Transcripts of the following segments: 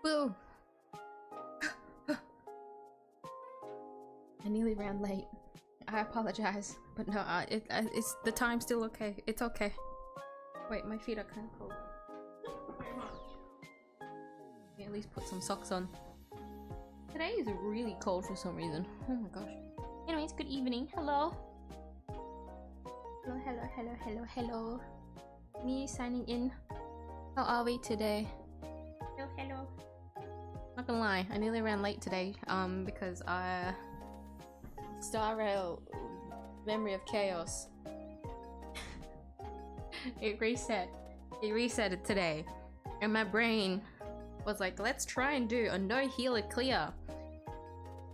Boo! I nearly ran late. I apologize, but no, it's the time's still okay. It's okay. Wait, my feet are kind of cold. Let me at least put some socks on. Today is really cold for some reason. Oh my gosh. Anyways, good evening. Hello. Hello, hello, hello, hello, hello. Me signing in. How are we today? Hello, hello. Not gonna lie, I nearly ran late today. Because 𝐢𝐧𝐟𝐨 Memory of Chaos. It reset it today, and my brain was like, let's try and do a no healer clear,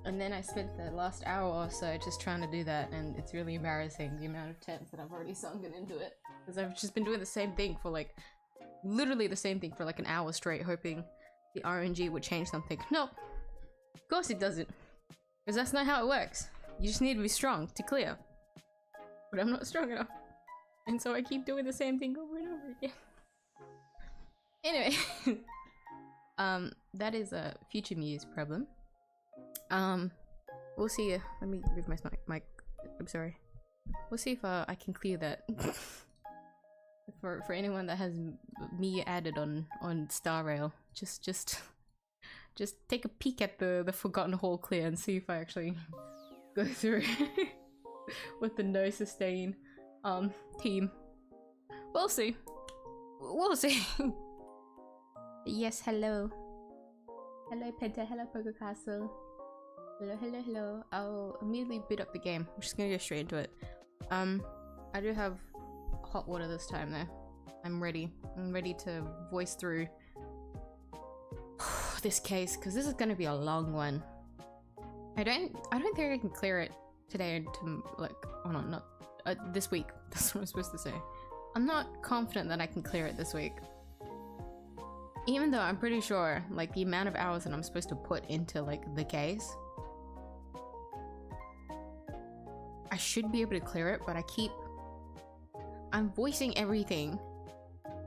and then I spent the last hour or so just trying to do that, and it's really embarrassing the amount of temps that I've already sunken into it, because I've just been doing the same thing for like literally the same thing for like an hour straight, hoping the RNG would change something. No, of course it doesn't, because that's not how it works. You just need to be strong to clear, but I'm not strong enough. And so I keep doing the same thing over and over again. Anyway, that is a future Mew's problem. We'll see. Let me move my mic. I'm sorry. We'll see if I can clear that. for anyone that has me added on 𝐢𝐴, just take a peek at the Forgotten Hall clear and see if I actually go through with the no sustain. Team. We'll see. We'll see. Yes, hello. Hello, Penta. Hello, Poker Castle. Hello, hello, hello. I'll immediately boot up the game. I'm just gonna go straight into it. I do have hot water this time though. I'm ready. I'm ready to voice through this case, because this is gonna be a long one. I don't think I can clear it today to like, oh no, not this week. That's what I'm supposed to say. I'm not confident that I can clear it this week. Even though I'm pretty sure, like, the amount of hours that I'm supposed to put into, like, the case, I should be able to clear it, but I'm voicing everything,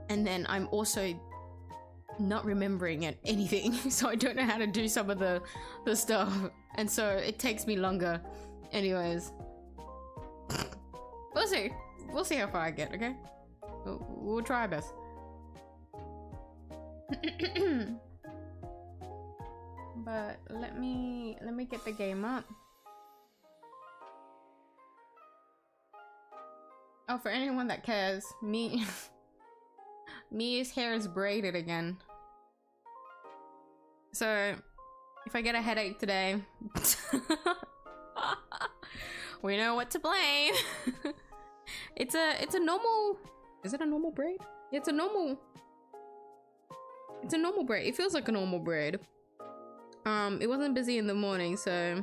and then I'm also not remembering anything, so I don't know how to do some of the stuff, and so it takes me longer. Anyways. We'll see. We'll see how far I get, okay? We'll try our best. But let me get the game up. Oh, for anyone that cares, Mia's hair is braided again. So if I get a headache today, we know what to blame. It's a normal. Is it a normal braid? It's a normal braid. It feels like a normal braid. It wasn't busy in the morning, so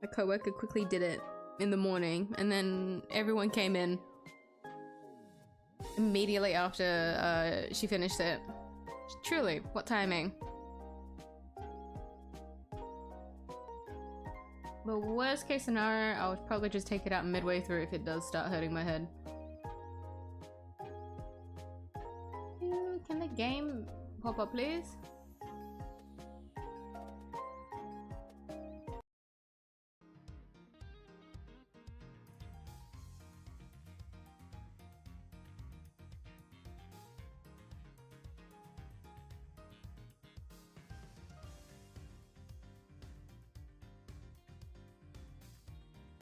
my coworker quickly did it in the morning, and then everyone came in immediately after she finished it. Truly, what timing? But worst case scenario, I would probably just take it out midway through if it does start hurting my head. Can the game pop up, please?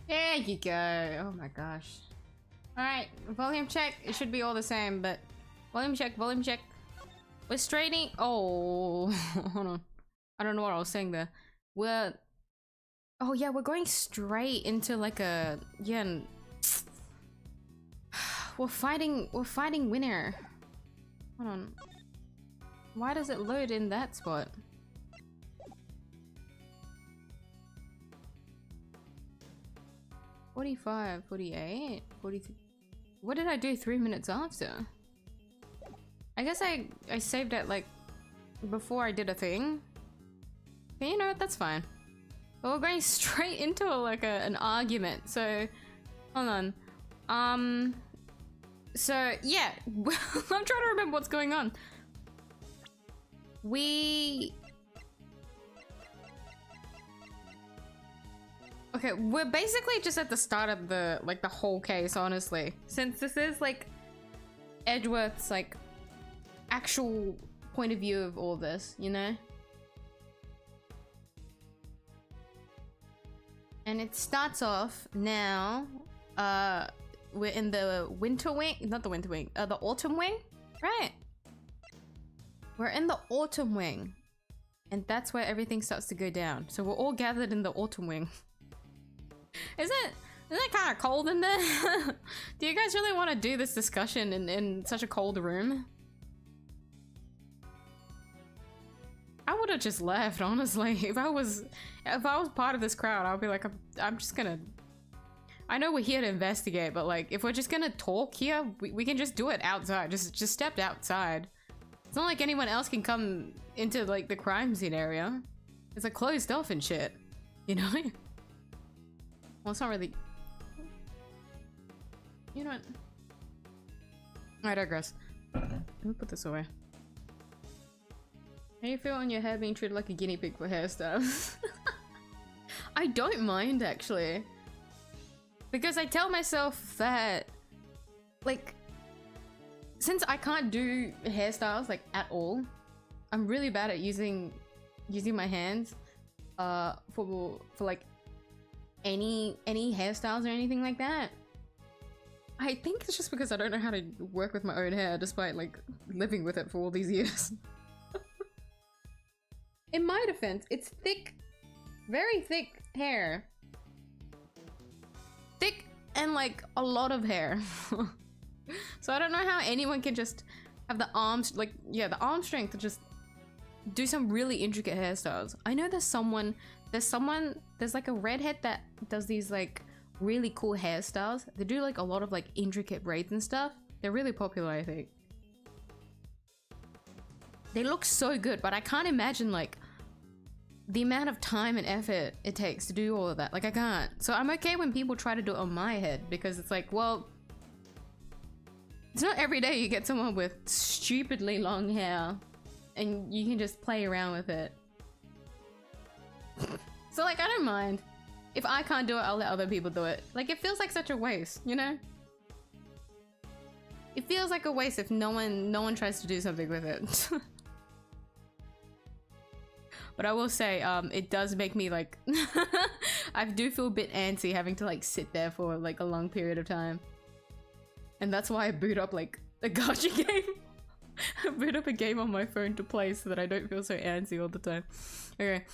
There you go. Oh my gosh. Alright, volume check. It should be all the same, but volume check, volume check. We're straightening. Oh, hold on. I don't know what I was saying there. Oh yeah, we're going straight into like a, yeah. We're fighting winner. Hold on. Why does it load in that spot? $45, $48, $43. What did I do 3 minutes after? I guess I saved it like before I did a thing. Okay, you know what? That's fine. But we're going straight into like an argument. So, hold on. So yeah, I'm trying to remember what's going on. We Okay, we're basically just at the start of the, like, the whole case, honestly. Since this is, like, Edgeworth's, like, actual point of view of all this, you know? And it starts off now, we're in the winter wing, not the winter wing, the autumn wing, right? We're in the autumn wing. And that's where everything starts to go down. So we're all gathered in the autumn wing. Isn't it kind of cold in there? Do you guys really want to do this discussion in such a cold room? I would have just left, honestly. If I was part of this crowd, I'd be like, I'm just gonna... I know we're here to investigate, but like, if we're just gonna talk here, we can just do it outside. Just step outside. It's not like anyone else can come into like the crime scene area. It's like closed off and shit, you know? Well, it's not really... You know what? I digress. Let me put this away. How do you feel on your hair being treated like a guinea pig for hairstyles? I don't mind, actually. Because I tell myself that, like, since I can't do hairstyles, like, at all, I'm really bad at using my hands for like, any hairstyles or anything like that. I think it's just because I don't know how to work with my own hair despite, like, living with it for all these years. In my defense, it's thick, very thick hair. Thick and like a lot of hair. So I don't know how anyone can just have the arms, like, yeah, the arm strength to just do some really intricate hairstyles. I know there's like a redhead that does these like really cool hairstyles. They do like a lot of like intricate braids and stuff. They're really popular, I think. They look so good, but I can't imagine like the amount of time and effort it takes to do all of that. Like, I can't. So I'm okay when people try to do it on my head, because it's like, well, it's not every day you get someone with stupidly long hair and you can just play around with it. So like, I don't mind. If I can't do it, I'll let other people do it. Like, it feels like such a waste, you know? It feels like a waste if no one tries to do something with it. But I will say, it does make me like... I do feel a bit antsy having to like sit there for like a long period of time. And that's why I boot up like a gacha game. I boot up a game on my phone to play so that I don't feel so antsy all the time. Okay,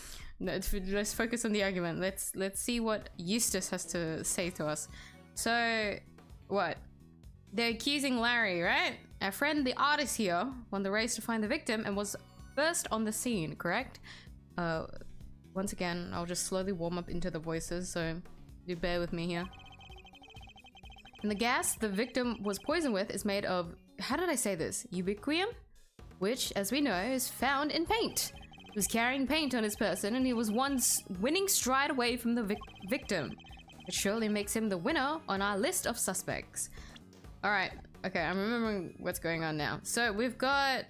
let's focus on the argument. Let's see what Eustace has to say to us. So, what? They're accusing Larry, right? Our friend the artist here won the race to find the victim and was first on the scene, correct? Once again, I'll just slowly warm up into the voices, so do bear with me here. And the gas the victim was poisoned with is made of, how did I say this? Ubiquium? Which, as we know, is found in paint. He was carrying paint on his person and he was one winning stride away from the victim. It surely makes him the winner on our list of suspects. Alright, okay, I'm remembering what's going on now. So we've got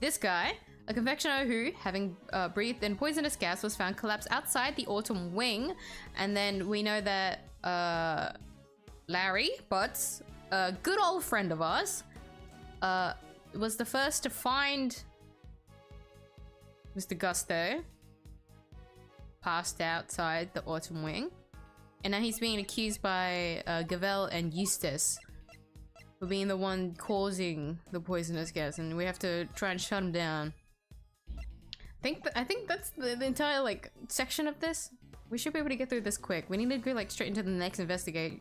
this guy, a confectioner who, having breathed in poisonous gas, was found collapsed outside the autumn wing. And then we know that Larry Butts, a good old friend of ours, was the first to find Mr. Gusto passed outside the autumn wing. And now he's being accused by Gavel and Eustace for being the one causing the poisonous gas, and we have to try and shut him down. I think that's the entire like section of this. We should be able to get through this quick. We need to go like straight into the next investigation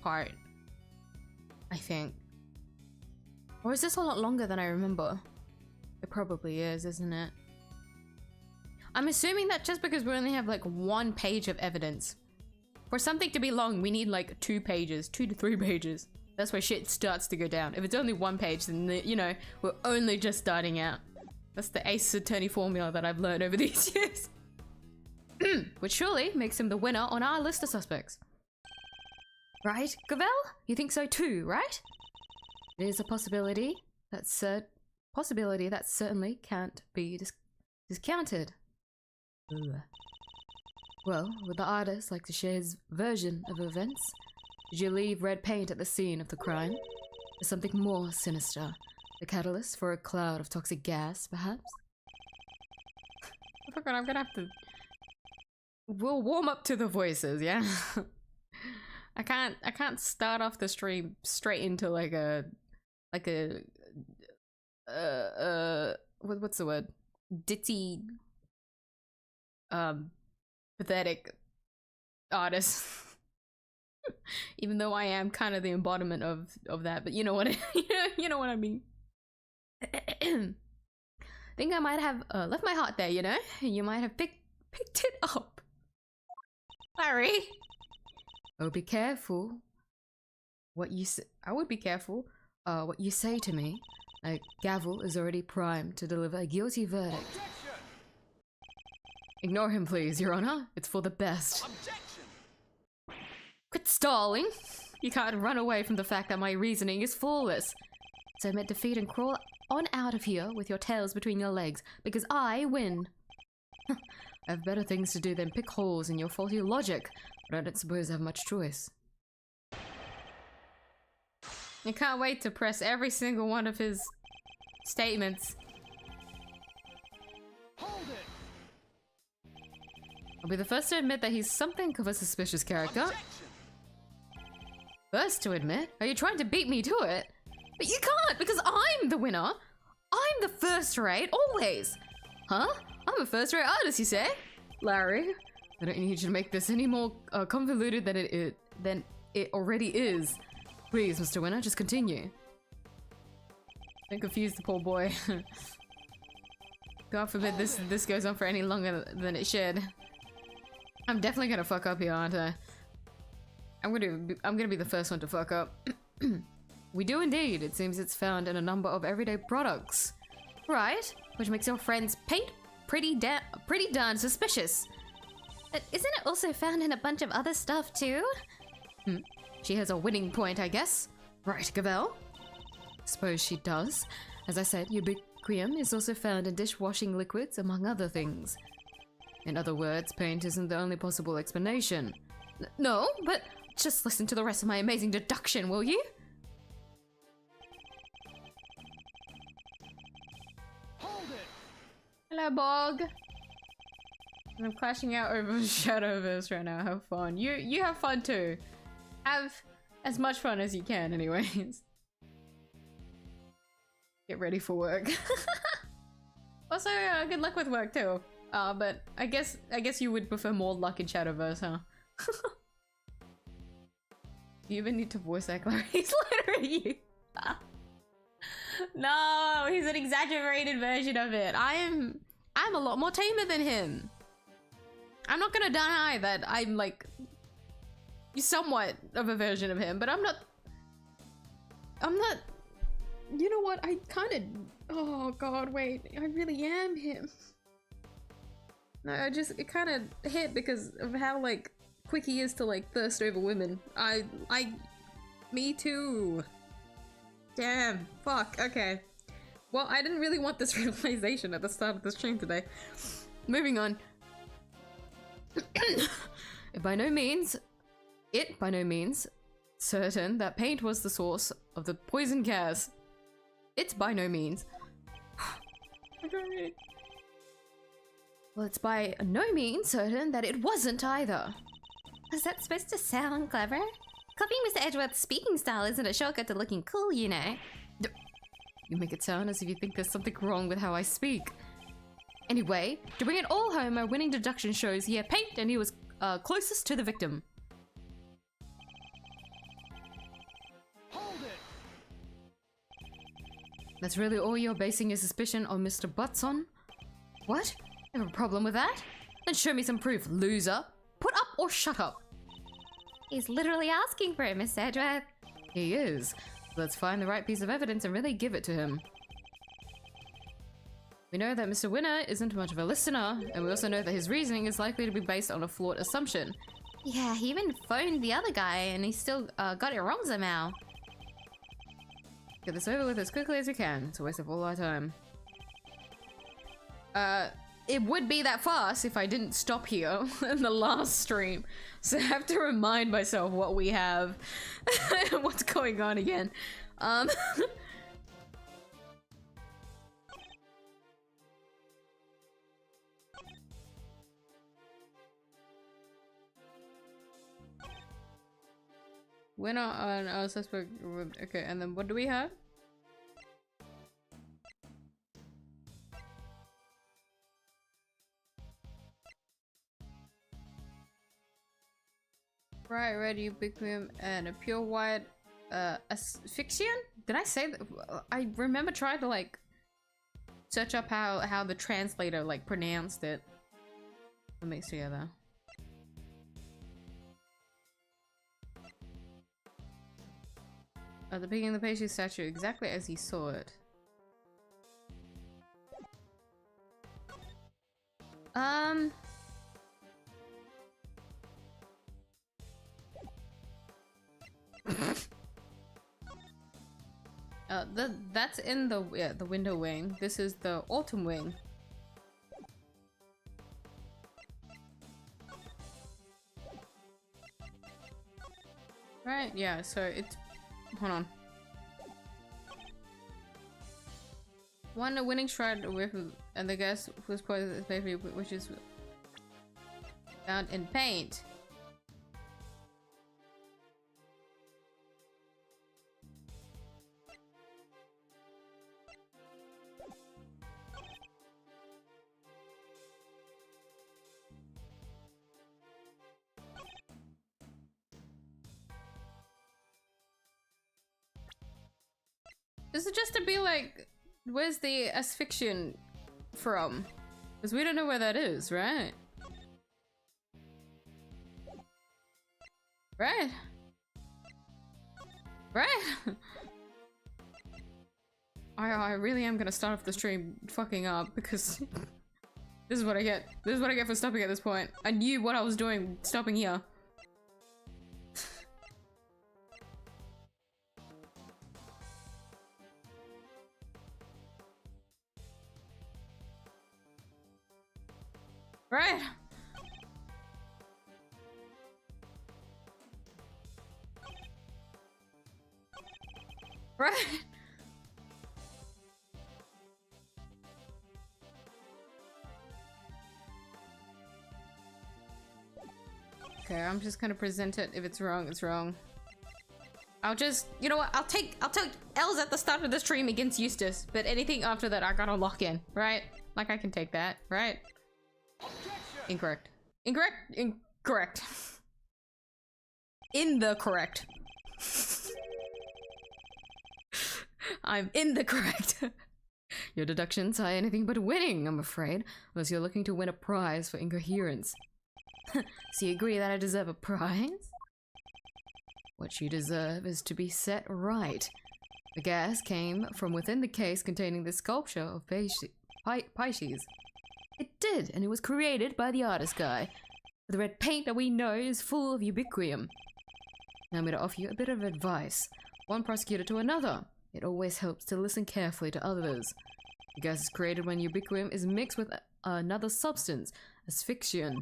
part, I think. Or is this a lot longer than I remember? It probably is, isn't it? I'm assuming that just because we only have like 1 page of evidence. For something to be long, we need like 2 pages, 2 to 3 pages. That's where shit starts to go down. If it's only 1 page, then, you know, we're only just starting out. That's the Ace Attorney formula that I've learned over these years. Which surely makes him the winner on our list of suspects. Right, Gavel? You think so too, right? It is a possibility that certainly can't be discounted. Ugh. Well, would the artist like to share his version of events? Did you leave red paint at the scene of the crime? Or something more sinister? The catalyst for a cloud of toxic gas, perhaps? I forgot, I'm gonna have to... We'll warm up to the voices, yeah? I can't start off the stream straight into like a what's the word? Ditty pathetic artist. Even though I am kind of the embodiment of that, but you know what you know what I mean. Think I might have left my heart there, you know? You might have picked it up. Larry! Oh, be careful what you say. I would be careful what you say to me. Gavel is already primed to deliver a guilty verdict. Objection! Ignore him, please, Your Honor. It's for the best. Objection! Quit stalling. You can't run away from the fact that my reasoning is flawless. So admit defeat and crawl on out of here with your tails between your legs, because I win. I have better things to do than pick holes in your faulty logic, but I don't suppose I have much choice. I can't wait to press every single one of his statements. Hold it. I'll be the first to admit that he's something of a suspicious character. Objection. First to admit? Are you trying to beat me to it? But you can't, because I'm the winner. I'm the first rate, always. Huh? I'm a first rate artist, you say? Larry, I don't need you to make this any more convoluted than it already is. Please, Mr. Winner, just continue. Don't confuse the poor boy. God forbid this goes on for any longer than it should. I'm definitely gonna fuck up here, aren't I? I'm gonna be the first one to fuck up. We do indeed. It seems it's found in a number of everyday products. Right, which makes your friend's paint pretty darn suspicious. But isn't it also found in a bunch of other stuff too? She has a winning point, I guess. Right, Gavel? Suppose she does. As I said, ubiquitous is also found in dishwashing liquids, among other things. In other words, paint isn't the only possible explanation. No, but just listen to the rest of my amazing deduction, will you? Hold it! Hello, Bog. I'm clashing out over Shadowverse right now. Have fun. You have fun too. Have as much fun as you can, anyways. Get ready for work. Also, good luck with work too. But I guess you would prefer more luck in Shadowverse, huh? Do you even need to voice act like he's literally you? No, he's an exaggerated version of it. I'm a lot more tamer than him. I'm not gonna deny that I'm like somewhat of a version of him, but I'm not. You know what? I kind of. Oh God, wait! I really am him. No, it kind of hit because of how like quick he is to like thirst over women. Me too. Damn. Fuck. Okay. Well, I didn't really want this realization at the start of the stream today. Moving on. By no means certain that paint was the source of the poison gas. It's by no means. Well, it's by no means certain that it wasn't either. Is that supposed to sound clever? Copying Mr. Edgeworth's speaking style isn't a shortcut to looking cool, you know. You make it sound as if you think there's something wrong with how I speak. Anyway, to bring it all home, my winning deduction shows he had paint and he was closest to the victim. Hold it. That's really all you're basing your suspicion on Mr. Butts on? What? You have a problem with that? Then show me some proof, loser. Put up or shut up. He's literally asking for it, Miss Edgeworth. He is. Let's find the right piece of evidence and really give it to him. We know that Mr. Winner isn't much of a listener, and we also know that his reasoning is likely to be based on a flawed assumption. Yeah, he even phoned the other guy and he still got it wrong somehow. Get this over with as quickly as we can. It's a waste of all our time. it would be that fast if I didn't stop here in the last stream. So I have to remind myself what we have and what's going on again. Winner on our suspect. Okay, and then what do we have? Bright red ubiquitous and a pure white asphyxian? Did I say that? I remember trying to like search up how the translator like pronounced it. Let me see together. At the beginning of the pastry statue, exactly as he saw it. That's in the window wing. This is the autumn wing. Right, yeah, so it's hold on. Won a winning shroud with and the guest was poisoned baby which is found in paint. This is just to be like, where's the asphyxian from? Because we don't know where that is, right? Right? Right? I really am gonna start off the stream fucking up because this is what I get. This is what I get for stopping at this point. I knew what I was doing stopping here. Right. Right. Okay, I'm just gonna present it. If it's wrong, it's wrong. I'll just, you know what? I'll take L's at the start of the stream against Eustace, but anything after that, I gotta lock in, right? Like I can take that, right? Incorrect. Incorrect. Incorrect. In the correct. I'm in the correct. Your deductions are anything but winning, I'm afraid, unless you're looking to win a prize for incoherence. So you agree that I deserve a prize? What you deserve is to be set right. The gas came from within the case containing the sculpture of Pisces. It did, and it was created by the artist guy. The red paint that we know is full of ubiquitous. Now I'm going to offer you a bit of advice. One prosecutor to another. It always helps to listen carefully to others. The gas is created when ubiquitous is mixed with another substance, asphyxian.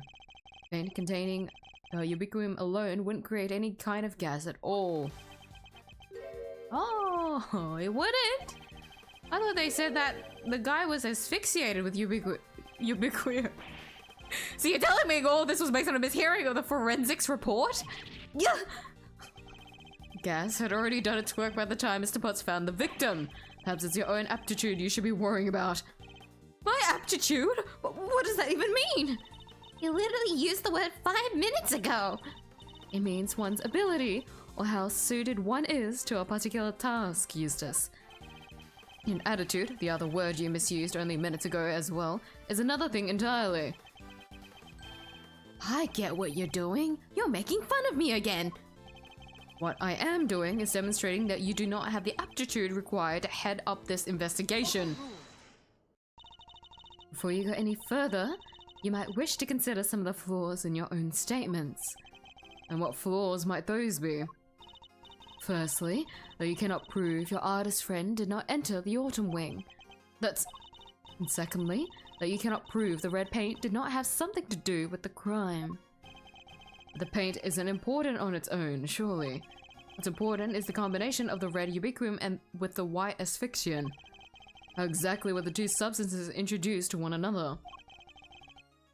Paint containing ubiquitous alone wouldn't create any kind of gas at all. Oh, it wouldn't? I thought they said that the guy was asphyxiated with ubiquitous. So you're telling me all this was based on a mishearing of the forensics report? Yeah. Gas had already done its work by the time Mr. Potts found the victim. Perhaps it's your own aptitude you should be worrying about. My aptitude? What does that even mean? You literally used the word 5 minutes ago. It means one's ability, or how suited one is to a particular task, Eustace. And attitude, the other word you misused only minutes ago as well, is another thing entirely. I get what you're doing. You're making fun of me again. What I am doing is demonstrating that you do not have the aptitude required to head up this investigation. Before you go any further, you might wish to consider some of the flaws in your own statements. And what flaws might those be? Firstly, though you cannot prove your artist friend did not enter the autumn wing. And secondly, that you cannot prove the red paint did not have something to do with the crime. The paint isn't important on its own, surely. What's important is the combination of the red ubiquum and with the white asphyxian. How exactly were the two substances introduced to one another?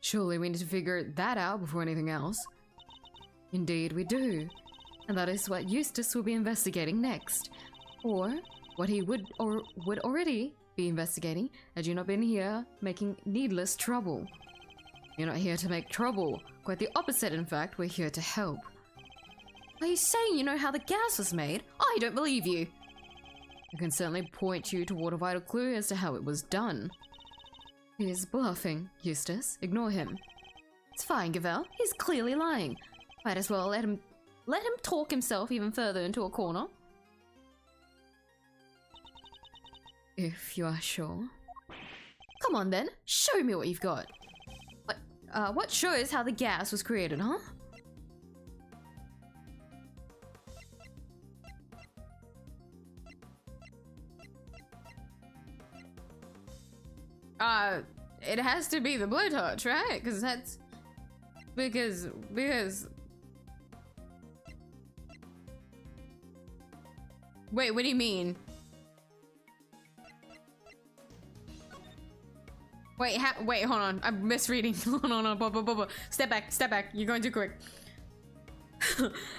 Surely we need to figure that out before anything else. Indeed we do. And that is what Eustace will be investigating next. Or what he would already be investigating had you not been here making needless trouble. You're not here to make trouble. Quite the opposite, in fact. We're here to help. Are you saying you know how the gas was made? I don't believe you. I can certainly point you toward a vital clue as to how it was done. He's bluffing, Eustace. Ignore him. It's fine, Gavel. He's clearly lying. Might as well let him talk himself even further into a corner. If you are sure. Come on then, show me what you've got. What shows how the gas was created, huh? It has to be the blowtorch, right? Because that's... Because... Wait, what do you mean? Wait, hold on. I'm misreading. No. Step back. You're going too quick.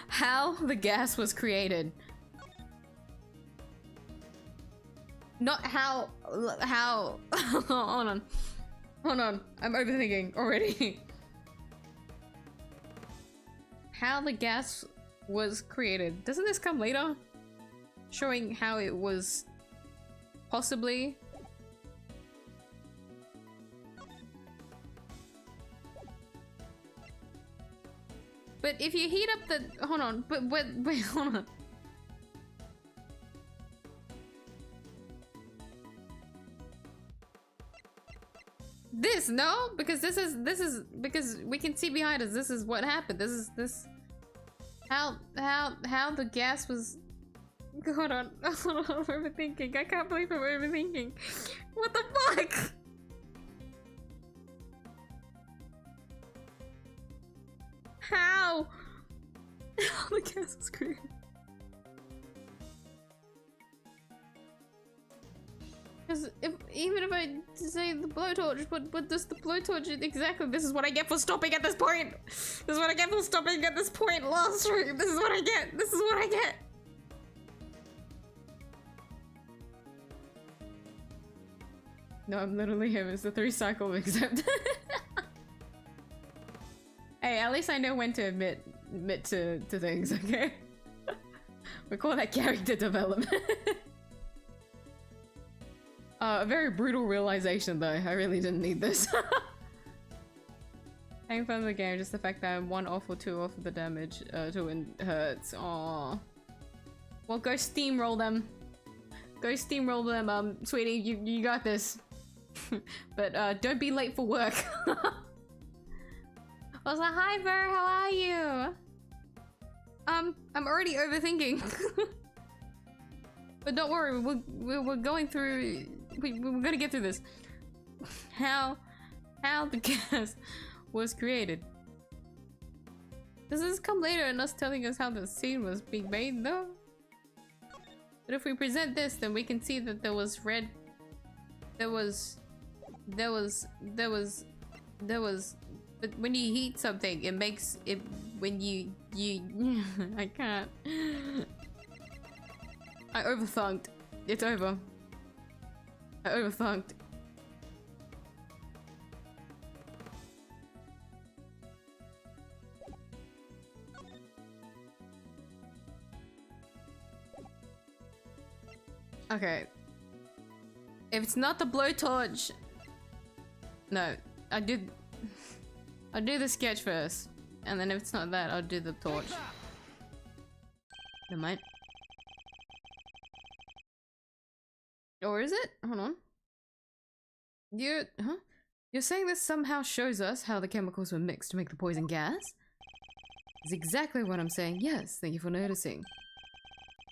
How the gas was created. Not how... Hold on. I'm overthinking already. How the gas was created. Doesn't this come later? Showing how it was possibly... But if you heat up the... Hold on. But wait, hold on. This, no? Because this is because we can see behind us. This is what happened. This how the gas was... Hold on, I'm overthinking. I can't believe I'm overthinking. What the fuck? How the gas was created. Because even if I say the blowtorch, but does the blowtorch exactly? This is what I get for stopping at this point. This is what I get for stopping at this point last stream. This is what I get. This is what I get. No, I'm literally him. It's the 3 cycle except. Hey, at least I know when to admit to things, okay? We call that character development. A very brutal realization though. I really didn't need this. Having fun with the game, just the fact that I'm 1 off or 2 off of the damage to win hurts. Aww. Well, go steamroll them. Go steamroll them, sweetie. You got this. But don't be late for work. I was like, hi Ver, how are you? I'm already overthinking. But don't worry, we're going through. We're gonna get through this. How the gas was created. Does this come later and us telling us how the scene was being made though? But if we present this, then we can see that there was red. There was. But when you heat something, it makes it. When you I can't. I overthunked. It's over. I overthunked. Okay. If it's not the blowtorch... No, I'll do the sketch first. And then if it's not that, I'll do the torch. Never mind. Or is it? Hold on. You're saying this somehow shows us how the chemicals were mixed to make the poison gas? That's exactly what I'm saying. Yes, thank you for noticing.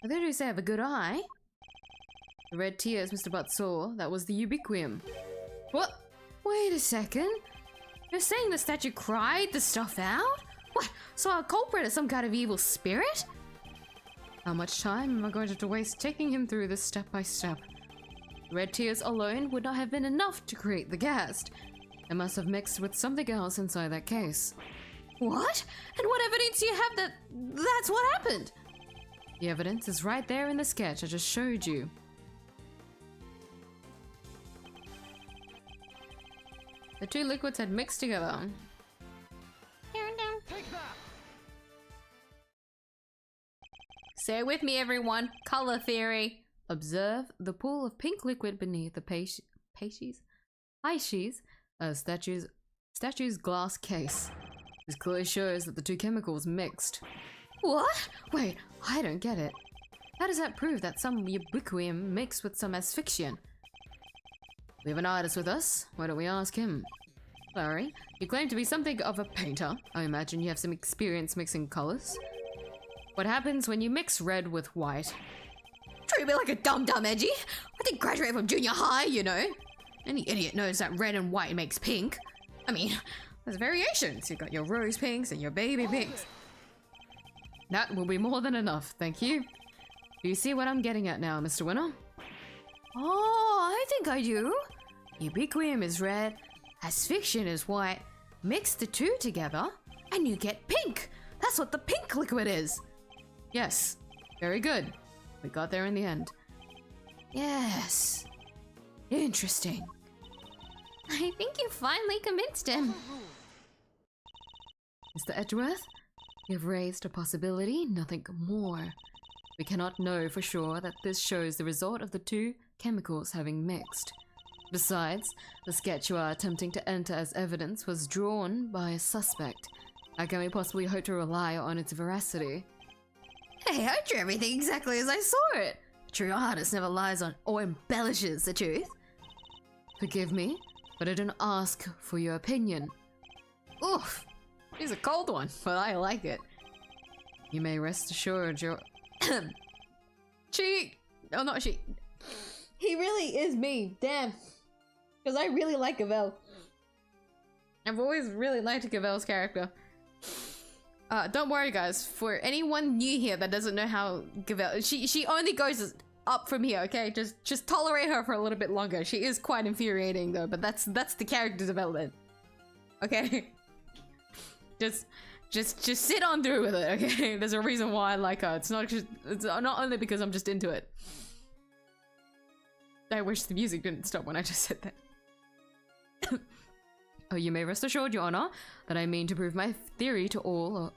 I thought you say I have a good eye. The red tears Mr. Butt saw, that was the ubiquium. What? Wait a second. You're saying the statue cried the stuff out? What? So our culprit is some kind of evil spirit? How much time am I going to have to waste taking him through this step by step? Red tears alone would not have been enough to create the ghast. It must have mixed with something else inside that case. What? And what evidence do you have that that's what happened? The evidence is right there in the sketch I just showed you. The two liquids had mixed together. Say it with me, everyone. Color theory. Observe the pool of pink liquid beneath the statue's glass case. This clearly shows that the two chemicals mixed. What? Wait, I don't get it. How does that prove that some ubiquitous mixed with some asphyxian? We have an artist with us. Why don't we ask him? Larry, you claim to be something of a painter. I imagine you have some experience mixing colors. What happens when you mix red with white? Treat me like a dumb edgy. I didn't graduate from junior high, you know. Any idiot knows that red and white makes pink. I mean, there's variations. You've got your rose pinks and your baby pinks. That will be more than enough, thank you. Do you see what I'm getting at now, Mr. Winner? Oh, I think I do. Ubiquitous is red, asphyxian is white. Mix the two together and you get pink. That's what the pink liquid is. Yes, very good. We got there in the end. Yes. Interesting. I think you finally convinced him. Mr. Edgeworth, you've raised a possibility, nothing more. We cannot know for sure that this shows the result of the two chemicals having mixed. Besides, the sketch you are attempting to enter as evidence was drawn by a suspect. How can we possibly hope to rely on its veracity? Hey, I drew everything exactly as I saw it. A true artist never lies on or embellishes the truth. Forgive me, but I didn't ask for your opinion. Oof, he's a cold one, but I like it. You may rest assured your... He really is me, damn. Because I really like Gavel. I've always really liked Gavel's character. Don't worry guys, for anyone new here that doesn't know how Gavel, she only goes up from here, okay? Just tolerate her for a little bit longer. She is quite infuriating though, but that's the character development. Okay? Just sit on through with it, okay? There's a reason why I like her. It's not only because I'm just into it. I wish the music didn't stop when I just said that. Oh, you may rest assured, Your Honor, that I mean to prove my theory to all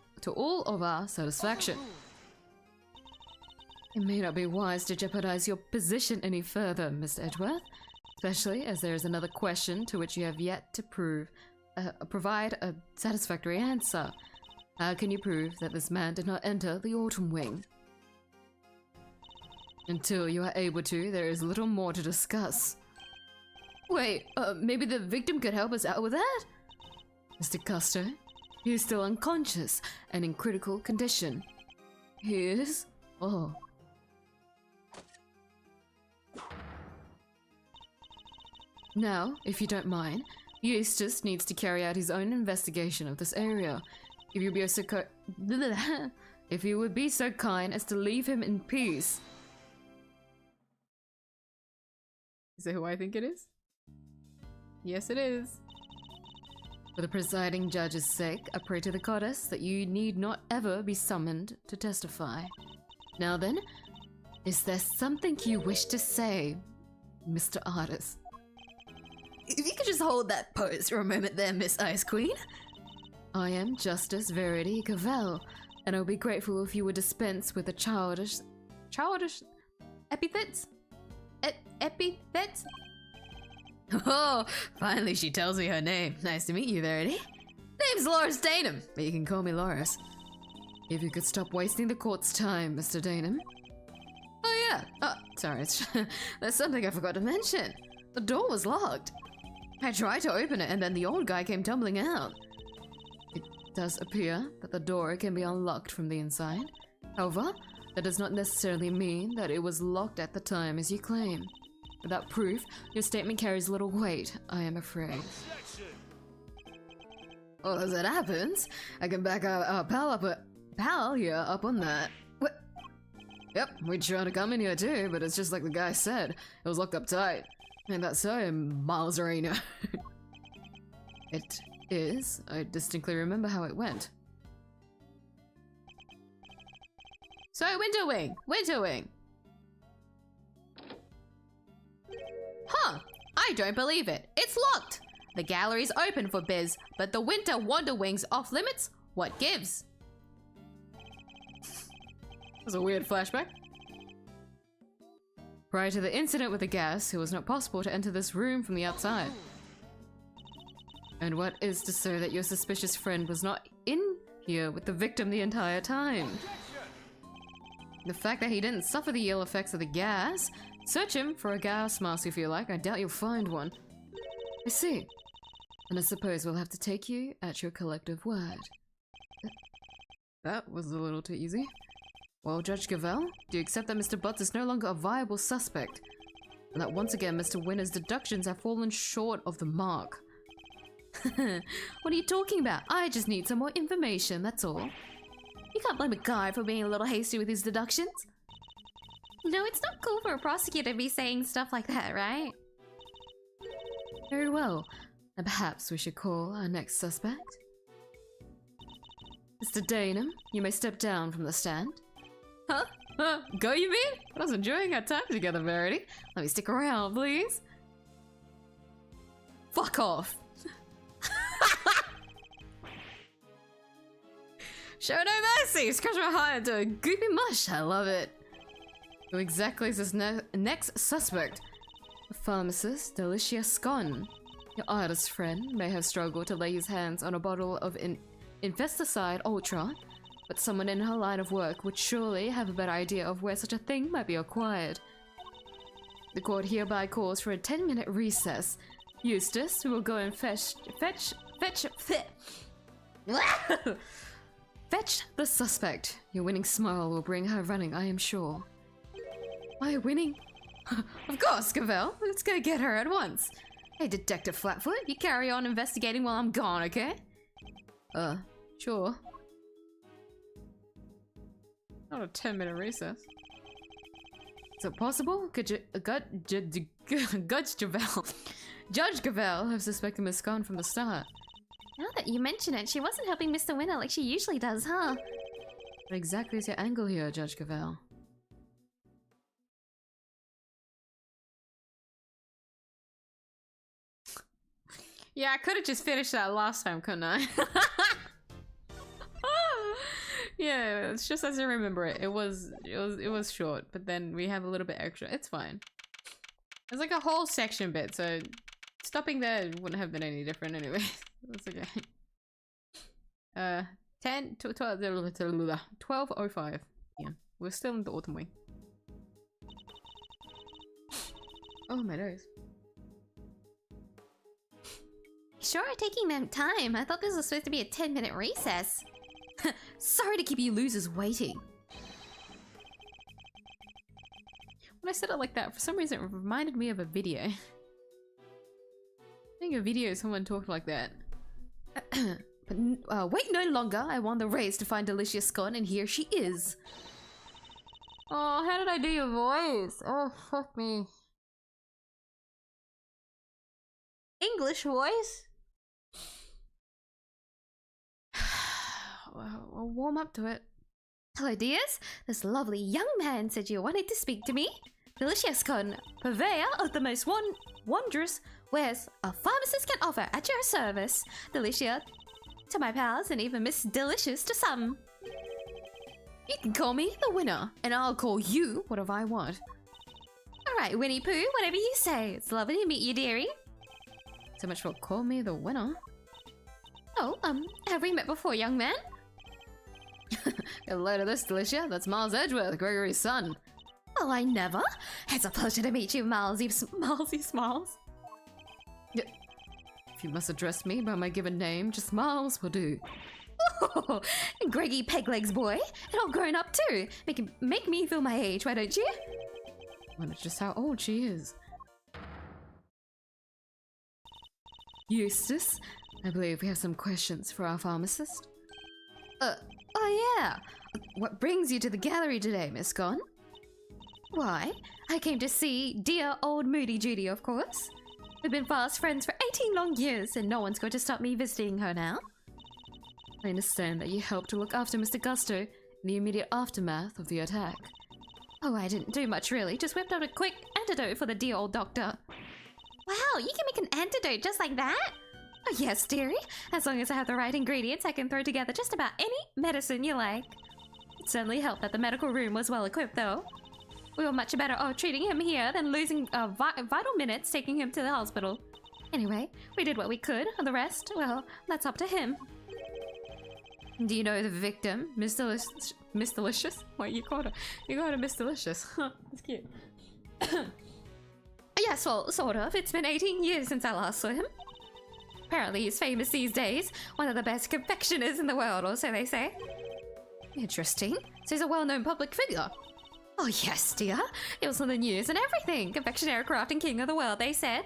of our satisfaction. It may not be wise to jeopardize your position any further, Mr. Edgeworth, especially as there is another question to which you have yet to provide a satisfactory answer. How can you prove that this man did not enter the Autumn Wing? Until you are able to, there is little more to discuss. Wait, maybe the victim could help us out with that? Mr. Custer, he is still unconscious and in critical condition. He is? Oh. Now, if you don't mind, Eustace needs to carry out his own investigation of this area. If you would be so kind as to leave him in peace. Is it who I think it is? Yes, it is. For the presiding judge's sake, I pray to the goddess that you need not ever be summoned to testify. Now then, is there something you wish to say, Mr. Artist? If you could just hold that pose for a moment there, Miss Ice Queen. I am Justice Verity Cavell, and I'll be grateful if you would dispense with the childish epithets? Epithets? Oh, finally she tells me her name. Nice to meet you, Verity. Name's Loris Danum, but you can call me Loris. If you could stop wasting the court's time, Mr. Danum. Oh yeah, sorry, there's something I forgot to mention. The door was locked. I tried to open it and then the old guy came tumbling out. It does appear that the door can be unlocked from the inside. However, that does not necessarily mean that it was locked at the time as you claim. Without proof, your statement carries little weight, I am afraid. Well, as it happens, I can back our pal here up on that. What? Yep, we tried to come in here too, but it's just like the guy said. It was locked up tight. Ain't that so, Miles Arena? It is. I distinctly remember how it went. So, Winter Wing! Huh, I don't believe it. It's locked! The gallery's open for biz, but the Winter Wonder Wing's off limits? What gives? That's a weird flashback. Prior to the incident with the gas, it was not possible to enter this room from the outside. And what is to say that your suspicious friend was not in here with the victim the entire time? The fact that he didn't suffer the ill effects of the gas? Search him for a gas mask if you like. I doubt you'll find one. I see. And I suppose we'll have to take you at your collective word. That was a little too easy. Well, Judge Gavelle, do you accept that Mr. Butts is no longer a viable suspect? And that once again Mr. Winner's deductions have fallen short of the mark? What are you talking about? I just need some more information, that's all. You can't blame a guy for being a little hasty with his deductions. No, it's not cool for a prosecutor to be saying stuff like that, right? Very well. And perhaps we should call our next suspect. Mr. Danum, you may step down from the stand. Huh? Go, you mean? I was enjoying our time together, Verity. Let me stick around, please. Fuck off. Show no mercy! Scratch my heart into a goopy mush. I love it. Who exactly is this next suspect? The pharmacist, delicia 𝐢𝐲. Your artist friend may have struggled to lay his hands on a bottle of Infesticide Ultra, but someone in her line of work would surely have a better idea of where such a thing might be acquired. The court hereby calls for a 10-minute recess. Eustace, we will go and fetch the suspect. Your winning smile will bring her running, I am sure. Am I winning? Of course, Gavelle. Let's go get her at once. Hey, Detective Flatfoot, you carry on investigating while I'm gone, okay? Sure. Not a 10-minute recess. Is it possible? Could you, Judge Gavelle have suspected Miss 𝐢𝐲 from the start? Now that you mention it, she wasn't helping Mr. Winner like she usually does, huh? What exactly is your angle here, Judge Gavelle? Yeah, I could have just finished that last time, couldn't I? Yeah, it's just as I remember it. It was short, but then we have a little bit extra. It's fine. It's like a whole section bit, so stopping there wouldn't have been any different anyway. That's okay. 12:05. Yeah, we're still in the autumn wing. Oh my nose. Sure are taking them time. I thought this was supposed to be a 10-minute recess. Sorry to keep you losers waiting. When I said it like that, for some reason it reminded me of a video. I think a video someone talked like that. But wait no longer. I won the race to find delicia 𝐢𝐲, and here she is. Oh, how did I do your voice? Oh, fuck me. English voice? I'll warm up to it. Hello, dears. This lovely young man said you wanted to speak to me. Delicia 𝐢𝐲, purveyor of the most wondrous wares a pharmacist can offer at your service. Delicia to my pals, and even Miss Delicious to some. You can call me the winner, and I'll call you whatever I want. Alright, Winnie Pooh, whatever you say. It's lovely to meet you, dearie. So much for call me the winner. Oh, have we met before, young man? Get a load of this, Delicia. That's Miles Edgeworth, Gregory's son. Oh, I never. It's a pleasure to meet you, Milesy Smiles. If you must address me by my given name, just Miles will do. Oh, Greggy Peglegs boy, and all grown up too. Make me feel my age, why don't you? I wonder just how old she is. Eustace, I believe we have some questions for our pharmacist. Oh yeah. What brings you to the gallery today, Miss Gon? Why, I came to see dear old Moody Judy, of course. We've been fast friends for 18 long years, and no one's going to stop me visiting her now. I understand that you helped to look after Mr. Gusto in the immediate aftermath of the attack. Oh, I didn't do much really, just whipped out a quick antidote for the dear old doctor. Wow, you can make an antidote just like that? Oh yes, dearie. As long as I have the right ingredients, I can throw together just about any medicine you like. It certainly helped that the medical room was well equipped though. We were much better off treating him here than losing vital minutes taking him to the hospital. Anyway, we did what we could, and the rest, well, that's up to him. Do you know the victim, Miss Delicious? Wait, you called her Miss Delicious. That's cute. Yes, well, sort of. It's been 18 years since I last saw him. Apparently he's famous these days. One of the best confectioners in the world, or so they say. Interesting. So he's a well-known public figure. Oh yes, dear. It was on the news and everything. Confectioner, crafting king of the world, they said.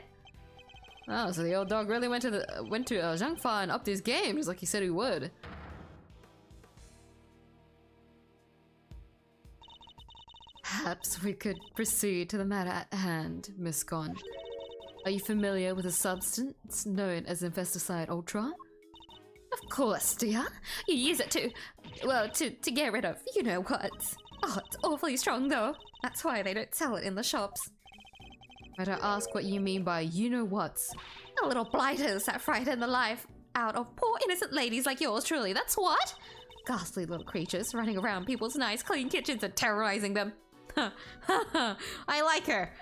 Oh, so the old dog really went to Zhangfa and upped his game, just like he said he would. Perhaps we could proceed to the matter at hand, Miss Gon. Are you familiar with a substance known as Infesticide Ultra? Of course, dear. You use it to get rid of you-know-what. Oh, it's awfully strong though. That's why they don't sell it in the shops. Might I ask what you mean by you-know-whats? The little blighters that frighten the life out of poor innocent ladies like yours truly, that's what? Ghastly little creatures running around people's nice clean kitchens and terrorizing them. I like her.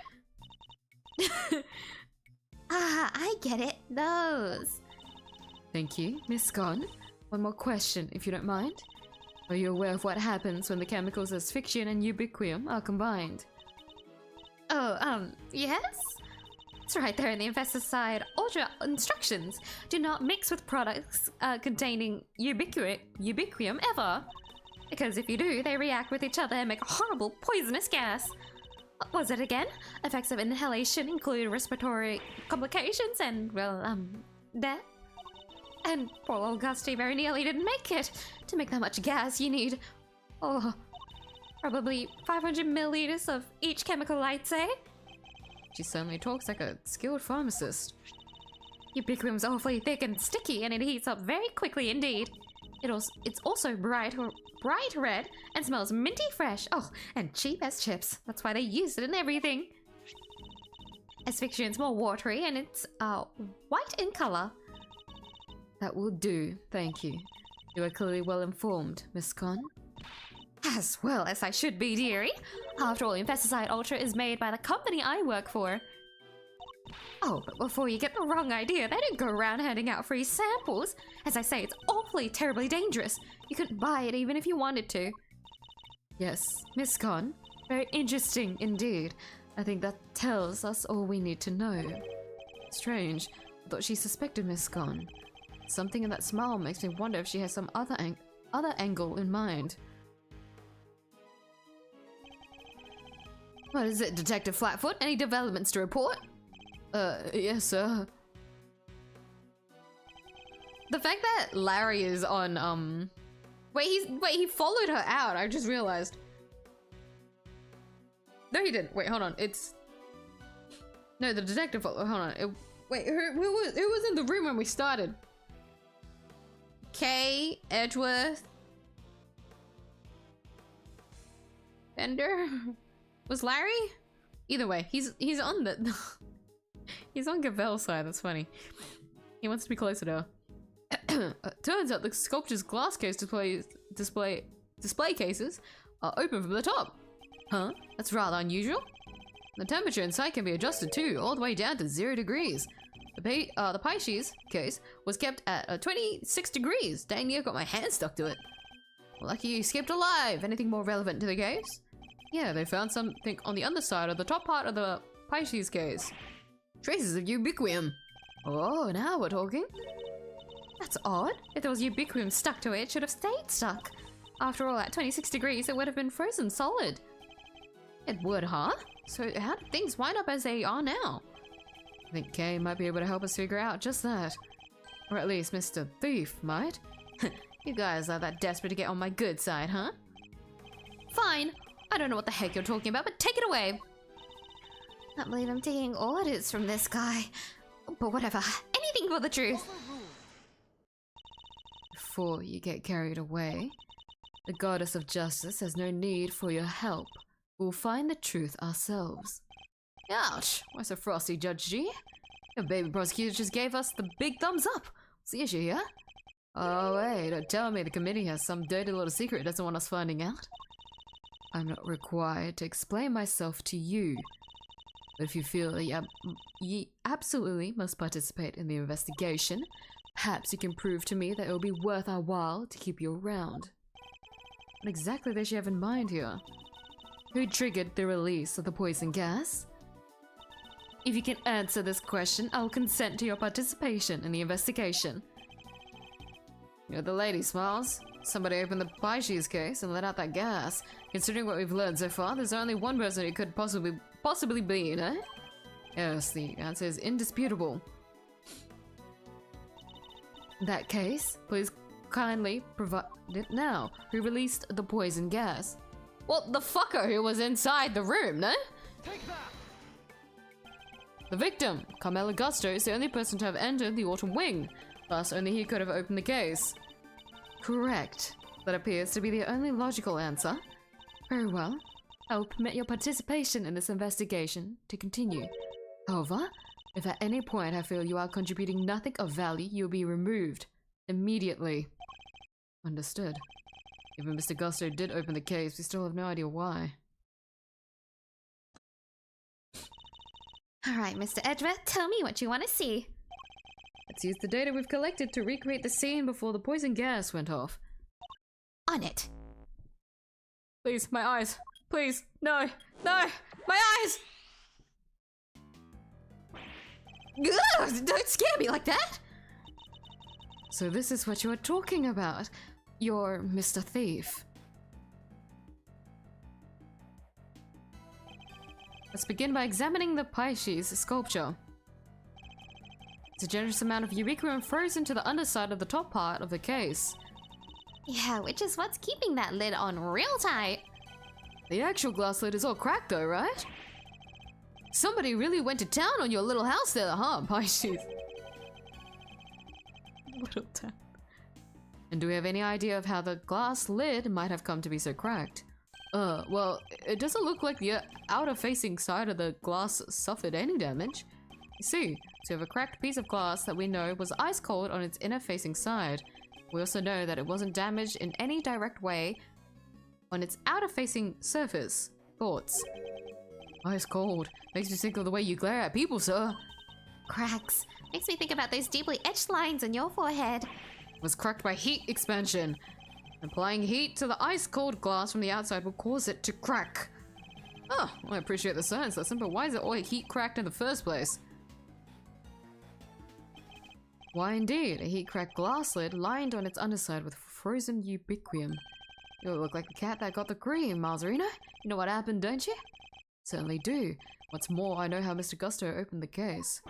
I get it. Those. Thank you, Miss Gon. One more question, if you don't mind. Are you aware of what happens when the chemicals asphyxian and ubiquium are combined? Oh, yes? It's right there in the Infesticide Ultra instructions. Do not mix with products containing ubiquium ever. Because if you do, they react with each other and make a horrible poisonous gas. What was it again? Effects of inhalation include respiratory complications and, well, death. And poor old Gusty very nearly didn't make it. To make that much gas, you need, probably 500 milliliters of each chemical, I'd say. She certainly talks like a skilled pharmacist. Ubiquium's awfully thick and sticky, and it heats up very quickly indeed. It's also bright red and smells minty fresh. Oh, and cheap as chips. That's why they use it in everything. Asphyxian's more watery, and it's white in color. That will do, thank you. You are clearly well informed, Miss Gon. As well as I should be, dearie. After all, Infesticide Ultra is made by the company I work for. Oh, but before you get the wrong idea, they don't go around handing out free samples. As I say, it's awfully terribly dangerous. You couldn't buy it even if you wanted to. Yes, Miss Gon. Very interesting indeed. I think that tells us all we need to know. Strange. I thought she suspected Miss Gon. Something in that smile makes me wonder if she has some other angle in mind. What is it, Detective Flatfoot? Any developments to report? Yes, sir. The fact that Larry is on, Wait, he followed her out, I just realized. No, he didn't. Wait, hold on, it's... No, the detective followed, hold on. Wait, who was in the room when we started? Kay, Edgeworth... Bender? Was Larry? Either way, he's on the... He's on Gavel's side, that's funny. He wants to be closer to her. Turns out the sculpture's glass case display cases are open from the top. Huh? That's rather unusual. The temperature inside can be adjusted too, all the way down to 0 degrees. The pastries case was kept at 26 degrees. Dang near got my hand stuck to it. Lucky you escaped alive. Anything more relevant to the case? Yeah, they found something on the underside of the top part of the pastries case. Traces of ubiquium. Oh, now we're talking. That's odd. If there was ubiquium stuck to it, it should have stayed stuck. After all, at 26 degrees, it would have been frozen solid. It would, huh? So how did things wind up as they are now? I think Kay might be able to help us figure out just that. Or at least Mr. Thief might. You guys are that desperate to get on my good side, huh? Fine. I don't know what the heck you're talking about, but take it away. Can't believe I'm taking orders from this guy. But whatever. Anything for the truth. Before you get carried away, the goddess of justice has no need for your help. We'll find the truth ourselves. Ouch! Why so frosty, Judge G? Your baby prosecutor just gave us the big thumbs up. What's the issue here? Oh wait, don't tell me the committee has some dirty little secret it doesn't want us finding out. I'm not required to explain myself to you. But if you feel that you absolutely must participate in the investigation, perhaps you can prove to me that it will be worth our while to keep you around. What exactly does she have in mind here? Who triggered the release of the poison gas? If you can answer this question, I'll consent to your participation in the investigation. You know, the lady smiles. Somebody opened the pastries case and let out that gas. Considering what we've learned so far, there's only one person it could possibly be, you know? Yes, the answer is indisputable. In that case, please kindly provide it now. Who released the poison gas? Well, the fucker who was inside the room, no? Take that! The victim, Carmela Gusto, is the only person to have entered the autumn wing. Thus, only he could have opened the case. Correct. That appears to be the only logical answer. Very well. I will permit your participation in this investigation to continue. However, if at any point I feel you are contributing nothing of value, you will be removed. Immediately. Understood. Even Mr. Gusto did open the case, we still have no idea why. Alright, Mr. Edgeworth, tell me what you want to see. Let's use the data we've collected to recreate the scene before the poison gas went off. On it. Please, my eyes. Please. No. No. My eyes! Ugh, don't scare me like that! So this is what you are talking about. You're Mr. Thief. Let's begin by examining the pastries sculpture. It's a generous amount of 𝐢𝐴𝐴 frozen to the underside of the top part of the case. Yeah, which is what's keeping that lid on real tight. The actual glass lid is all cracked though, right? Somebody really went to town on your little house there, huh, pastries? Little town. And do we have any idea of how the glass lid might have come to be so cracked? Well, it doesn't look like the outer-facing side of the glass suffered any damage. You see, so we have a cracked piece of glass that we know was ice cold on its inner-facing side. We also know that it wasn't damaged in any direct way on its outer-facing surface. Thoughts? Ice cold. Makes me think of the way you glare at people, sir. Cracks. Makes me think about those deeply etched lines on your forehead. It was cracked by heat expansion. Applying heat to the ice-cold glass from the outside will cause it to crack. Oh, well, I appreciate the science lesson, but why is it all heat cracked in the first place? Why indeed, a heat-cracked glass lid lined on its underside with frozen 𝐢𝐴𝐴. You look like the cat that got the cream, 𝐢𝐴𝐴. You know what happened, don't you? Certainly do. What's more, I know how Mr. Gusto opened the case.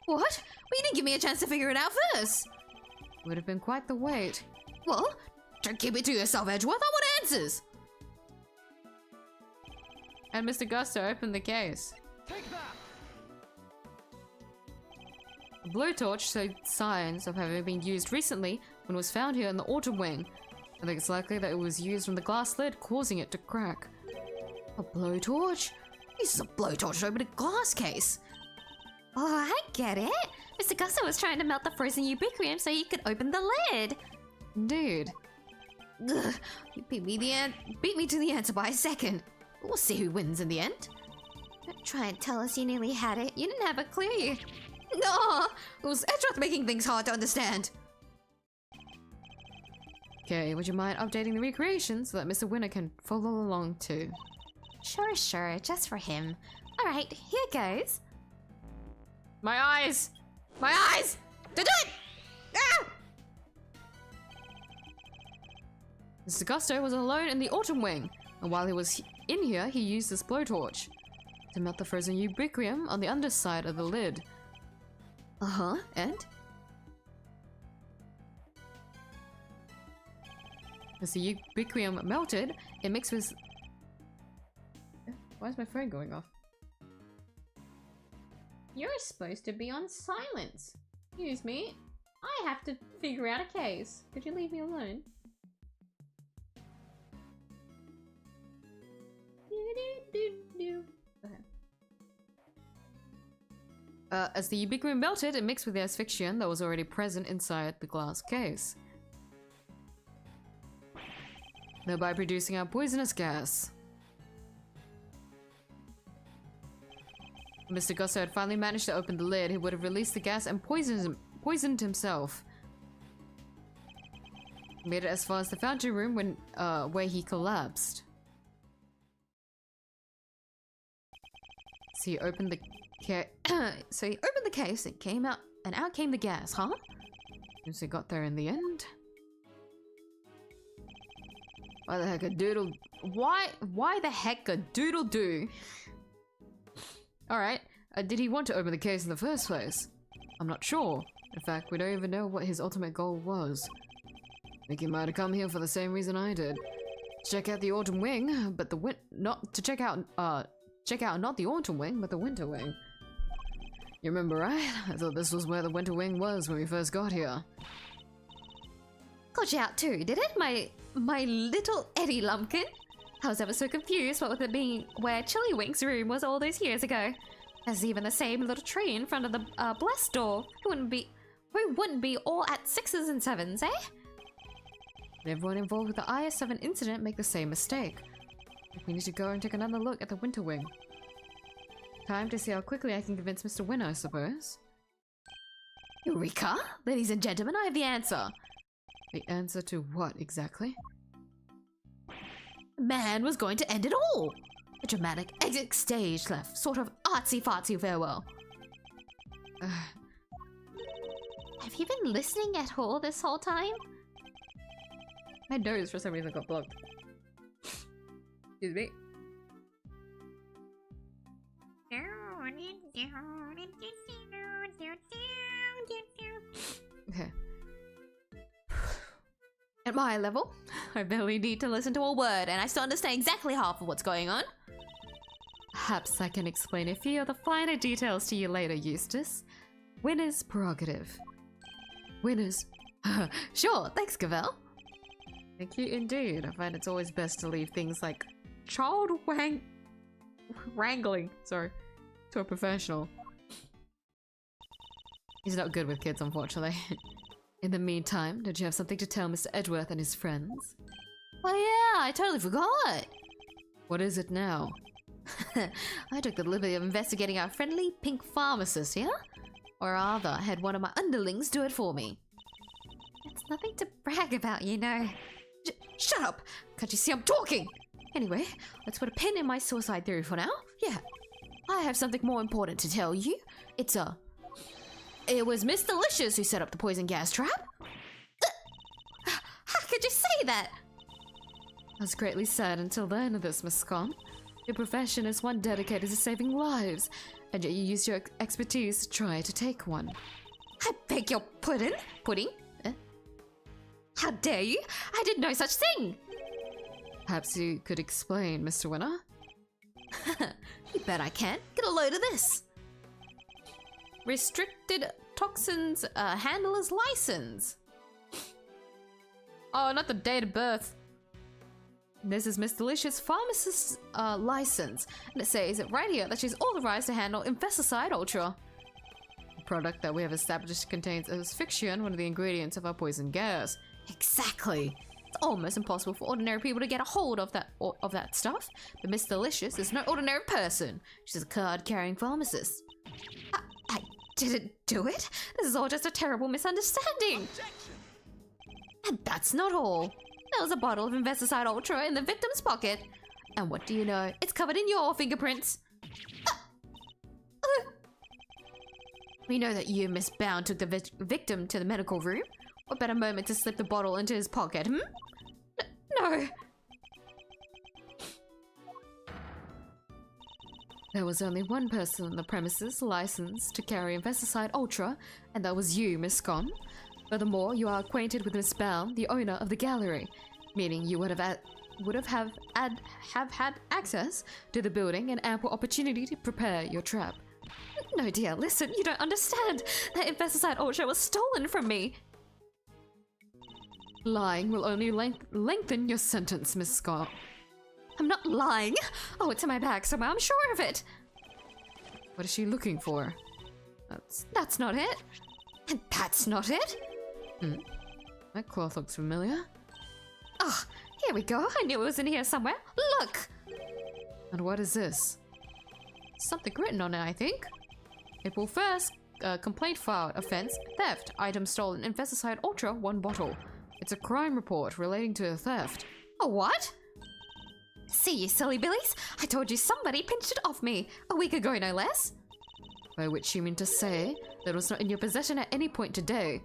What? Well, you didn't give me a chance to figure it out first. Would have been quite the wait. Well, don't keep it to yourself, Edgeworth. I want answers. And Mr. Gusto opened the case. Take that! A blowtorch showed signs of having been used recently when it was found here in the autumn wing. I think it's likely that it was used from the glass lid, causing it to crack. A blowtorch? This is a blowtorch to open a glass case. Oh, I get it. Mr. Gusto was trying to melt the frozen 𝐢𝐴𝐴 so he could open the lid. Indeed. Ugh, you beat me to the answer by a second. We'll see who wins in the end. Don't try and tell us you nearly had it. You didn't have a clue. No, it was Edgeworth making things hard to understand. Okay, would you mind updating the recreation so that Mr. Winner can follow along too? Sure, just for him. Alright, here goes. My eyes! My eyes! To do it! Ah! Mr. Gusto was alone in the autumn wing, and while he was in here, he used this blowtorch to melt the frozen 𝐢𝐴𝐴 on the underside of the lid. Uh-huh, and? As the ubiquium melted, it mixed with... Why is my phone going off? You're supposed to be on silence. Excuse me. I have to figure out a case. Could you leave me alone? As the ubiquium melted, it mixed with the asphyxian that was already present inside the glass case, thereby producing a poisonous gas. Mr. Gusso had finally managed to open the lid. He would have released the gas and poisoned himself. He made it as far as the fountain room when, where he collapsed. So he opened the case and came out, and out came the gas, huh? Seems he got there in the end. Why the heck a doodle? Why the heck a doodle do? Alright, did he want to open the case in the first place? I'm not sure. In fact, we don't even know what his ultimate goal was. I think he might have come here for the same reason I did. Check out the autumn wing, but check out not the autumn wing, but the winter wing. You remember, right? I thought this was where the winter wing was when we first got here. Got you out too, did it? My little Eddie Lumpkin? I was ever so confused what with it being where Chili Wink's room was all those years ago. There's even the same little tree in front of the blessed door. Who wouldn't be all at 6s and 7s, eh? Everyone involved with the IS-7 incident make the same mistake. We need to go and take another look at the winter wing. Time to see how quickly I can convince Mr. Winner, I suppose. Eureka! Ladies and gentlemen, I have the answer. The answer to what, exactly? Man was going to end it all. A dramatic exit stage left, sort of artsy-fartsy farewell. Have you been listening at all this whole time? My nose for some reason got blocked. Excuse me. Okay. At my level, I barely need to listen to a word, and I still understand exactly half of what's going on. Perhaps I can explain a few of the finer details to you later, Eustace. Winner's prerogative. Winner's... Sure, thanks, Gavel. Thank you indeed. I find it's always best to leave things like wrangling, sorry, to a professional. He's not good with kids, unfortunately. In the meantime, did you have something to tell Mr. Edgeworth and his friends? Oh yeah, I totally forgot. What is it now? I took the liberty of investigating our friendly pink pharmacist, yeah? Or rather, had one of my underlings do it for me. It's nothing to brag about, you know. Shut up! Can't you see I'm talking? Anyway, let's put a pin in my suicide theory for now. Yeah, I have something more important to tell you. It was Miss Delicious who set up the poison gas trap. How could you say that? I was greatly sad until the end of this, Miss Scott. Your profession is one dedicated to saving lives, and yet you use your expertise to try to take one. I beg your pudding? How dare you? I did no such thing! Perhaps you could explain, Mr. Winner? You bet I can. Get a load of this. Restricted toxins handler's license. Oh, not the date of birth. This is Miss Delicious pharmacist's license, and it says it right here that she's authorized to handle Infesticide Ultra. The product that we have established contains asphyxian, one of the ingredients of our poison gas. Exactly. It's almost impossible for ordinary people to get a hold of that stuff, but Miss Delicious is no ordinary person. She's a card-carrying pharmacist. I didn't do it. This is all just a terrible misunderstanding. Objection. And that's not all. There was a bottle of Infesticide Ultra in the victim's pocket. And what do you know? It's covered in your fingerprints. We know that you, Miss Bound, took the victim to the medical room. What better moment to slip the bottle into his pocket, No. There was only one person on the premises licensed to carry Investicide Ultra, and that was you, Miss Scon. Furthermore, you are acquainted with Miss Bound, the owner of the gallery, meaning you would have had access to the building and ample opportunity to prepare your trap. No, dear, listen, you don't understand. That Investicide Ultra was stolen from me. Lying will only lengthen your sentence, Miss Scott. I'm not lying. Oh, it's in my bag somewhere, I'm sure of it. What is she looking for? That's not it. And that's not it. That cloth looks familiar. Ah, here we go. I knew it was in here somewhere. Look! And what is this? Something written on it, I think. April 1st, complaint filed, offense, theft, item stolen, Investicide Ultra, 1 bottle. It's a crime report relating to a theft. A what? See, you silly billies. I told you somebody pinched it off me. A week ago, no less. By which you mean to say that it was not in your possession at any point today.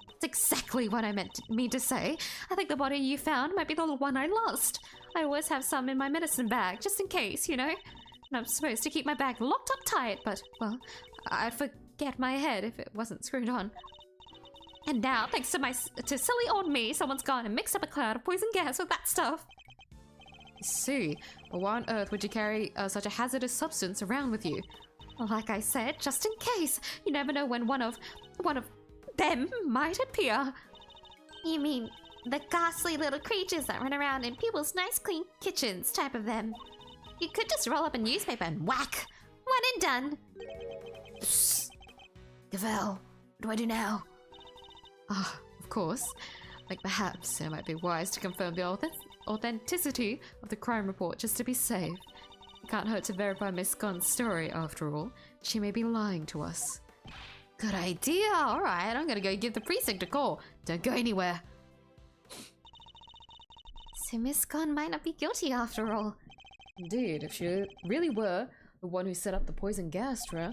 That's exactly what I mean to say. I think the body you found might be the one I lost. I always have some in my medicine bag, just in case, you know? And I'm supposed to keep my bag locked up tight, but, well, I'd forget my head if it wasn't screwed on. And now, thanks to silly old me, someone's gone and mixed up a cloud of poison gas with that stuff. I see. But why on earth would you carry such a hazardous substance around with you? Well, like I said, just in case. You never know when one of them might appear. You mean the ghastly little creatures that run around in people's nice clean kitchens type of them? You could just roll up a newspaper and whack. One and done. Psst. Gavel, what do I do now? Ah, of course. Like perhaps it might be wise to confirm the authenticity of the crime report just to be safe. It can't hurt to verify Miss Gunn's story, after all. She may be lying to us. Good idea. Alright, I'm gonna go give the precinct a call. Don't go anywhere. So Miss Gunn might not be guilty after all. Indeed, if she really were the one who set up the poison gas trap,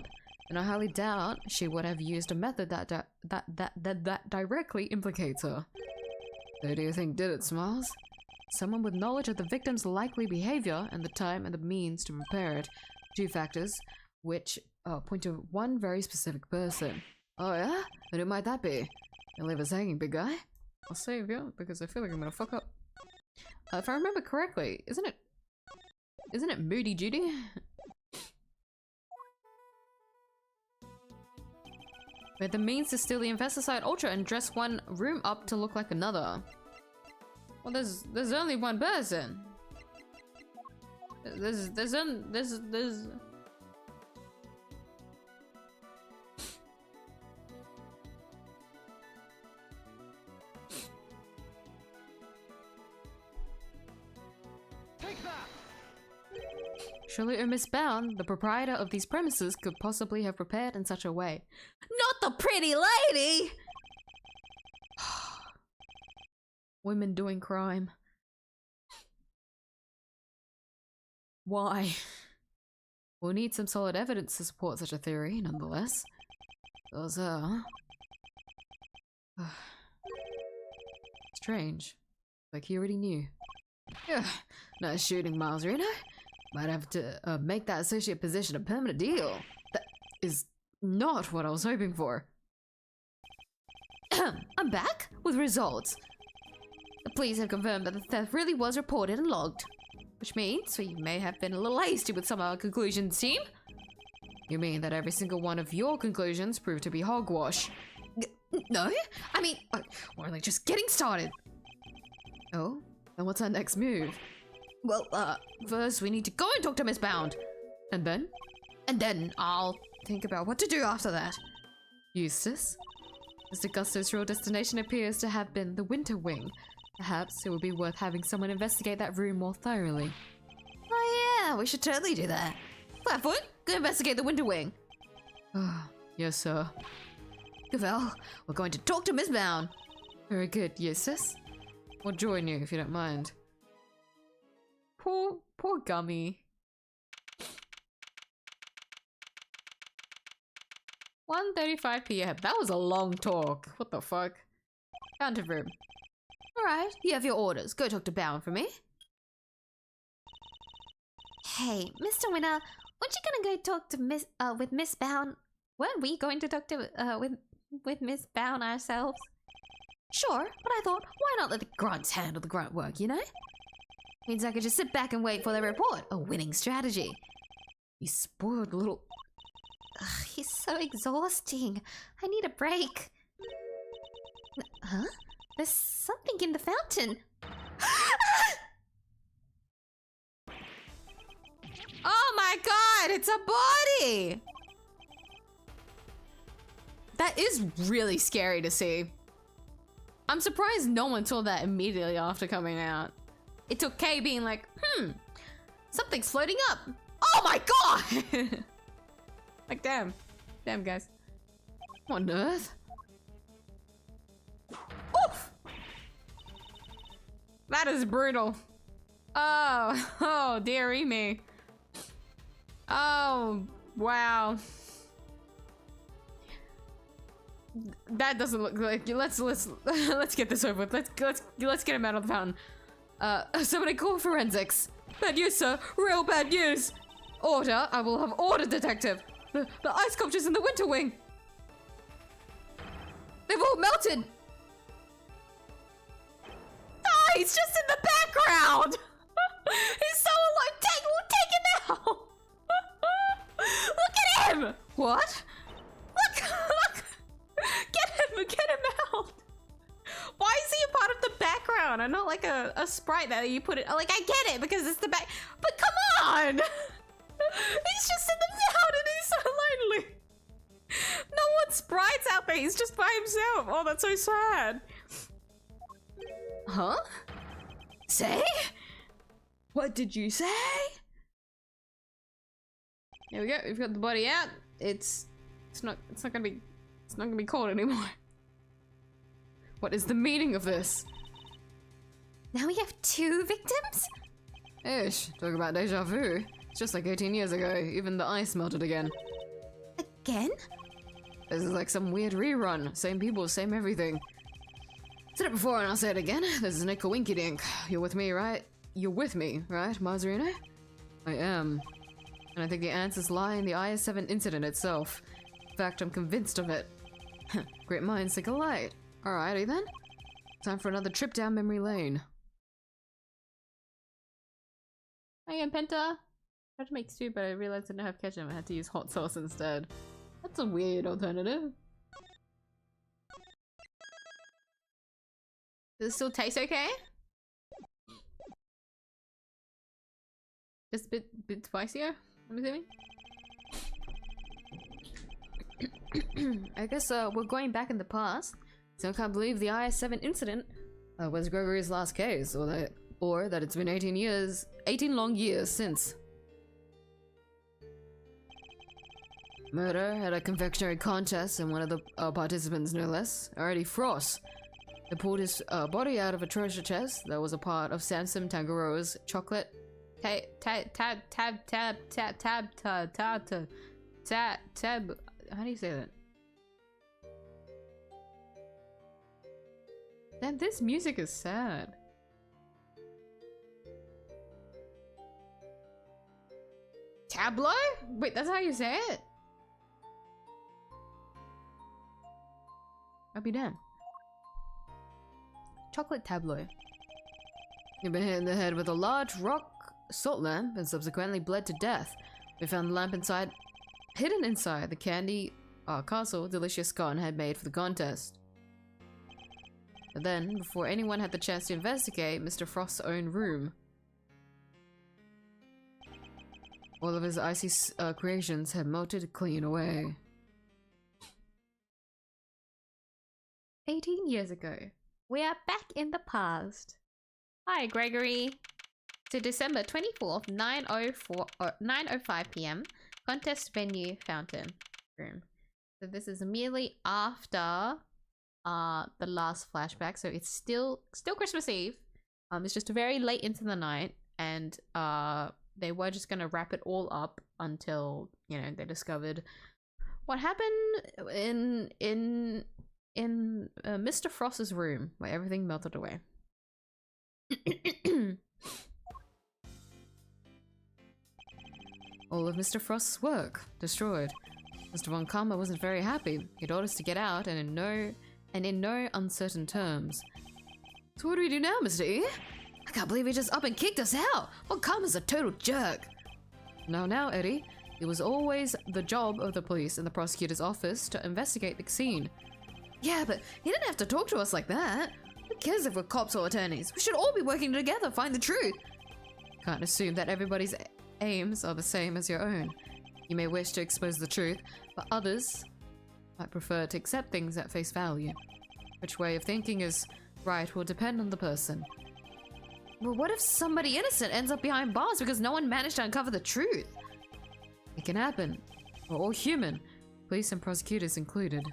then I highly doubt she would have used a method that directly implicates her. Who do you think did it, Smiles? Someone with knowledge of the victim's likely behavior and the time and the means to prepare it. 2 factors, which point to one very specific person. Oh yeah? And who might that be? Don't leave us hanging, big guy. I'll save you, because I feel like I'm gonna fuck up. If I remember correctly, isn't it Moody Judy? We had the means to steal the Investicide Ultra and dress one room up to look like another. Well, there's only one person. There's Take that. Surely Miss Bound, the proprietor of these premises, could possibly have prepared in such a way. Not the pretty lady! Women doing crime. Why? We'll need some solid evidence to support such a theory, nonetheless. Those are... strange. Like he already knew. Nice shooting, Miles Reno. Might have to make that associate position a permanent deal. That is not what I was hoping for. I'm back with results. The police have confirmed that the theft really was reported and logged. Which means we may have been a little hasty with some of our conclusions, team. You mean that every single one of your conclusions proved to be hogwash? No, I mean, we're only just getting started. Oh, then what's our next move? Well, first we need to go and talk to Miss Bound. And then? And then I'll think about what to do after that. Eustace? Mr. Gusto's real destination appears to have been the Winter Wing. Perhaps it would be worth having someone investigate that room more thoroughly. Oh yeah, we should totally do that. Flatfoot, go investigate the Winter Wing. Yes, sir. Gavel, we're going to talk to Miss Bound. Very good, Eustace. We'll join you if you don't mind. Poor Gummy. 1:35 p.m. That was a long talk. What the fuck? Counter room. Alright, you have your orders. Go talk to Bound for me. Hey, Mr. Winner, weren't you gonna go talk to with Miss Bound? Weren't we going to talk to with Miss Bound ourselves? Sure, but I thought, why not let the grunts handle the grunt work, you know? Means I could just sit back and wait for their report. A winning strategy. You spoiled little... Ugh, he's so exhausting. I need a break. Huh? There's something in the fountain. Oh my god, it's a body! That is really scary to see. I'm surprised no one saw that immediately after coming out. It took Kay being like, something's floating up. Oh my god! Like, damn. Damn, guys. What on earth? Oof! That is brutal. Oh, dearie me. Oh, wow. That doesn't look like. Let's get this over with. Let's get him out of the fountain. Somebody call forensics. Bad news, sir. Real bad news. Order. I will have order, detective. The ice sculptures in the winter wing. They've all melted. Ah, he's just in the background. He's so alive. Take him out. Look at him. What? Look. Get him out. Why is he a part of the background and not like a sprite that you put it, like, I get it because it's the back, but come on. He's just in the fountain. He's so lonely. No one sprites out there. He's just by himself. Oh, that's so sad. Huh? Say? What did you say? Here we go. We've got the body out. It's not gonna be cold anymore. What is the meaning of this? Now we have 2 victims? Ish, talk about deja vu. It's just like 18 years ago, even the ice melted again. Again? This is like some weird rerun. Same people, same everything. Said it before and I'll say it again. This is Nick Winky Dink. You're with me, right? You're with me, right, Marzarino? I am. And I think the answers lie in the IS-7 incident itself. In fact, I'm convinced of it. Great minds think alike. Alrighty then. Time for another trip down memory lane. Hi again, Penta. I tried to make stew, but I realized I didn't have ketchup. I had to use hot sauce instead. That's a weird alternative. Does it still taste okay? Just a bit spicier, I'm assuming? I guess we're going back in the past. So I can't believe the IS-7 incident was Gregory's last case, or that it's been 18 long years since. Murder at a confectionery contest and one of the participants, no less, Already Frost. They pulled his body out of a treasure chest that was a part of Samson Tangaroa's chocolate tab. How do you say that? Damn, this music is sad. Tableau? Wait, that's how you say it? I'll be damned. Chocolate tableau. You've been hit in the head with a large rock salt lamp and subsequently bled to death. We found the lamp hidden inside the candy castle delicia 𝐢𝐴 had made for the contest. But then, before anyone had the chance to investigate, Mr. Frost's own room. All of his icy creations had melted clean away. 18 years ago. We are back in the past. Hi, Gregory. To December 24th, 9:05 p.m. Contest venue, fountain room. So this is immediately after the last flashback. So it's still Christmas Eve. It's just very late into the night, and they were just gonna wrap it all up until, you know, they discovered what happened in Mr. Frost's room, where everything melted away. All of Mr. Frost's work destroyed. Mr. Von Karma wasn't very happy. He told us to get out and in no uncertain terms. So what do we do now, Mr. E? I can't believe he just up and kicked us out. Von Karma's a total jerk. Now, Eddie. It was always the job of the police and the prosecutor's office to investigate the scene. Yeah, but he didn't have to talk to us like that. Who cares if we're cops or attorneys? We should all be working together to find the truth. Can't assume that everybody's aims are the same as your own. You may wish to expose the truth, but others might prefer to accept things at face value. Which way of thinking is right will depend on the person. Well, what if somebody innocent ends up behind bars because no one managed to uncover the truth? It can happen. We're all human, police and prosecutors included.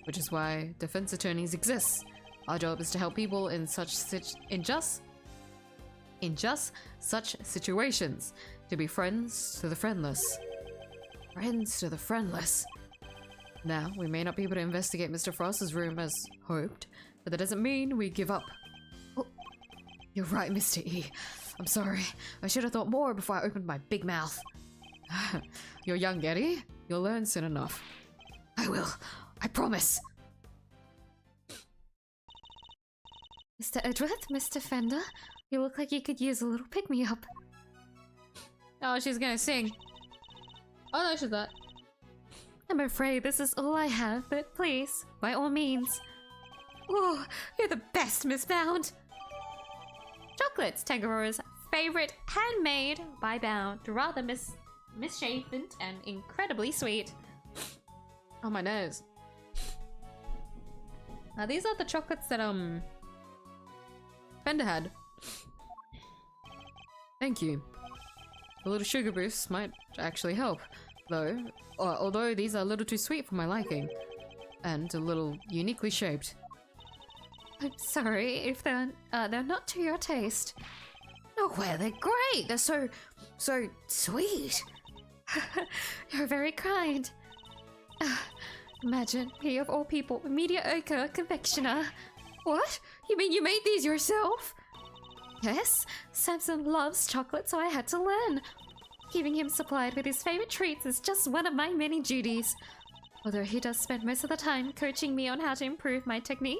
Which is why defense attorneys exist. Our job is to help people in just such situations. To be friends to the friendless. Friends to the friendless. Now, we may not be able to investigate Mr. Frost's room as hoped, but that doesn't mean we give up. Oh, you're right, Mr. E. I'm sorry. I should have thought more before I opened my big mouth. You're young, Eddie. You'll learn soon enough. I will. I promise. Mr. Edgeworth, Mr. Fender, you look like you could use a little pick-me-up. Oh, she's gonna sing. Oh no, she's not. I'm afraid this is all I have, but please, by all means. Oh, you're the best, Miss Bound. Chocolates, Tangarora's favorite, handmade by Bound. Rather misshapen and incredibly sweet. Oh, my nose. Now these are the chocolates that Fender had. Thank you. A little sugar boost might actually help, though. Although these are a little too sweet for my liking, and a little uniquely shaped. I'm sorry if they're not to your taste. Oh, well, they're great. They're so sweet. You're very kind. Imagine me of all people, mediocre confectioner. What? You mean you made these yourself? Yes, Samson loves chocolate, so I had to learn. Keeping him supplied with his favorite treats is just one of my many duties. Although he does spend most of the time coaching me on how to improve my technique.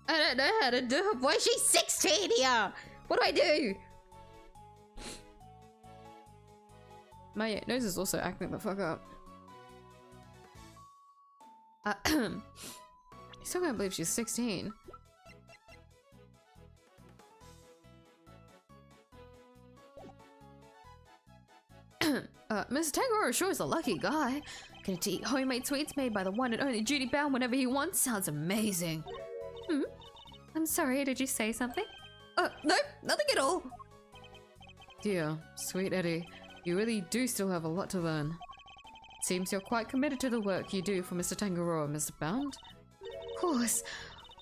I don't know how to do it. Boy, she's 16 here. What do I do? My nose is also acting the fuck up. I still can't believe she's 16. Mr. Tangoro sure is a lucky guy. Getting to eat homemade sweets made by the one and only Judy Bound whenever he wants sounds amazing. I'm sorry, did you say something? No, nothing at all. Dear, sweet Eddie, you really do still have a lot to learn. Seems you're quite committed to the work you do for Mr. Tangaroa, Mr. Bound. Of course.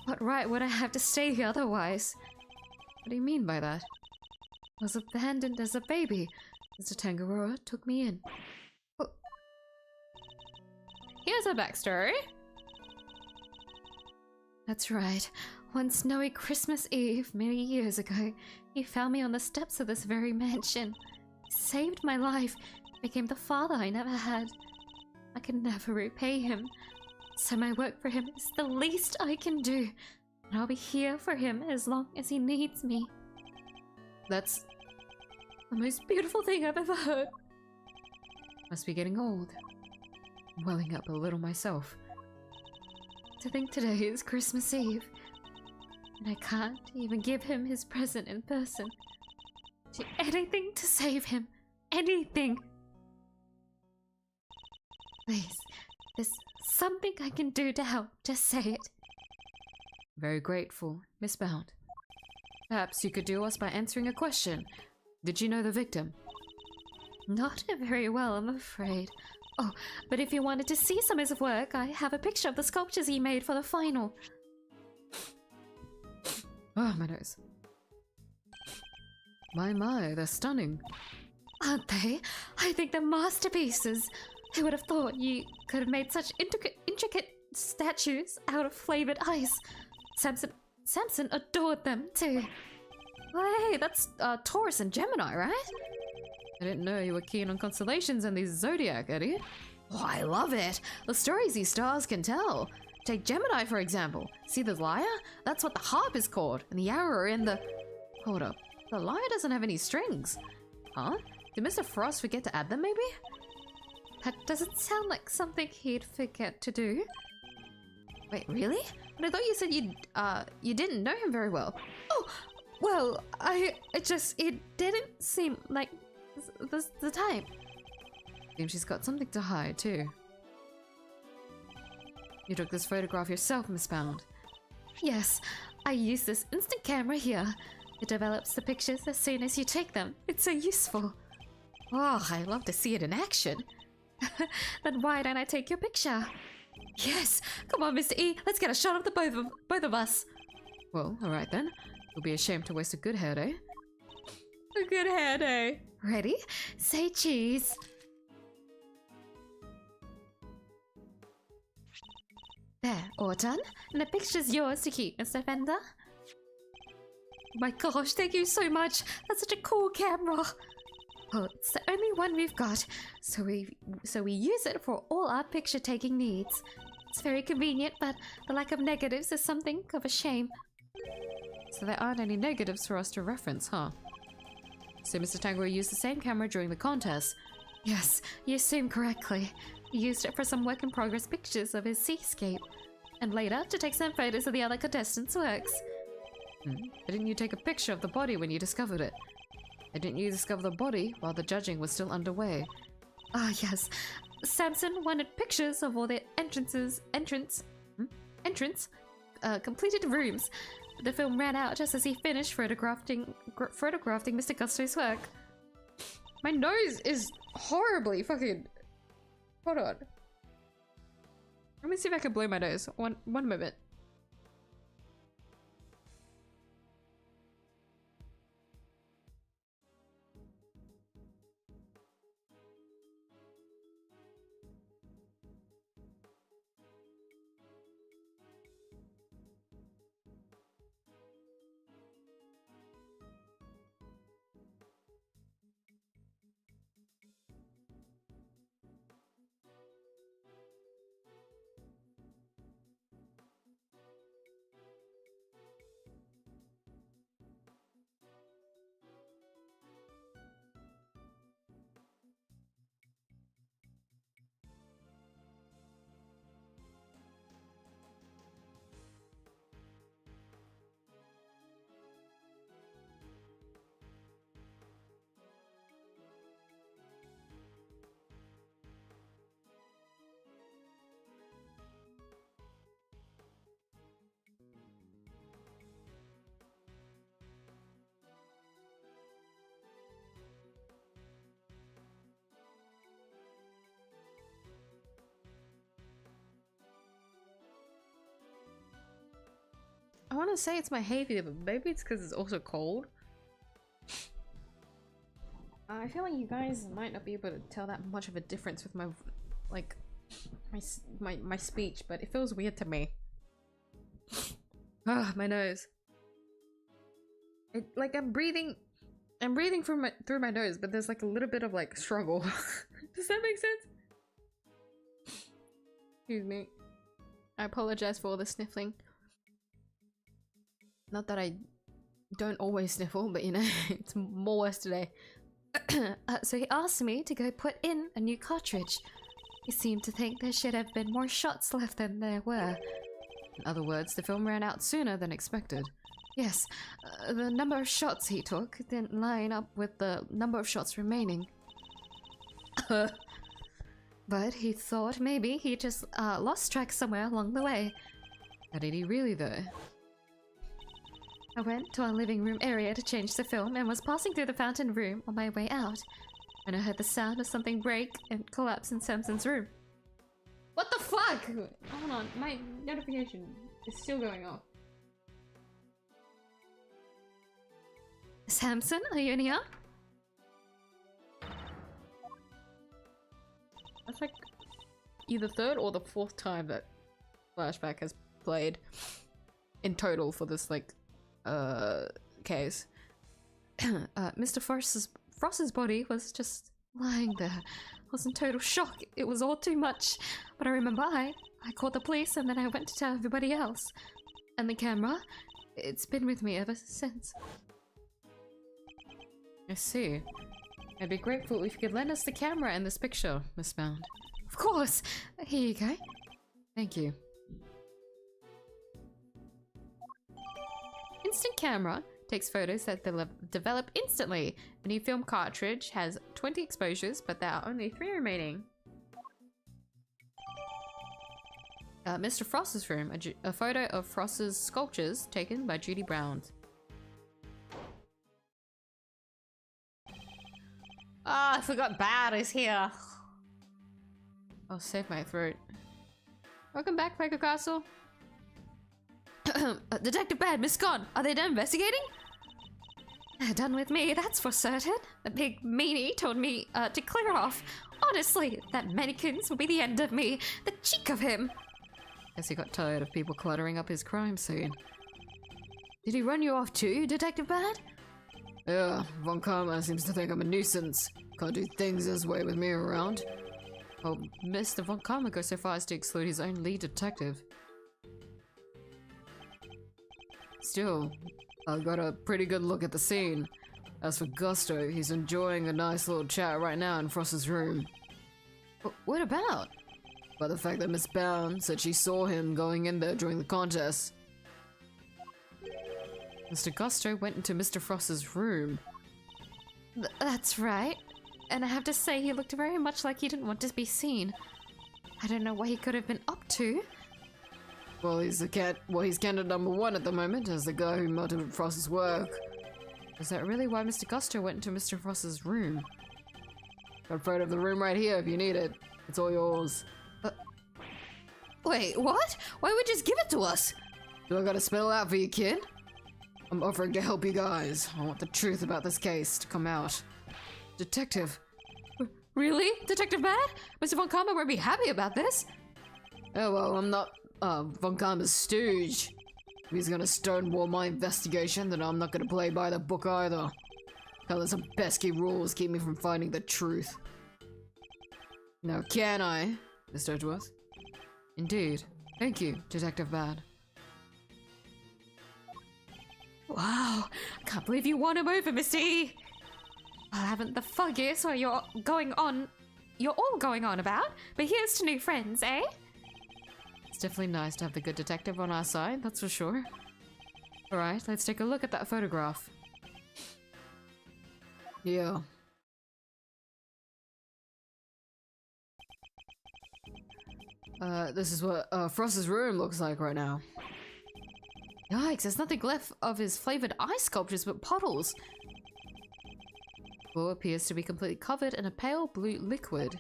What right would I have to stay here otherwise? What do you mean by that? I was abandoned as a baby. Mr. Tangaroa took me in. Here's a backstory. That's right. One snowy Christmas Eve many years ago, he found me on the steps of this very mansion. He saved my life, became the father I never had. I can never repay him, so my work for him is the least I can do, and I'll be here for him as long as he needs me. That's the most beautiful thing I've ever heard. Must be getting old. I'm welling up a little myself. To think today is Christmas Eve, and I can't even give him his present in person. Do anything to save him. Anything. Please, there's something I can do to help. Just say it. Very grateful, Miss Bound. Perhaps you could do us by answering a question. Did you know the victim? Not very well, I'm afraid. Oh, but if you wanted to see some of his work, I have a picture of the sculptures he made for the final. Oh, my nose. My, they're stunning. Aren't they? I think they're masterpieces. Who would have thought you could have made such intricate statues out of flavored ice? Samson adored them too. Hey, that's Taurus and Gemini, right? I didn't know you were keen on constellations and the zodiac, Eddie. Oh, I love it. The stories these stars can tell. Take Gemini, for example. See the lyre? That's what the harp is called. And the arrow in the... Hold up. The lyre doesn't have any strings. Huh? Did Mr. Frost forget to add them, maybe? That doesn't sound like something he'd forget to do. Wait, really? But I thought you said you didn't know him very well. Oh, well, it didn't seem like the type. Seems she's got something to hide, too. You took this photograph yourself, Miss Pound. Yes, I use this instant camera here. It develops the pictures as soon as you take them. It's so useful. Oh, I love to see it in action. Then why don't I take your picture? Yes, come on, Mr. E. Let's get a shot of the both of us. Well, alright then. It'll be a shame to waste a good hair day. A good hair day. Ready? Say cheese. There, all done. And the picture's yours to keep, Mr. Fender. My gosh, thank you so much. That's such a cool camera. Well, it's the only one we've got, so we use it for all our picture-taking needs. It's very convenient, but the lack of negatives is something of a shame. So there aren't any negatives for us to reference, huh? So Mr. Tango used the same camera during the contest. Yes, you assume correctly. He used it for some work-in-progress pictures of his seascape, and later to take some photos of the other contestants' works. Why didn't you take a picture of the body when you discovered it? Why didn't you discover the body while the judging was still underway? Ah, yes. Samson wanted pictures of all the completed rooms. The film ran out just as he finished photographing Mr. Gusto's work. My nose is horribly fucking... Hold on. Let me see if I can blow my nose. One moment. I want to say it's my hay fever, but maybe it's because it's also cold. I feel like you guys might not be able to tell that much of a difference with my, like, my speech, but it feels weird to me. Ah, my nose. Like I'm breathing through my nose, but there's like a little bit of like struggle. Does that make sense? Excuse me. I apologize for all the sniffling. Not that I don't always sniffle, but you know, it's more worse today. So he asked me to go put in a new cartridge. He seemed to think there should have been more shots left than there were. In other words, the film ran out sooner than expected. Yes, the number of shots he took didn't line up with the number of shots remaining. But he thought maybe he just lost track somewhere along the way. How did he really though? I went to our living room area to change the film and was passing through the fountain room on my way out when I heard the sound of something break and collapse in Samson's room. What the fuck? Hold on, my notification is still going off. Samson, are you in here? That's like either third or the fourth time that Flashback has played in total for this like case. Mr. Frost's body was just lying there. I was in total shock. It was all too much. But I remember I called the police and then I went to tell everybody else. And the camera, it's been with me ever since. I see. I'd be grateful if you could lend us the camera and this picture, Miss Bound. Of course! Here you go. Thank you. Instant camera takes photos that develop instantly. The new film cartridge has 20 exposures, but there are only 3 remaining. Mr. Frost's room, a photo of Frost's sculptures taken by Judy Brown. Ah, I forgot Bad is here. I'll save my throat. Welcome back, Piker Castle. Detective Bad, Miss Gone, are they done investigating? Done with me, that's for certain. The big meanie told me to clear off. Honestly, that mannequins will be the end of me. The cheek of him. Guess he got tired of people cluttering up his crime scene. Did he run you off too, Detective Bad? Yeah, Von Karma seems to think I'm a nuisance. Can't do things his way with me around. Oh, Mr. Von Karma goes so far as to exclude his own lead detective. Still, I got a pretty good look at the scene. As for Gusto, he's enjoying a nice little chat right now in Frost's room. What about? By the fact that Miss Bound said she saw him going in there during the contest. Mr. Gusto went into Mr. Frost's room. That's right. And I have to say he looked very much like he didn't want to be seen. I don't know what he could have been up to. Well, he's candidate number 1 at the moment as the guy who murdered Frost's work. Is that really why Mr. Gusto went into Mr. Frost's room? Got a photo of the room right here if you need it. It's all yours. Wait, what? Why would you just give it to us? Do I gotta spell it out for you, kid? I'm offering to help you guys. I want the truth about this case to come out. Detective. Really? Detective Bad? Mr. Von Karma won't be happy about this. Oh, well, I'm not, Von Karma's stooge. If he's gonna stonewall my investigation, then I'm not gonna play by the book either. Hell, there's some pesky rules keep me from finding the truth. Now, can I, Mr. Edgeworth? Indeed. Thank you, Detective Bad. Wow, can't believe you won him over, Mr. E. I haven't the foggiest what you're all going on about, but here's to new friends, eh? It's definitely nice to have the good detective on our side, that's for sure. Alright, let's take a look at that photograph. Yeah. This is what Frost's room looks like right now. Yikes, there's nothing left of his flavored ice sculptures but puddles. The floor appears to be completely covered in a pale blue liquid.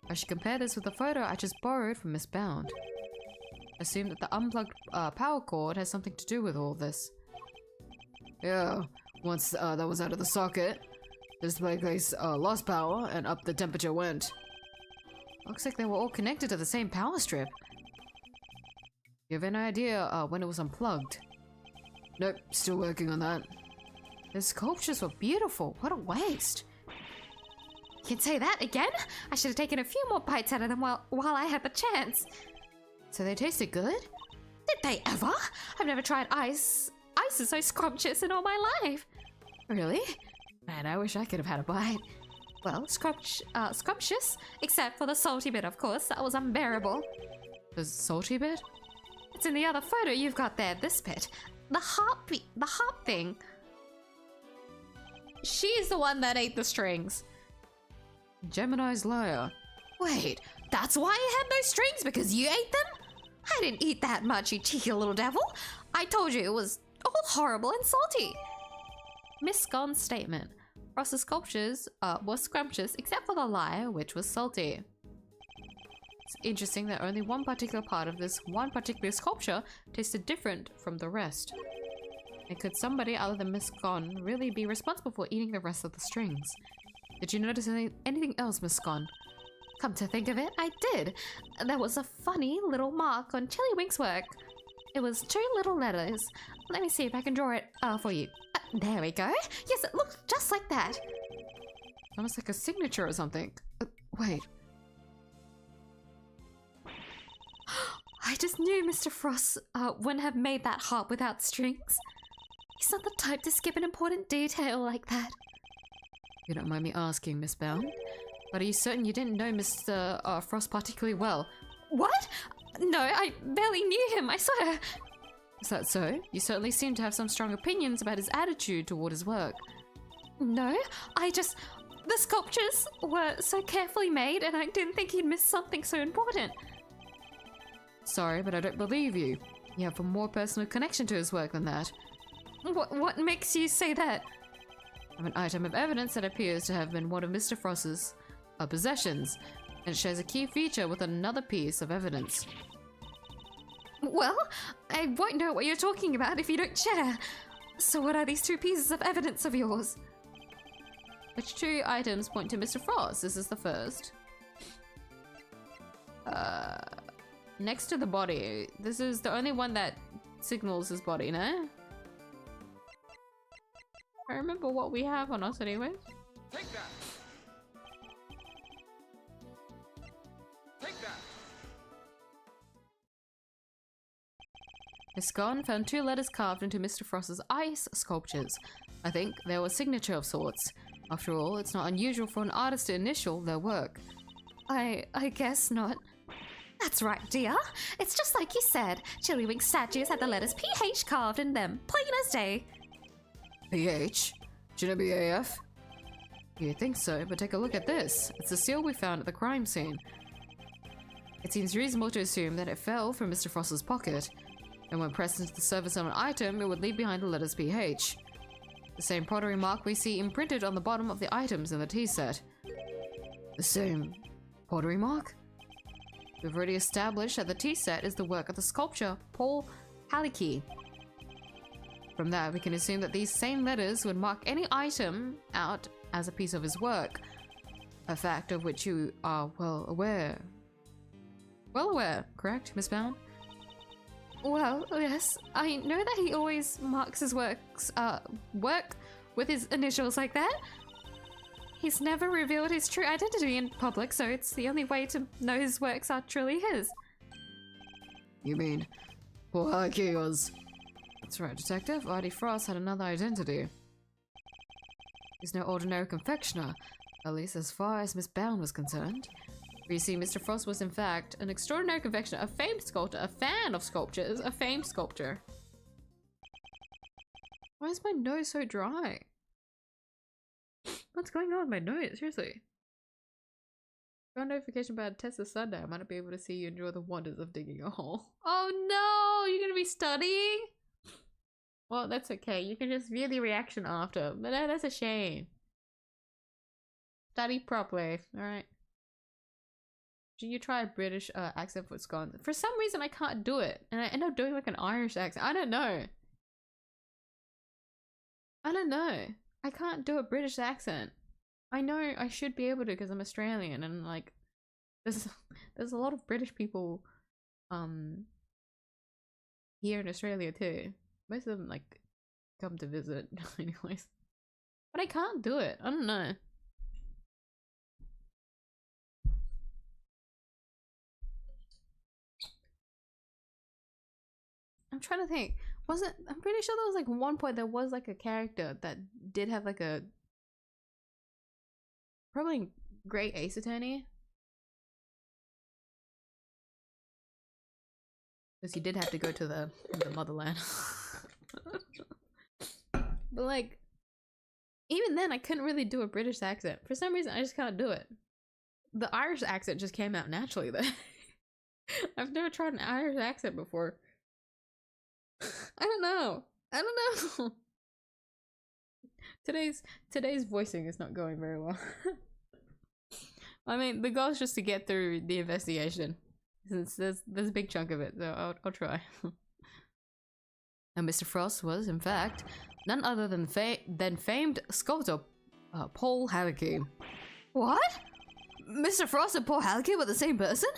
I should compare this with the photo I just borrowed from Miss Bound. Assume that the unplugged power cord has something to do with all this. Yeah, once that was out of the socket, the display case lost power and up the temperature went. Looks like they were all connected to the same power strip. You have any idea when it was unplugged? Nope, still working on that. The sculptures were beautiful. What a waste. You can say that again? I should have taken a few more bites out of them while I had the chance. So they tasted good? Did they ever? I've never tried ice. Ice is so scrumptious in all my life. Really? Man, I wish I could have had a bite. Well, scrumptious, except for the salty bit, of course. That was unbearable. The salty bit? It's in the other photo you've got there, this bit. The heart thing. She's the one that ate the strings. Gemini's liar. Wait, that's why you had no strings, because you ate them? I didn't eat that much, you cheeky little devil. I told you it was all horrible and salty. Miss Gon's statement. Frost's sculptures were scrumptious except for the liar, which was salty. It's interesting that only one particular part of this one particular sculpture tasted different from the rest. And could somebody other than Miss Gon really be responsible for eating the rest of the strings? Did you notice anything else, Miss Gon? Come to think of it, I did. There was a funny little mark on Chili Wink's work. It was 2 little letters. Let me see if I can draw it for you. There we go. Yes, it looked just like that. Almost like a signature or something. Wait. I just knew Mr. Frost wouldn't have made that heart without strings. He's not the type to skip an important detail like that. You don't mind me asking, Miss Bound, but are you certain you didn't know Mr. Frost particularly well? What? No, I barely knew him, I swear. Is that so? You certainly seem to have some strong opinions about his attitude toward his work. No, the sculptures were so carefully made and I didn't think he'd miss something so important. Sorry, but I don't believe you. You have a more personal connection to his work than that. What makes you say that? I have an item of evidence that appears to have been one of Mr. Frost's possessions, and it shares a key feature with another piece of evidence. Well, I won't know what you're talking about if you don't share. So what are these two pieces of evidence of yours? Which two items point to Mr. Frost? This is the first. Next to the body. This is the only one that signals his body, no? I remember what we have on us anyways. Take that. Take that. Miss Scone found two letters carved into Mr. Frost's ice sculptures. I think they were a signature of sorts. After all, it's not unusual for an artist to initial their work. I guess not. That's right, dear. It's just like you said. Chillywink statues had the letters PH carved in them, plain as day. PH? Shouldn't it be AF? You think so, but take a look at this. It's the seal we found at the crime scene. It seems reasonable to assume that it fell from Mr. Frost's pocket, and when pressed into the surface of an item, it would leave behind the letters PH. The same pottery mark we see imprinted on the bottom of the items in the tea set. The same pottery mark? We've already established that the tea set is the work of the sculptor Paul Hallecky. From that, we can assume that these same letters would mark any item out as a piece of his work, a fact of which you are well aware. Well aware, correct, Miss Bound? Well, yes. I know that he always marks his work with his initials like that. He's never revealed his true identity in public, so it's the only way to know his works are truly his. You mean Paul Hallecky was... That's right, Detective. Artie Frost had another identity. He's no ordinary confectioner, at least as far as Miss Bound was concerned. You see, Mr. Frost was in fact an extraordinary confectioner, a famed sculptor, a fan of sculptures, a famed sculptor. Why is my nose so dry? What's going on with my nose? Seriously. Got a notification about a test this Sunday. I might not be able to see you enjoy the wonders of digging a hole. Oh no! You're gonna be studying? Well, that's okay. You can just view the reaction after. But that's a shame. Study properly, alright? Should you try a British accent for Scotland? For some reason, I can't do it. And I end up doing like an Irish accent. I don't know. I don't know. I can't do a British accent. I know I should be able to because I'm Australian and like there's a lot of British people here in Australia too. Most of them like come to visit anyways. But I can't do it. I don't know. I'm trying to think. I'm pretty sure there was like one point there was like a character that did have like a probably great ace attorney. Because he did have to go to the motherland. But like even then I couldn't really do a British accent. For some reason I just can't do it. The Irish accent just came out naturally though. I've never tried an Irish accent before. I don't know. Today's voicing is not going very well. I mean, the goal is just to get through the investigation, since there's a big chunk of it, so I'll try. And Mr. Frost was, in fact, none other than famed sculptor Paul Hallecky. What? Mr. Frost and Paul Hallecky were the same person?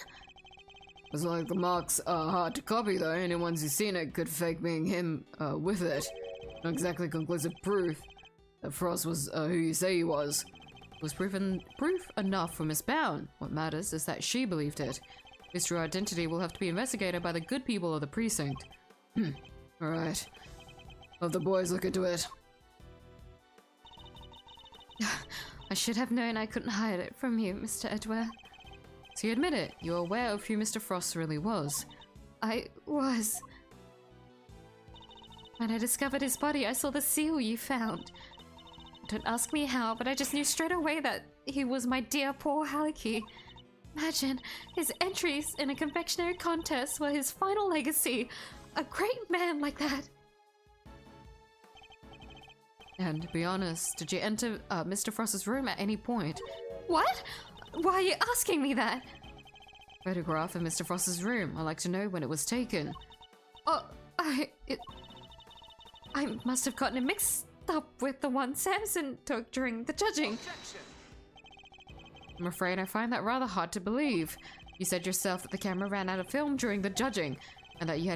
It's like the marks are hard to copy though. Anyone who's seen it could fake being him with it. Not exactly conclusive proof that Frost was who you say he was. It was proof enough for Miss Bound. What matters is that she believed it. His true identity will have to be investigated by the good people of the precinct. Alright. Have the boys look into it. I should have known I couldn't hide it from you, Mr. 𝐢𝐴. So you admit it, you're aware of who Mr. Frost really was. I was. When I discovered his body, I saw the seal you found. Don't ask me how, but I just knew straight away that he was my dear poor Haliki. Imagine, his entries in a confectionery contest were his final legacy. A great man like that. And to be honest, did you enter Mr. Frost's room at any point? What? Why are you asking me that? Photograph of Mr. Frost's room. I'd like to know when it was taken. Oh, I must have gotten it mixed up with the one Samson took during the judging. Objection. I'm afraid I find that rather hard to believe. You said yourself that the camera ran out of film during the judging, and that you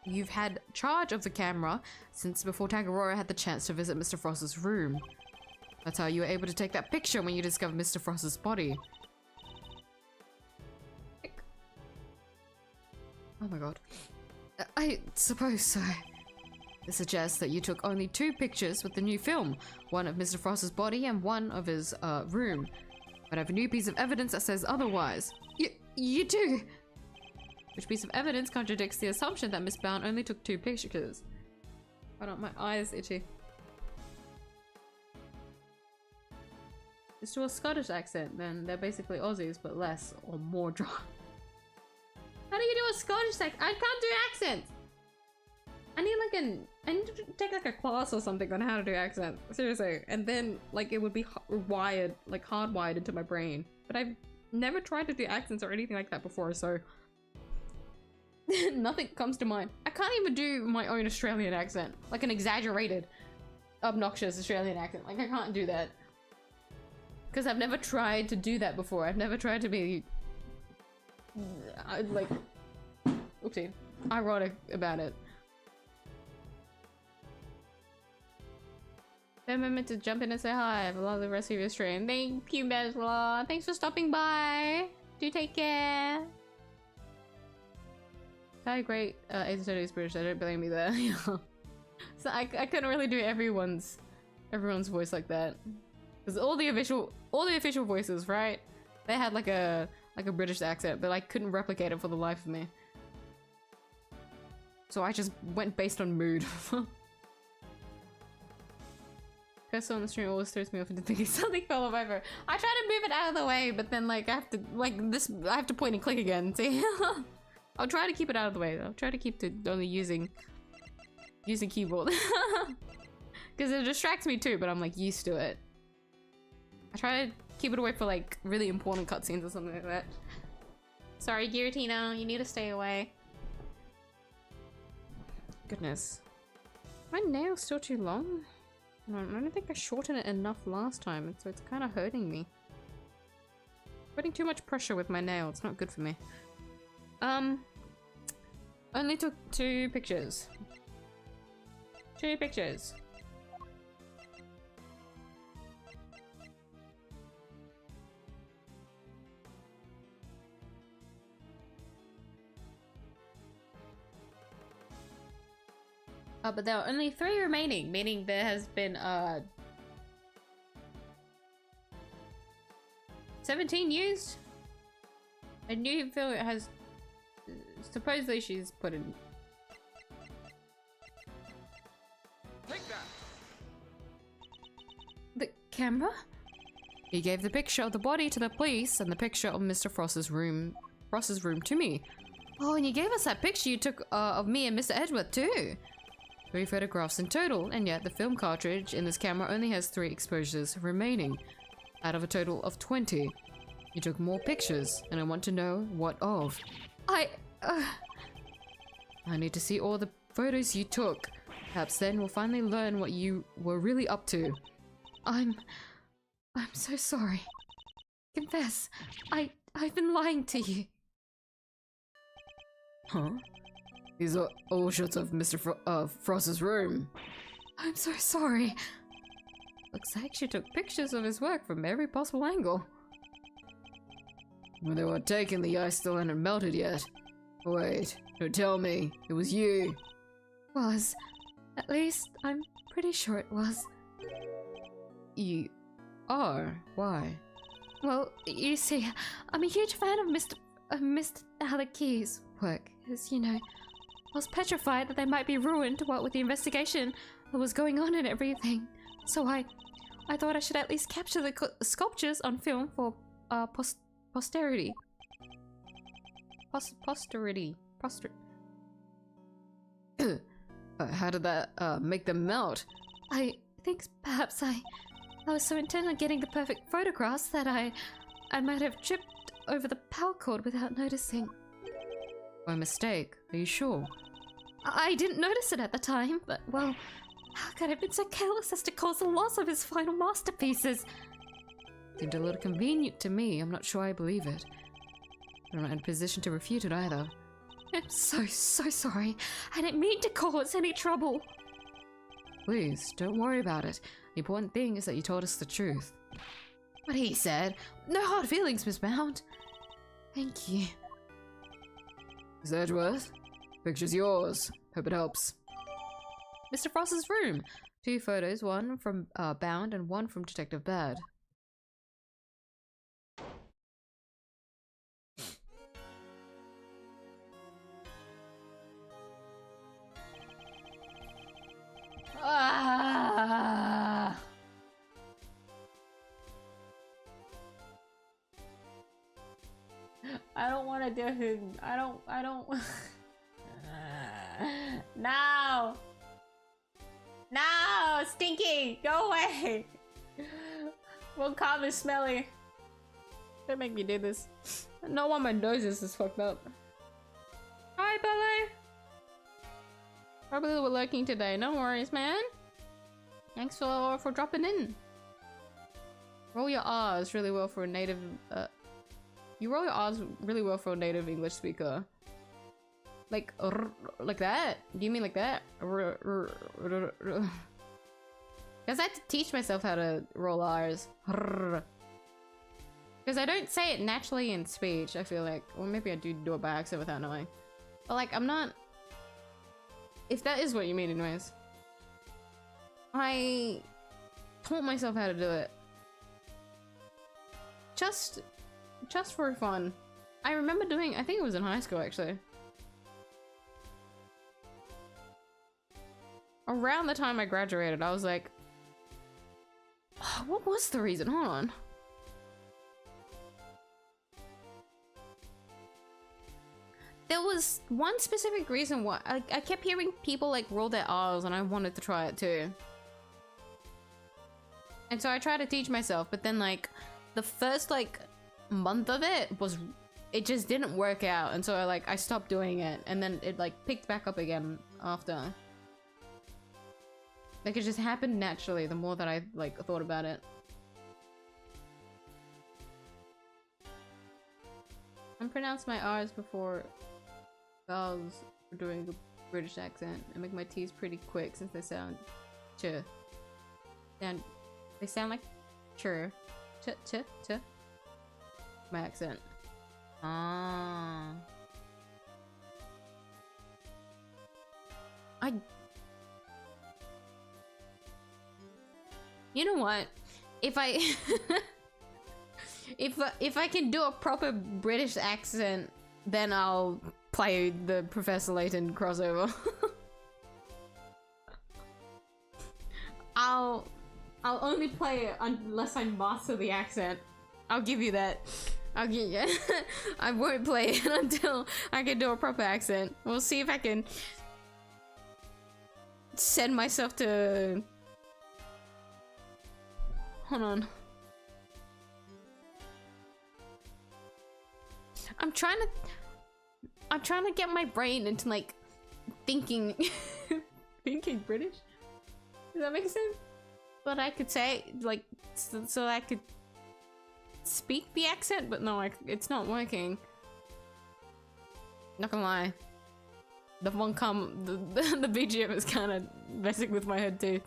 you've had charge of the camera since before Tangaroa had the chance to visit Mr. Frost's room. That's how you were able to take that picture when you discovered Mr. Frost's body. Oh my god. I suppose so. This suggests that you took only 2 pictures with the new film, one of Mr. Frost's body and one of his room. But I have a new piece of evidence that says otherwise. You do? Which piece of evidence contradicts the assumption that Miss Bound only took 2 pictures? Hold on, my eye is itchy. It's to a Scottish accent, then they're basically Aussies, but less or more dry. How do you do a Scottish accent? I can't do accents! I need to take like a class or something on how to do accents. Seriously. And then like it would be hardwired into my brain. But I've never tried to do accents or anything like that before, so nothing comes to mind. I can't even do my own Australian accent. Like an exaggerated, obnoxious Australian accent. Like I can't do that. Because I've never tried to do that before. I've never tried to be like oopsie, ironic about it. A moment to jump in and say hi. Have a lovely rest of your stream. Thank you, Bezla. Thanks for stopping by. Do take care. Hi, great. AAI2 is British. I don't blame you there. So I couldn't really do everyone's voice like that, because all the official voices, right? They had like a British accent, but I couldn't replicate it for the life of me. So I just went based on mood. Cursor on the stream always throws me off into thinking something fell off over. I try to move it out of the way, but then like I have to point and click again. See? I'll try to keep it out of the way. I'll try to keep to only using keyboard. Because it distracts me too, but I'm like used to it. I try to keep it away for like really important cutscenes or something like that. Sorry, Giratina, you need to stay away. Goodness. My nail's still too long? I don't think I shortened it enough last time, so it's kind of hurting me. Putting too much pressure with my nail, it's not good for me. Only took 2 pictures. 2 pictures. But there are only 3 remaining, meaning there has been 17 used. A new film has supposedly she's put in. Take that. The camera? He gave the picture of the body to the police and the picture of Mr. Frost's room to me. Oh, and you gave us that picture you took of me and Mr. 𝐢𝐴 too. 3 photographs in total, and yet the film cartridge in this camera only has 3 exposures remaining, out of a total of 20. You took more pictures, and I want to know what of. I need to see all the photos you took. Perhaps then we'll finally learn what you were really up to. I'm so sorry. Confess, I've been lying to you. Huh? These are all shots of Mr. Frost's room. I'm so sorry. Looks like she took pictures of his work from every possible angle. When they were taking, the ice still hadn't melted yet. Wait, don't tell me. It was you. Was. At least, I'm pretty sure it was. You are? Why? Well, you see, I'm a huge fan of Mr. 𝐢𝐧𝐟𝐨's work, as you know. I was petrified that they might be ruined, what with the investigation that was going on and everything. So I thought I should at least capture the sculptures on film for posterity. Posterity. How did that make them melt? I think perhaps I was so intent on getting the perfect photographs that I might have tripped over the power cord without noticing. By mistake, are you sure? I didn't notice it at the time, but well, how could I have been so careless as to cause the loss of his final masterpieces? Seemed a little convenient to me. I'm not sure I believe it. I'm not in a position to refute it either. I'm so sorry. I didn't mean to cause any trouble. Please, don't worry about it. The important thing is that you told us the truth. What he said. No hard feelings, Miss Mount. Thank you. Miss Edgeworth, picture's yours. Hope it helps. Mr. Frost's room. 2 photos, one from Bound and one from Detective Bad. I don't want to do it. I don't. No! No! Stinky! Go away! Well, calm is smelly. Don't make me do this. No one my nose is fucked up. Hi, Ballet! Probably we're lurking today. No worries, man. Thanks for dropping in. Roll your R's really well for a native. You roll your R's really well for a native English speaker. Like that? Do you mean like that? Because I had to teach myself how to roll R's. Because I don't say it naturally in speech, I feel like. Or maybe I do it by accident without knowing. But like, I'm not... If that is what you mean anyways. I taught myself how to do it. Just for fun. I remember doing... I think it was in high school actually. Around the time I graduated, I was like, oh, what was the reason? Hold on. There was one specific reason why I kept hearing people like roll their R's and I wanted to try it too. And so I tried to teach myself, but then like the first like month of it just didn't work out, and so I stopped doing it, and then it like picked back up again after. Like it just happened naturally the more that I like thought about it. Unpronounce my R's before vowels for doing a British accent and make my T's pretty quick since they sound ch. And they sound like ch. Ch. My accent. Ah. You know what? If I if I can do a proper British accent, then I'll play the Professor Layton crossover. I'll only play it unless I master the accent. I'll give you that. I'll give you. I won't play it until I can do a proper accent. We'll see if I can send myself to. Hold on. I'm trying to get my brain into like thinking British. Does that make sense? But I could say like so I could speak the accent, but no, it's not working. Not gonna lie. The BGM is kind of messing with my head too.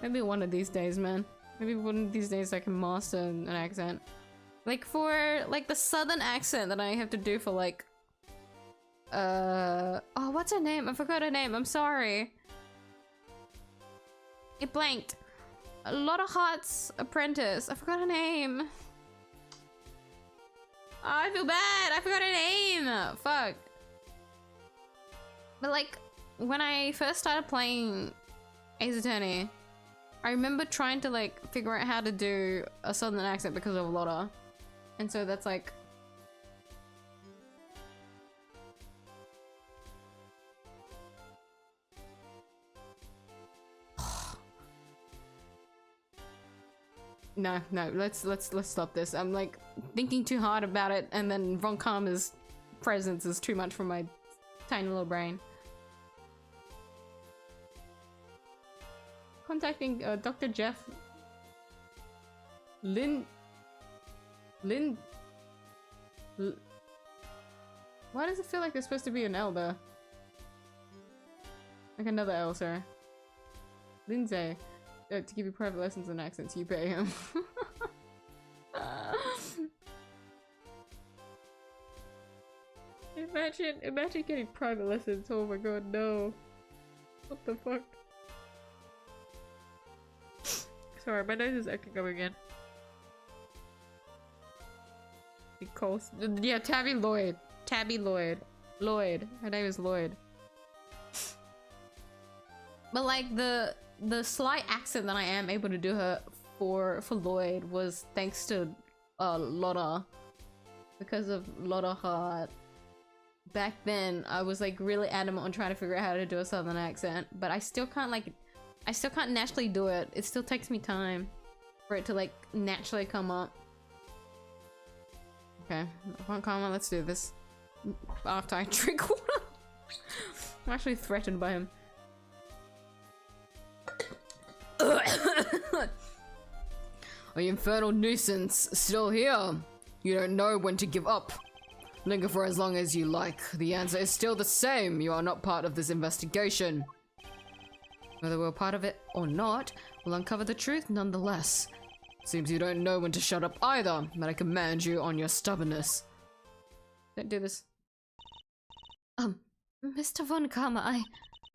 Maybe one of these days, man. Maybe one of these days I can master an accent. Like for like the southern accent that I have to do for like oh, what's her name? I forgot her name. I'm sorry. It blanked. A Lot of Hearts Apprentice. I forgot her name. Oh, I feel bad. I forgot her name. Fuck. But like when I first started playing Ace Attorney, I remember trying to like figure out how to do a southern accent because of Lotta. And so that's like No, let's stop this. I'm like thinking too hard about it, and then Von Karma's presence is too much for my tiny little brain. Contacting Dr. Jeff Lin. Why does it feel like there's supposed to be an L there? Like another L, sorry. Lindsay. To give you private lessons in accents, you pay him. Imagine getting private lessons. Oh my god, no. What the fuck? Sorry, my nose is acting up again. Because yeah, Tabby Lloyd. Lloyd. Her name is Lloyd. But like the slight accent that I am able to do her for Lloyd was thanks to Lotta. Because of Lotta Hart. Back then I was like really adamant on trying to figure out how to do a southern accent, but I still can't naturally do it. It still takes me time for it to like naturally come up. Okay, Von Karma, let's do this. After I drink water. I'm actually threatened by him. Are you infernal nuisance still here? You don't know when to give up. Linger for as long as you like. The answer is still the same. You are not part of this investigation. Whether we're part of it or not, we'll uncover the truth nonetheless. Seems you don't know when to shut up either, but I command you on your stubbornness. Don't do this. Mr. Von Karma,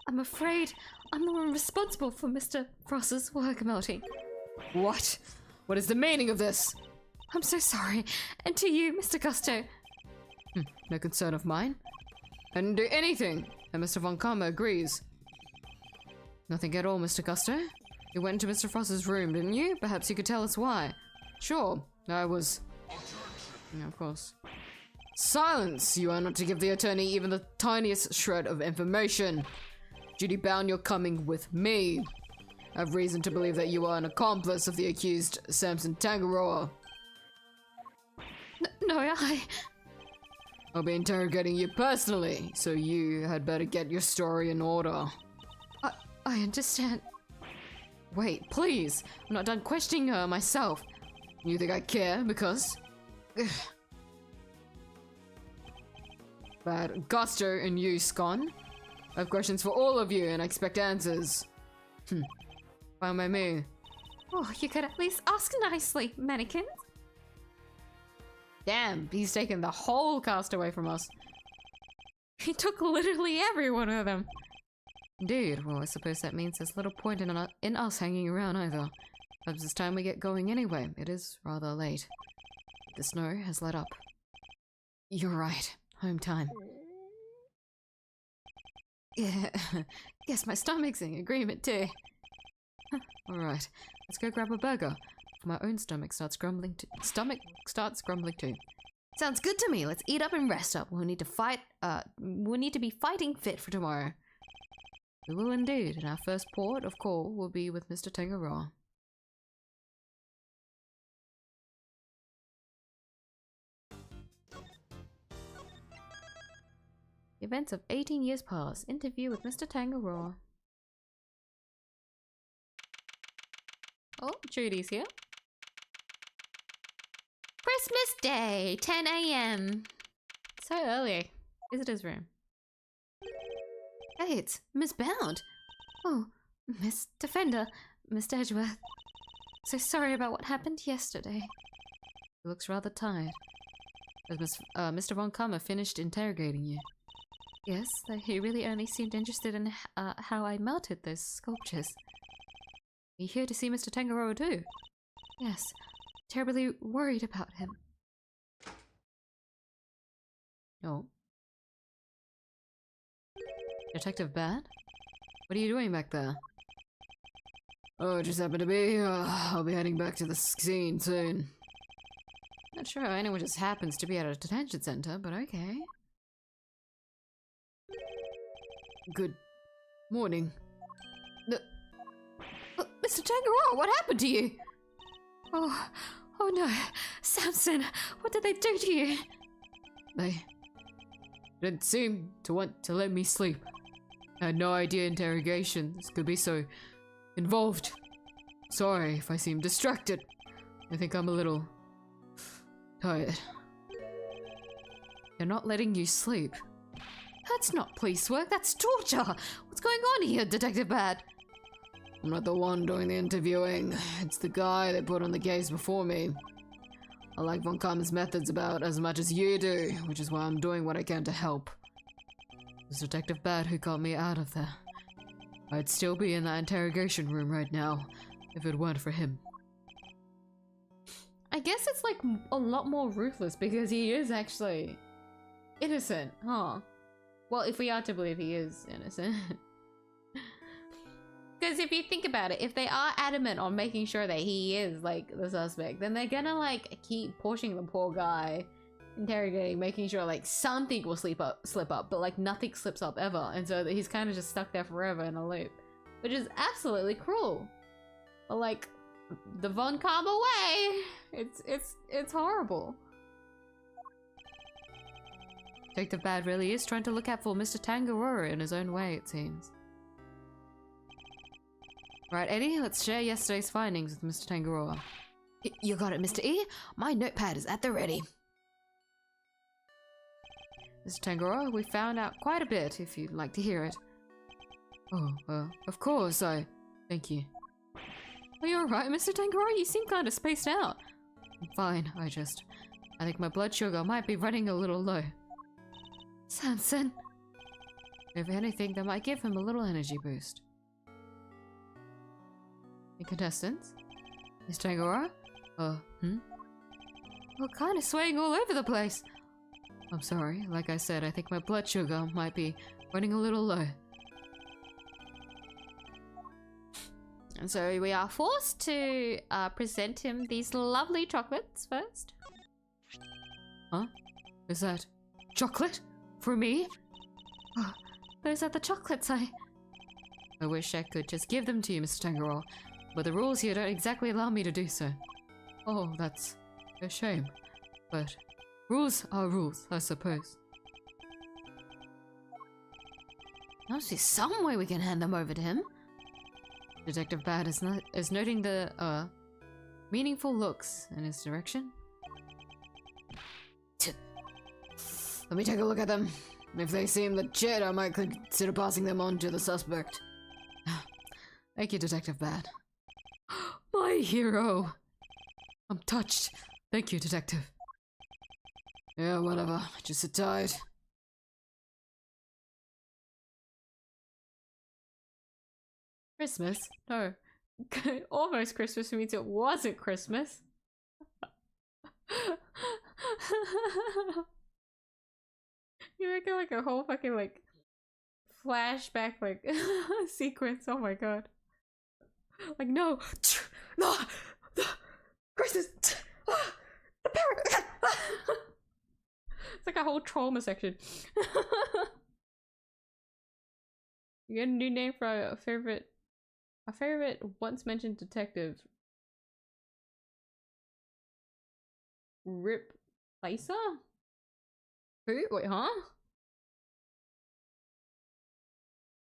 I'm afraid I'm the one responsible for Mr. Frost's work melting. What? What is the meaning of this? I'm so sorry. And to you, Mr. Gusto. No concern of mine. I didn't do anything, and Mr. Von Karma agrees. Nothing at all, Mr. Gusto. You went into Mr. Frost's room, didn't you? Perhaps you could tell us why. Sure, I was... Yeah, of course. Silence! You are not to give the attorney even the tiniest shred of information. Duty bound, you're coming with me. I have reason to believe that you are an accomplice of the accused, Samson Tangaroa. No, I'll be interrogating you personally, so you had better get your story in order. I understand. Wait, please! I'm not done questioning her myself. You think I care because... But Gusto and you, Scon. I have questions for all of you and I expect answers. Fine by me. Oh, you could at least ask nicely, mannequins. Damn, he's taken the whole cast away from us. He took literally every one of them. Indeed. Well, I suppose that means there's little point in us hanging around either. Perhaps it's time we get going anyway. It is rather late. The snow has let up. You're right. Home time. Yeah. Guess my stomach's in agreement too. Alright. Let's go grab a burger. My own stomach starts grumbling too. Sounds good to me. Let's eat up and rest up. We'll need to be fighting fit for tomorrow. We will indeed, and our first port of call will be with Mr. Tangaroa. Events of 18 years past. Interview with Mr. Tangaroa. Oh, Judy's here. Christmas Day, 10 AM. So early. Visitor's room. Hey, it's Miss Bound. Oh, Miss Defender. Mr. Edgeworth. So sorry about what happened yesterday. He looks rather tired. Has Mr. Von Kammer finished interrogating you? Yes, though he really only seemed interested in how I melted those sculptures. Are you here to see Mr. Tangaroa too? Yes, terribly worried about him. Oh. Detective Bad? What are you doing back there? Oh, it just happened to be. I'll be heading back to the scene soon. Not sure how anyone just happens to be at a detention center, but okay. Good morning. Mr. Tangaroa, what happened to you? Oh no. Samson, what did they do to you? They didn't seem to want to let me sleep. I had no idea interrogations could be so involved. Sorry if I seem distracted. I think I'm a little tired. They're not letting you sleep. That's not police work, that's torture! What's going on here, Detective Bad? I'm not the one doing the interviewing. It's the guy they put on the case before me. I like Von Kammer's methods about as much as you do, which is why I'm doing what I can to help. It was Detective Bad who got me out of there. I'd still be in that interrogation room right now, if it weren't for him. I guess it's like a lot more ruthless because he is actually innocent, huh? Well, if we are to believe he is innocent. Because if you think about it, if they are adamant on making sure that he is like the suspect, then they're gonna like keep pushing the poor guy, interrogating, making sure like something will slip up, but like nothing slips up ever, and so he's kind of just stuck there forever in a loop, which is absolutely cruel. But like the Von Kammer way, it's horrible. Detective Bad really is trying to look out for Mr. Tangaroa in his own way, it seems. Right, Eddie, let's share yesterday's findings with Mr. Tangaroa. You got it, Mr. E. My notepad is at the ready. Mr. Tangaroa, we found out quite a bit, if you'd like to hear it. Oh, of course, thank you. Are you alright, Mr. Tangaroa? You seem kind of spaced out. I'm fine, I think my blood sugar might be running a little low. Samson. If anything, that might give him a little energy boost. Hey, contestants? Miss Tangaroa? We're kind of swaying all over the place. I'm sorry, like I said, I think my blood sugar might be running a little low. And so we are forced to present him these lovely chocolates first. Huh? Is that chocolate? For me? Oh, those are the chocolates I wish I could just give them to you, Mr. Tangaroa, but the rules here don't exactly allow me to do so. Oh, that's a shame. But rules are rules, I suppose. I don't see some way we can hand them over to him. Detective Bad is noting the meaningful looks in his direction. Let me take a look at them. If they seem legit, I might consider passing them on to the suspect. Thank you, Detective Bad. My hero! I'm touched. Thank you, Detective. Yeah, whatever. Just sit tight. Christmas? No. Almost Christmas means it wasn't Christmas. You reckon like a whole fucking like flashback like sequence? Oh my god. Like no, no, Christmas, the parrot. It's like a whole trauma section. You get a new name for a favorite once mentioned detective. Rip Lisa? Who? Wait, huh?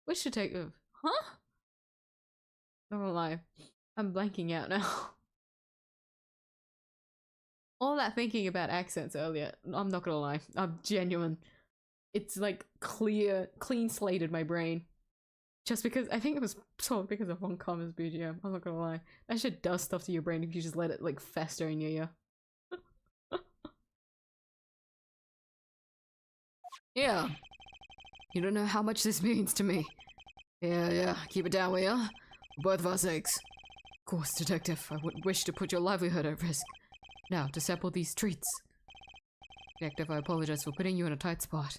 Which detective? Huh? Not gonna lie. I'm blanking out now. All that thinking about accents earlier, I'm not gonna lie. I'm genuine. It's like clean slated my brain. just because I think it was solely because of one comma's BGM. I'm not gonna lie. That shit does stuff to your brain if you just let it like fester in your ear. Yeah. You don't know how much this means to me. Yeah, keep it down, will ya? For both of our sakes. Of course, Detective, I wouldn't wish to put your livelihood at risk. Now, to sample these treats. Detective, I apologize for putting you in a tight spot.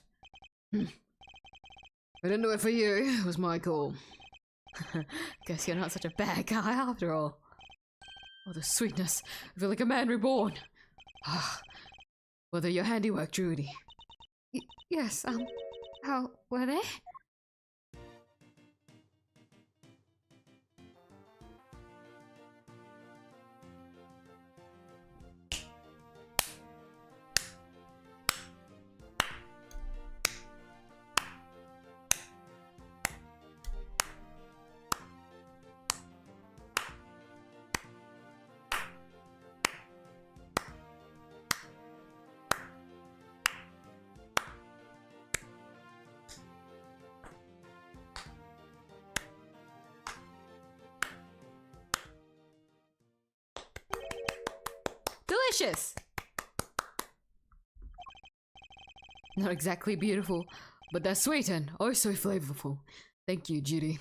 I didn't do it for you, it was my call. Guess you're not such a bad guy after all. Oh, the sweetness. I feel like a man reborn. Well, they're your handiwork, Judy. Yes, how were they? Delicious! Not exactly beautiful, but they're sweet and oh so flavorful. Thank you, Judy.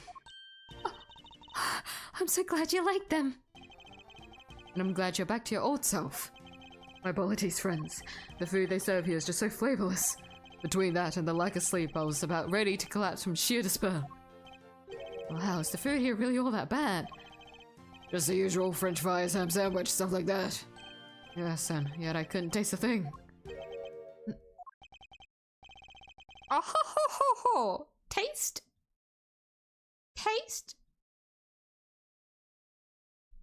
I'm so glad you like them. And I'm glad you're back to your old self. My apologies, friends. The food they serve here is just so flavorless. Between that and the lack of sleep, I was about ready to collapse from sheer despair. Wow, is the food here really all that bad? Just the usual French fries, ham sandwich, stuff like that. Yes, and yet I couldn't taste a thing. Oh ho ho ho ho! Taste.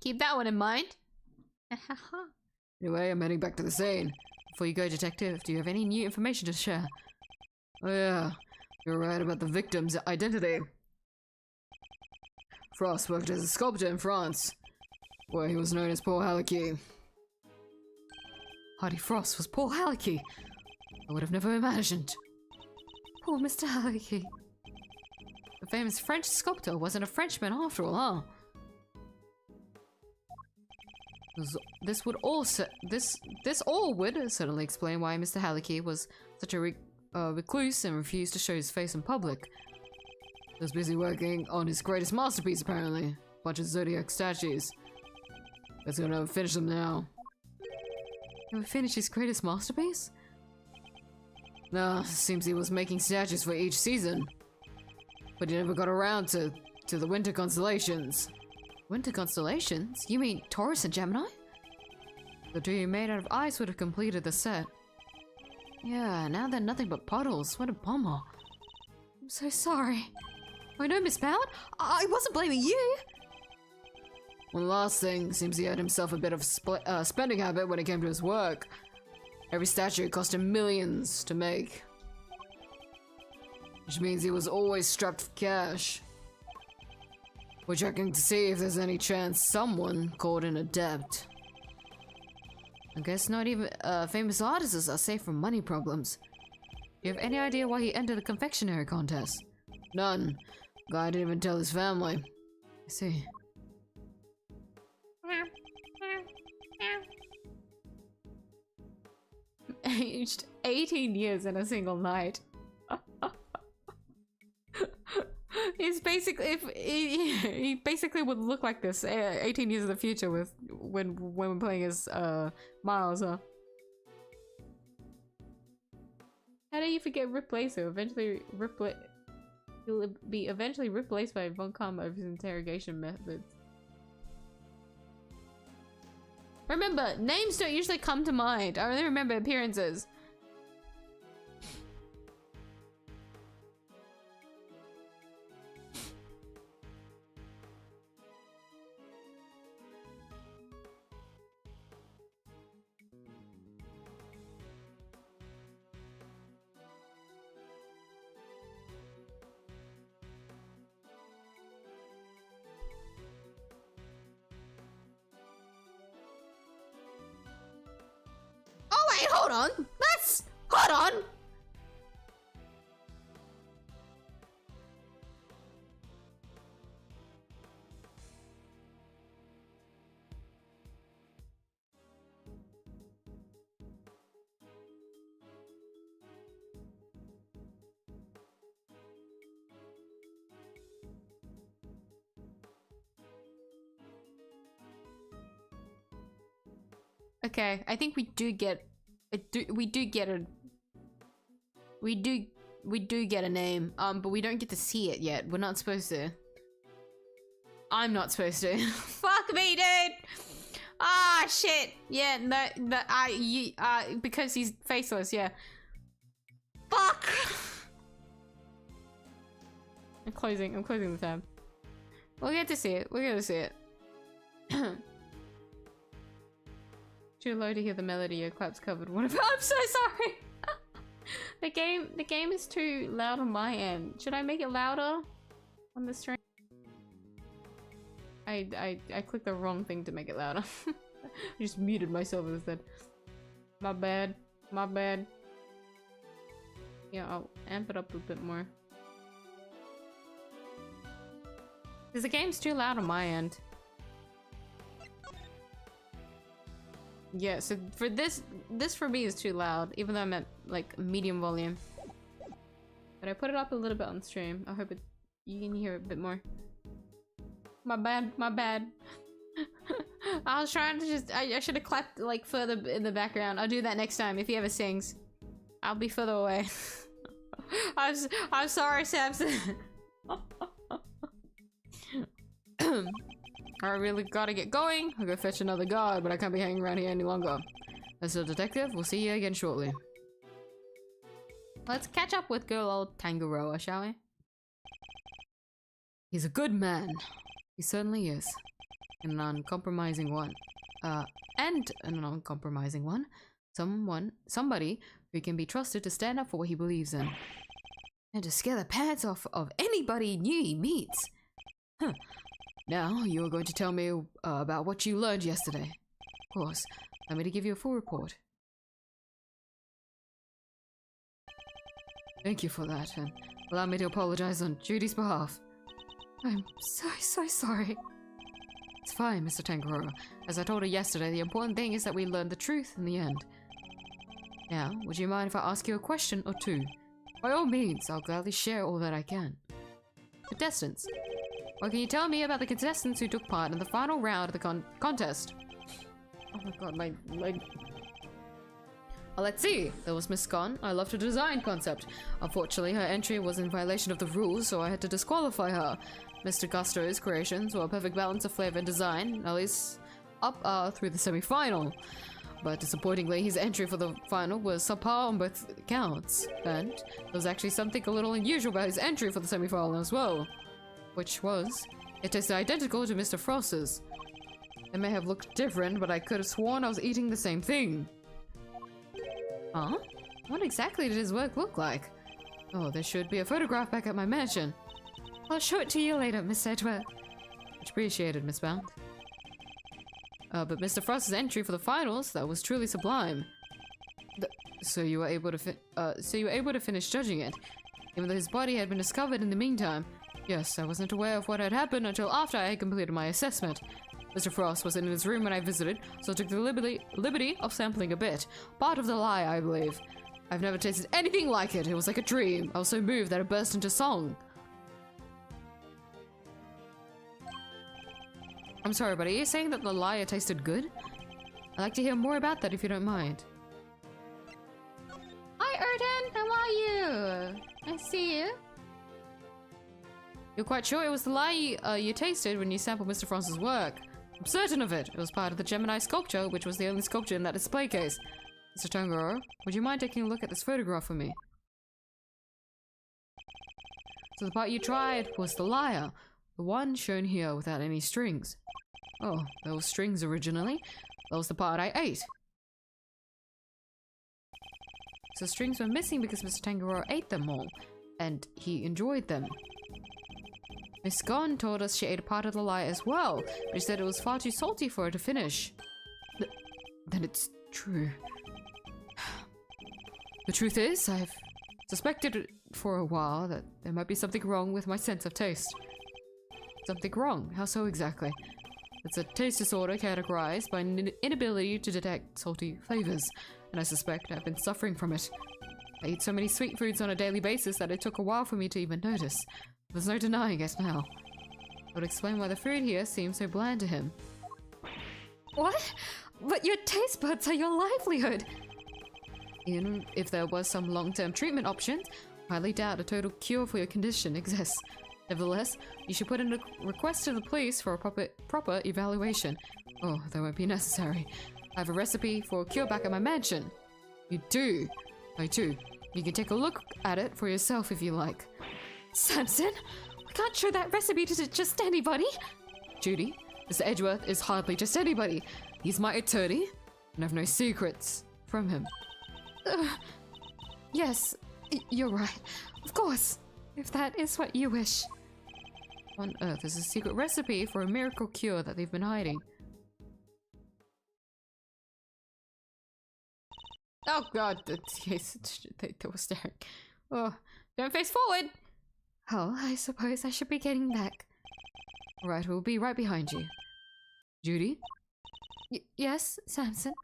Keep that one in mind. Anyway, I'm heading back to the scene. Before you go, Detective, do you have any new information to share? Oh yeah, you're right about the victim's identity. Frost worked as a sculptor in France, where he was known as Paul Hallecky. Hardy Frost was Paul Hallecky. I would have never imagined. Poor Mr. Hallecky. The famous French sculptor wasn't a Frenchman after all, huh? This all would certainly explain why Mr. Hallecky was such a recluse and refused to show his face in public. He was busy working on his greatest masterpiece, apparently. A bunch of zodiac statues. He's gonna finish them now. Never finished his greatest masterpiece? Nah, seems he was making statues for each season. But he never got around to the winter constellations. Winter constellations? You mean Taurus and Gemini? The two made out of ice would have completed the set. Yeah, now they're nothing but puddles. What a bummer. I'm so sorry. Oh no, Miss Pound, I wasn't blaming you. One last thing, seems he had himself a bit of spending habit when it came to his work. Every statue cost him millions to make. Which means he was always strapped for cash. We're checking to see if there's any chance someone caught in a debt. I guess not even famous artists are safe from money problems. Do you have any idea why he entered the confectionery contest? None. Guy didn't even tell his family. I see. Aged 18 years in a single night. He's basically he basically would look like this 18 years in the future with when we're playing as Miles. How do you forget replace him? He'll be eventually replaced by Von Kamm of his interrogation methods. Remember, names don't usually come to mind. I only remember appearances. Wait, hold on. Hold on. Okay, I think we do get we do get a name, but we don't get to see it yet. We're not supposed to. I'm not supposed to. Fuck me, dude. Ah, shit. Yeah, because he's faceless. Yeah. Fuck. I'm closing the tab. We'll get to see it. We're gonna see it. Too low to hear the melody. Your claps covered. What about? I'm so sorry. The game is too loud on my end. Should I make it louder on the stream? I clicked the wrong thing to make it louder. I just muted myself instead. My bad. My bad. Yeah, I'll amp it up a bit more. Because the game's too loud on my end. Yeah, so for this for me is too loud, even though I'm at like medium volume. But I put it up a little bit on stream. I hope you can hear it a bit more. My bad, my bad. I was trying to just I should have clapped like further in the background. I'll do that next time if he ever sings. I'll be further away. I'm sorry, Samson. I really gotta get going. I'll go fetch another guard, but I can't be hanging around here any longer. As a detective, we'll see you again shortly. Let's catch up with good old Tangaroa, shall we? He's a good man. He certainly is. And an uncompromising one. Somebody who can be trusted to stand up for what he believes in. And to scare the pants off of anybody new he meets. Huh. Now, you're going to tell me about what you learned yesterday. Of course, allow me to give you a full report. Thank you for that, and allow me to apologize on Judy's behalf. I'm so sorry. It's fine, Mr. Tangaroa. As I told her yesterday, the important thing is that we learn the truth in the end. Now, would you mind if I ask you a question or two? By all means, I'll gladly share all that I can. Contestants. What can you tell me about the contestants who took part in the final round of the contest? Oh my god, my leg. Well, let's see. There was Miss Scone. I loved her design concept. Unfortunately, her entry was in violation of the rules, so I had to disqualify her. Mr. Gusto's creations were a perfect balance of flavor and design, at least up through the semi-final. But disappointingly, his entry for the final was subpar on both counts. And there was actually something a little unusual about his entry for the semi-final as well. Which was, it tasted identical to Mr. Frost's. It may have looked different, but I could have sworn I was eating the same thing. Huh? What exactly did his work look like? Oh, there should be a photograph back at my mansion. I'll show it to you later, Miss Edgeworth. Much appreciated, Miss Bound. But Mr. Frost's entry for the finals, that was truly sublime. So you were able to finish judging it, even though his body had been discovered in the meantime. Yes, I wasn't aware of what had happened until after I had completed my assessment. Mr. Frost was in his room when I visited, so I took the liberty of sampling a bit. Part of the lie, I believe. I've never tasted anything like it. It was like a dream. I was so moved that I burst into song. I'm sorry, but are you saying that the liar tasted good? I'd like to hear more about that if you don't mind. Hi, Erden. How are you? I see you. You're quite sure it was the lie you tasted when you sampled Mr. Frost's work? I'm certain of it. It was part of the Gemini sculpture, which was the only sculpture in that display case. Mr. Tangaroa, would you mind taking a look at this photograph for me? So the part you tried was the lyre, the one shown here without any strings. Oh, there were strings originally. That was the part I ate. So strings were missing because Mr. Tangaroa ate them all, and he enjoyed them. Miss Scone told us she ate a part of the lie as well, but she said it was far too salty for her to finish. Then it's true. The truth is, I've suspected for a while that there might be something wrong with my sense of taste. Something wrong? How so exactly? It's a taste disorder categorized by an inability to detect salty flavors, and I suspect I've been suffering from it. I eat so many sweet foods on a daily basis that it took a while for me to even notice. There's no denying it now. That would explain why the food here seems so bland to him. What? But your taste buds are your livelihood. Even if there was some long-term treatment options, I highly doubt a total cure for your condition exists. Nevertheless, you should put in a request to the police for a proper evaluation. Oh, that won't be necessary. I have a recipe for a cure back at my mansion. You do? I do. You can take a look at it for yourself if you like. Samson, we can't show that recipe to just anybody. Judy, Mr. Edgeworth is hardly just anybody. He's my attorney, and I have no secrets from him. Yes, you're right. Of course, if that is what you wish. On Earth is a secret recipe for a miracle cure that they've been hiding. Oh god, yes, they were staring. Oh, don't face forward! Oh, I suppose I should be getting back. Right, we'll be right behind you. Judy? Yes, Samson?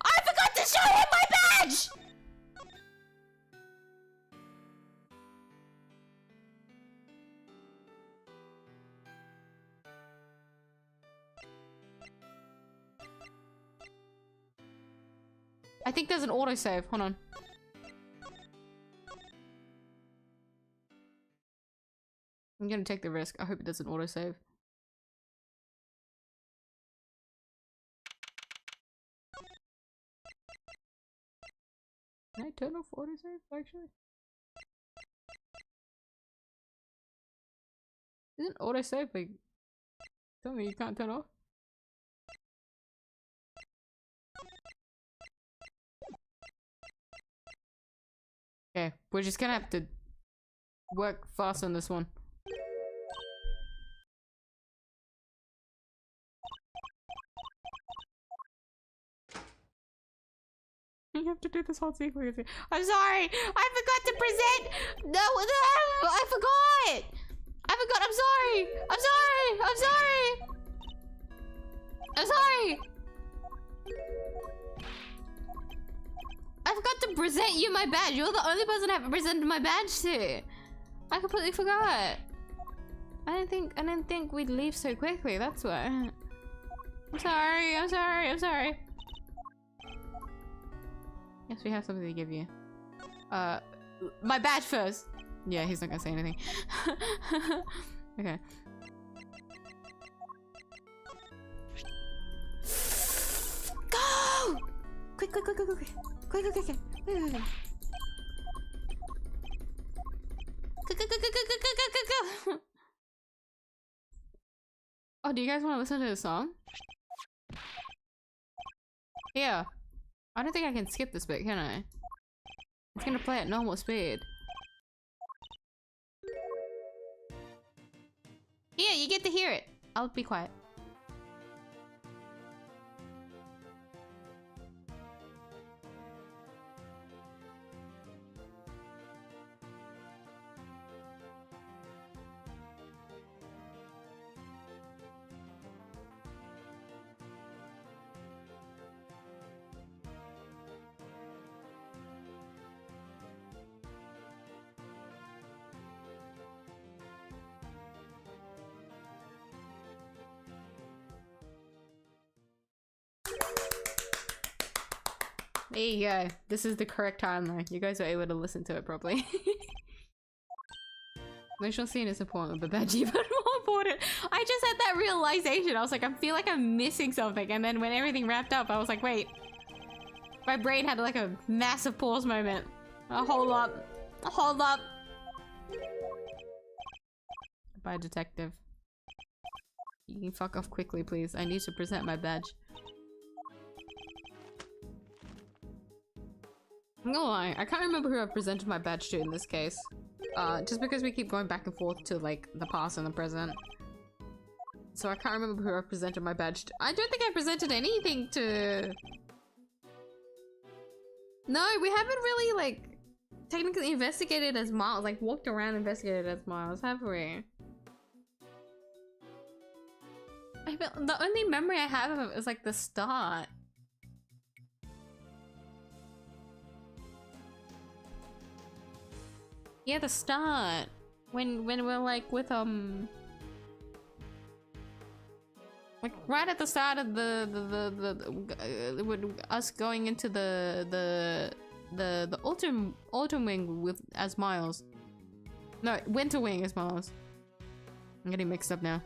I forgot to show him my badge! I think there's an autosave. Hold on. I'm gonna take the risk. I hope it doesn't autosave. Can I turn off autosave, actually? Isn't autosave like something you can't turn off? Okay, we're just gonna have to work fast on this one. You have to do this whole sequence. I'm sorry! I forgot to present! No, I forgot! I'm sorry! I'm sorry! I'm sorry! I'm sorry! I forgot to present you my badge. You're the only person I haven't presented my badge to. I completely forgot. I didn't think we'd leave so quickly. That's why. I'm sorry. I'm sorry. I'm sorry. Yes, we have something to give you. My badge first. Yeah, he's not gonna say anything. Okay. Go! Quick, quick, quick, quick, quick. Quick, quick, quick, quick. Quick, quick, quick. Oh, do you guys want to listen to the song? Yeah. I don't think I can skip this bit, can I? It's gonna play at normal speed. Yeah, you get to hear it. I'll be quiet. There you go. This is the correct timeline. You guys were able to listen to it properly. Emotional scene is important, but badge even more important. I just had that realization. I was like, I feel like I'm missing something. And then when everything wrapped up, I was like, wait. My brain had like a massive pause moment. Hold up. Hold up. Bye, detective. You can fuck off quickly, please. I need to present my badge. I'm gonna lie, I can't remember who I presented my badge to in this case. Just because we keep going back and forth to like the past and the present. So I can't remember who I presented my badge to. I don't think I presented anything to... No, we haven't really like technically investigated as Miles, like walked around investigated as Miles, have we? The only memory I have of it is like the start. Yeah, the start. When we're like with Like right at the start of us going into the autumn wing with as Miles. No, winter wing as Miles. I'm getting mixed up now.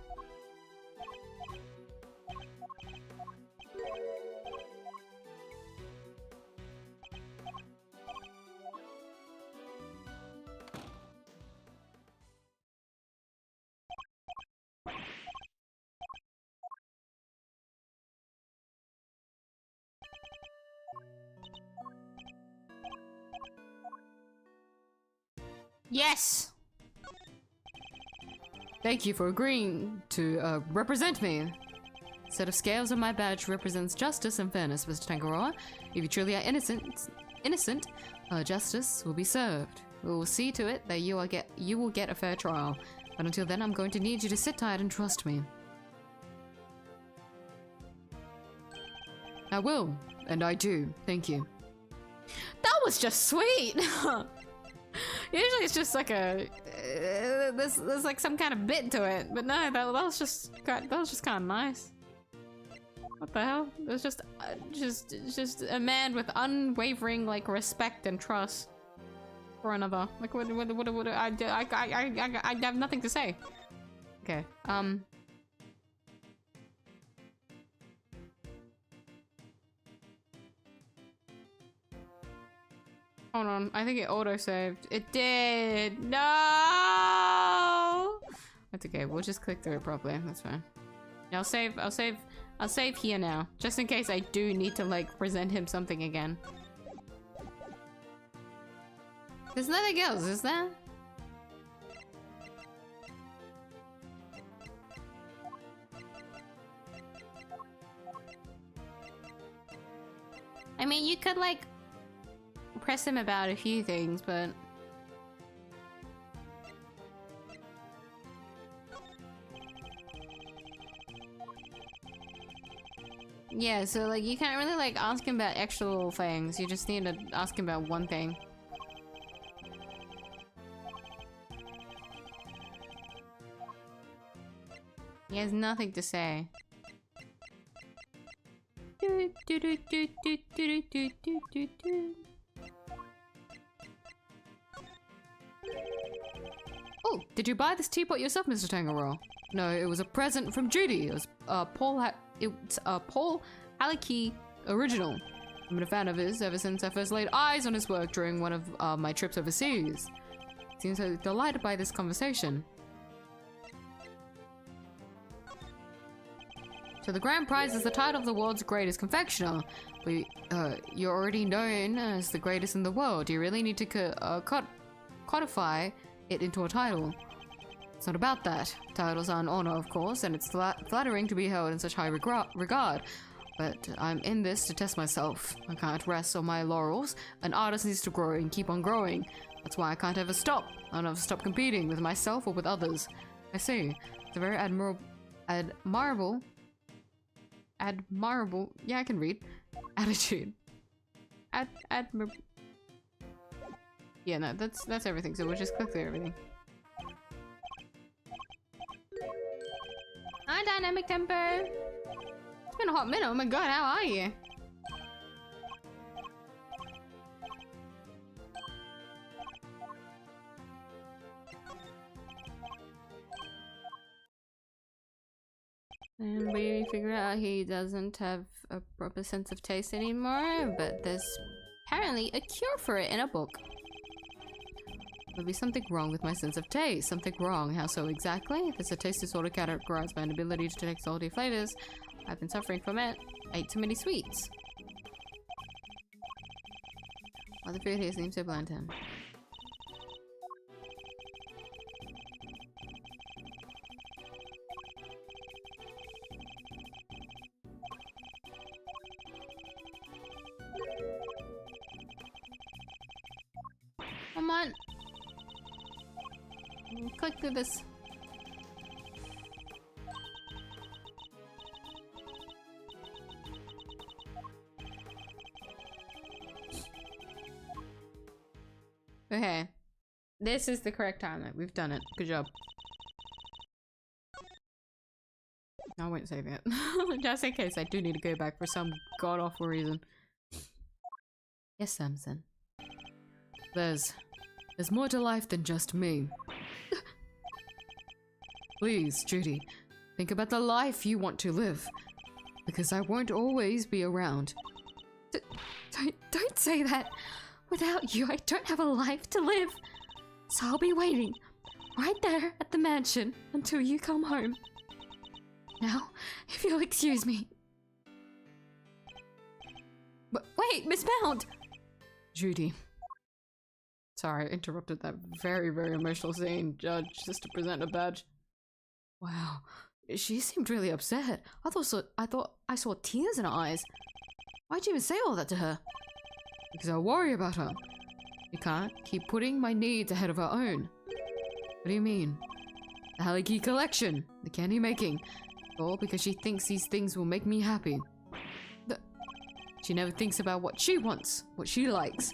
Yes! Thank you for agreeing to represent me. Set of scales on my badge represents justice and fairness, Mr. Tangaroa. If you truly are innocent, justice will be served. We will see to it that you will get a fair trial. But until then, I'm going to need you to sit tight and trust me. I will, and I do. Thank you. That was just sweet! Usually it's just like a there's like some kind of bit to it, but no, that was just kind of nice. What the hell? It was just a man with unwavering like respect and trust for another. Like what I have nothing to say. Okay. Hold on, I think it auto-saved. It did! No! That's okay, we'll just click through it properly, that's fine. Yeah, I'll save here now. Just in case I do need to, like, present him something again. There's nothing else, is there? I mean, you could, like, press him about a few things, but yeah, so like you can't really like ask him about actual things. You just need to ask him about one thing. He has nothing to say. Oh, did you buy this teapot yourself, Mr. Tangaroa? No, it was a present from Judy. It was it's a Paul Hallecky original. I've been a fan of his ever since I first laid eyes on his work during one of my trips overseas. Seems so delighted by this conversation. So the grand prize is the title of the world's greatest confectioner. You're already known as the greatest in the world. Do you really need to codify it into a title? It's not about that. Titles are an honor, of course, and it's flattering to be held in such high regard. But I'm in this to test myself. I can't rest on my laurels. An artist needs to grow and keep on growing. That's why I can't ever stop. I'll never stop competing with myself or with others. I see. It's a very admirable, yeah, I can read. Attitude. Admirable. Yeah, no, that's everything, so we'll just click through everything. Hi, Dynamic Tempo! It's been a hot minute, oh my god, how are you? And we figure out he doesn't have a proper sense of taste anymore, but there's apparently a cure for it in a book. There'll be something wrong with my sense of taste. Something wrong. How so exactly? There's a taste disorder categorized by inability to detect salty flavors. I've been suffering from it. Ate too many sweets. Why the food here seems so bland to him. Come on. Click through this. Okay. This is the correct time. We've done it. Good job. Oh wait. point saving it. Just in case I do need to go back for some god-awful reason. Yes, Samson. There's more to life than just me. Please, Judy, think about the life you want to live. Because I won't always be around. Don't say that. Without you, I don't have a life to live. So I'll be waiting right there at the mansion until you come home. Now, if you'll excuse me. But wait, Miss Pound! Judy. Sorry, I interrupted that very, very emotional scene, Judge, just to present a badge. Wow, she seemed really upset. I thought I saw tears in her eyes. Why'd you even say all that to her? Because I worry about her. You can't keep putting my needs ahead of her own. What do you mean? The Haligi collection, the candy making. All because she thinks these things will make me happy. She never thinks about what she wants, what she likes.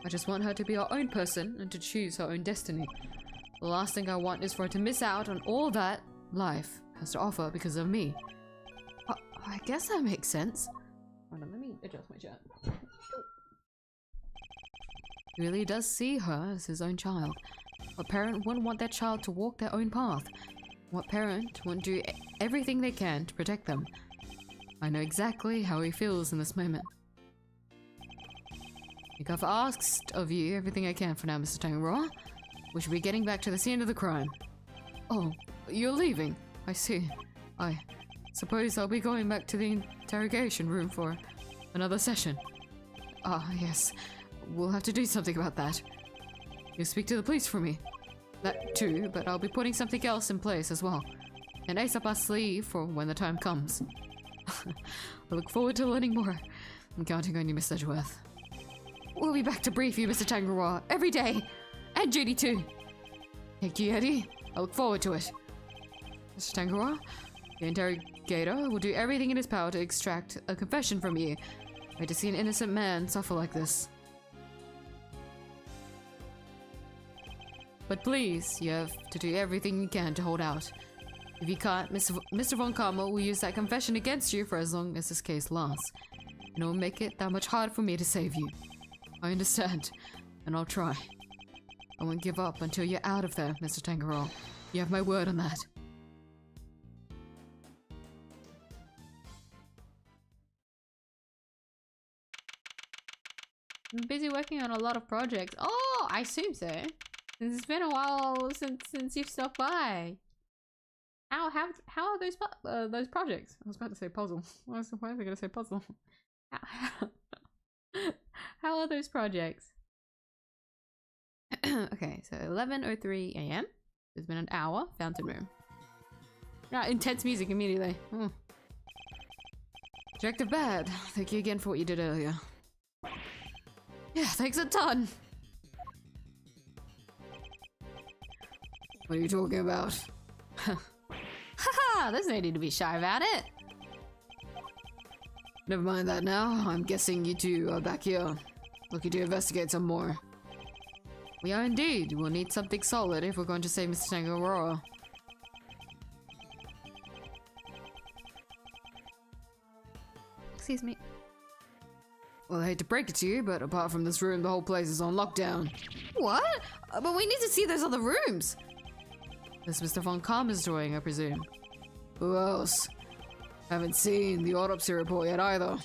I just want her to be her own person and to choose her own destiny. The last thing I want is for her to miss out on all that life has to offer because of me. I guess that makes sense. Hold on, let me adjust my chat. He really does see her as his own child. What parent wouldn't want their child to walk their own path? What parent wouldn't do everything they can to protect them? I know exactly how he feels in this moment. I think I've asked of you everything I can for now, Mr. 𝐢𝐴. We should be getting back to the scene of the crime. Oh, you're leaving. I see. I suppose I'll be going back to the interrogation room for another session. Ah, yes. We'll have to do something about that. You speak to the police for me. That too, but I'll be putting something else in place as well. An ace up our sleeve for when the time comes. I look forward to learning more. I'm counting on you, Mr. 𝐢𝐴. We'll be back to brief you, Mr. 𝐢𝐴, every day. And Judy too. Thank you, Eddie. I look forward to it. Mr. 𝐢𝐴, the interrogator will do everything in his power to extract a confession from you. I hate to see an innocent man suffer like this. But please, you have to do everything you can to hold out. If you can't, Mr. Von Karma will use that confession against you for as long as this case lasts. And it will make it that much harder for me to save you. I understand, and I'll try. I won't give up until you're out of there, Mr. 𝐢𝐴. You have my word on that. I'm busy working on a lot of projects. Oh, I assume so. It's been a while since you've stopped by. How are those projects? I was about to say puzzle. Why was I going to say puzzle? How are those projects? Okay, so 11:03 AM. It's been an hour. Fountain room. Yeah, intense music immediately. Objective bad. Thank you again for what you did earlier. Yeah, thanks a ton. What are you talking about? Haha, there's no need to be shy about it. Never mind that now. I'm guessing you two are back here, looking to investigate some more. We are indeed. We'll need something solid if we're going to save Mr. 𝐢𝐴. Excuse me. Well, I hate to break it to you, but apart from this room, the whole place is on lockdown. What? But we need to see those other rooms. This Mr. Von Karma's drawing, I presume. Who else? Haven't seen the autopsy report yet either.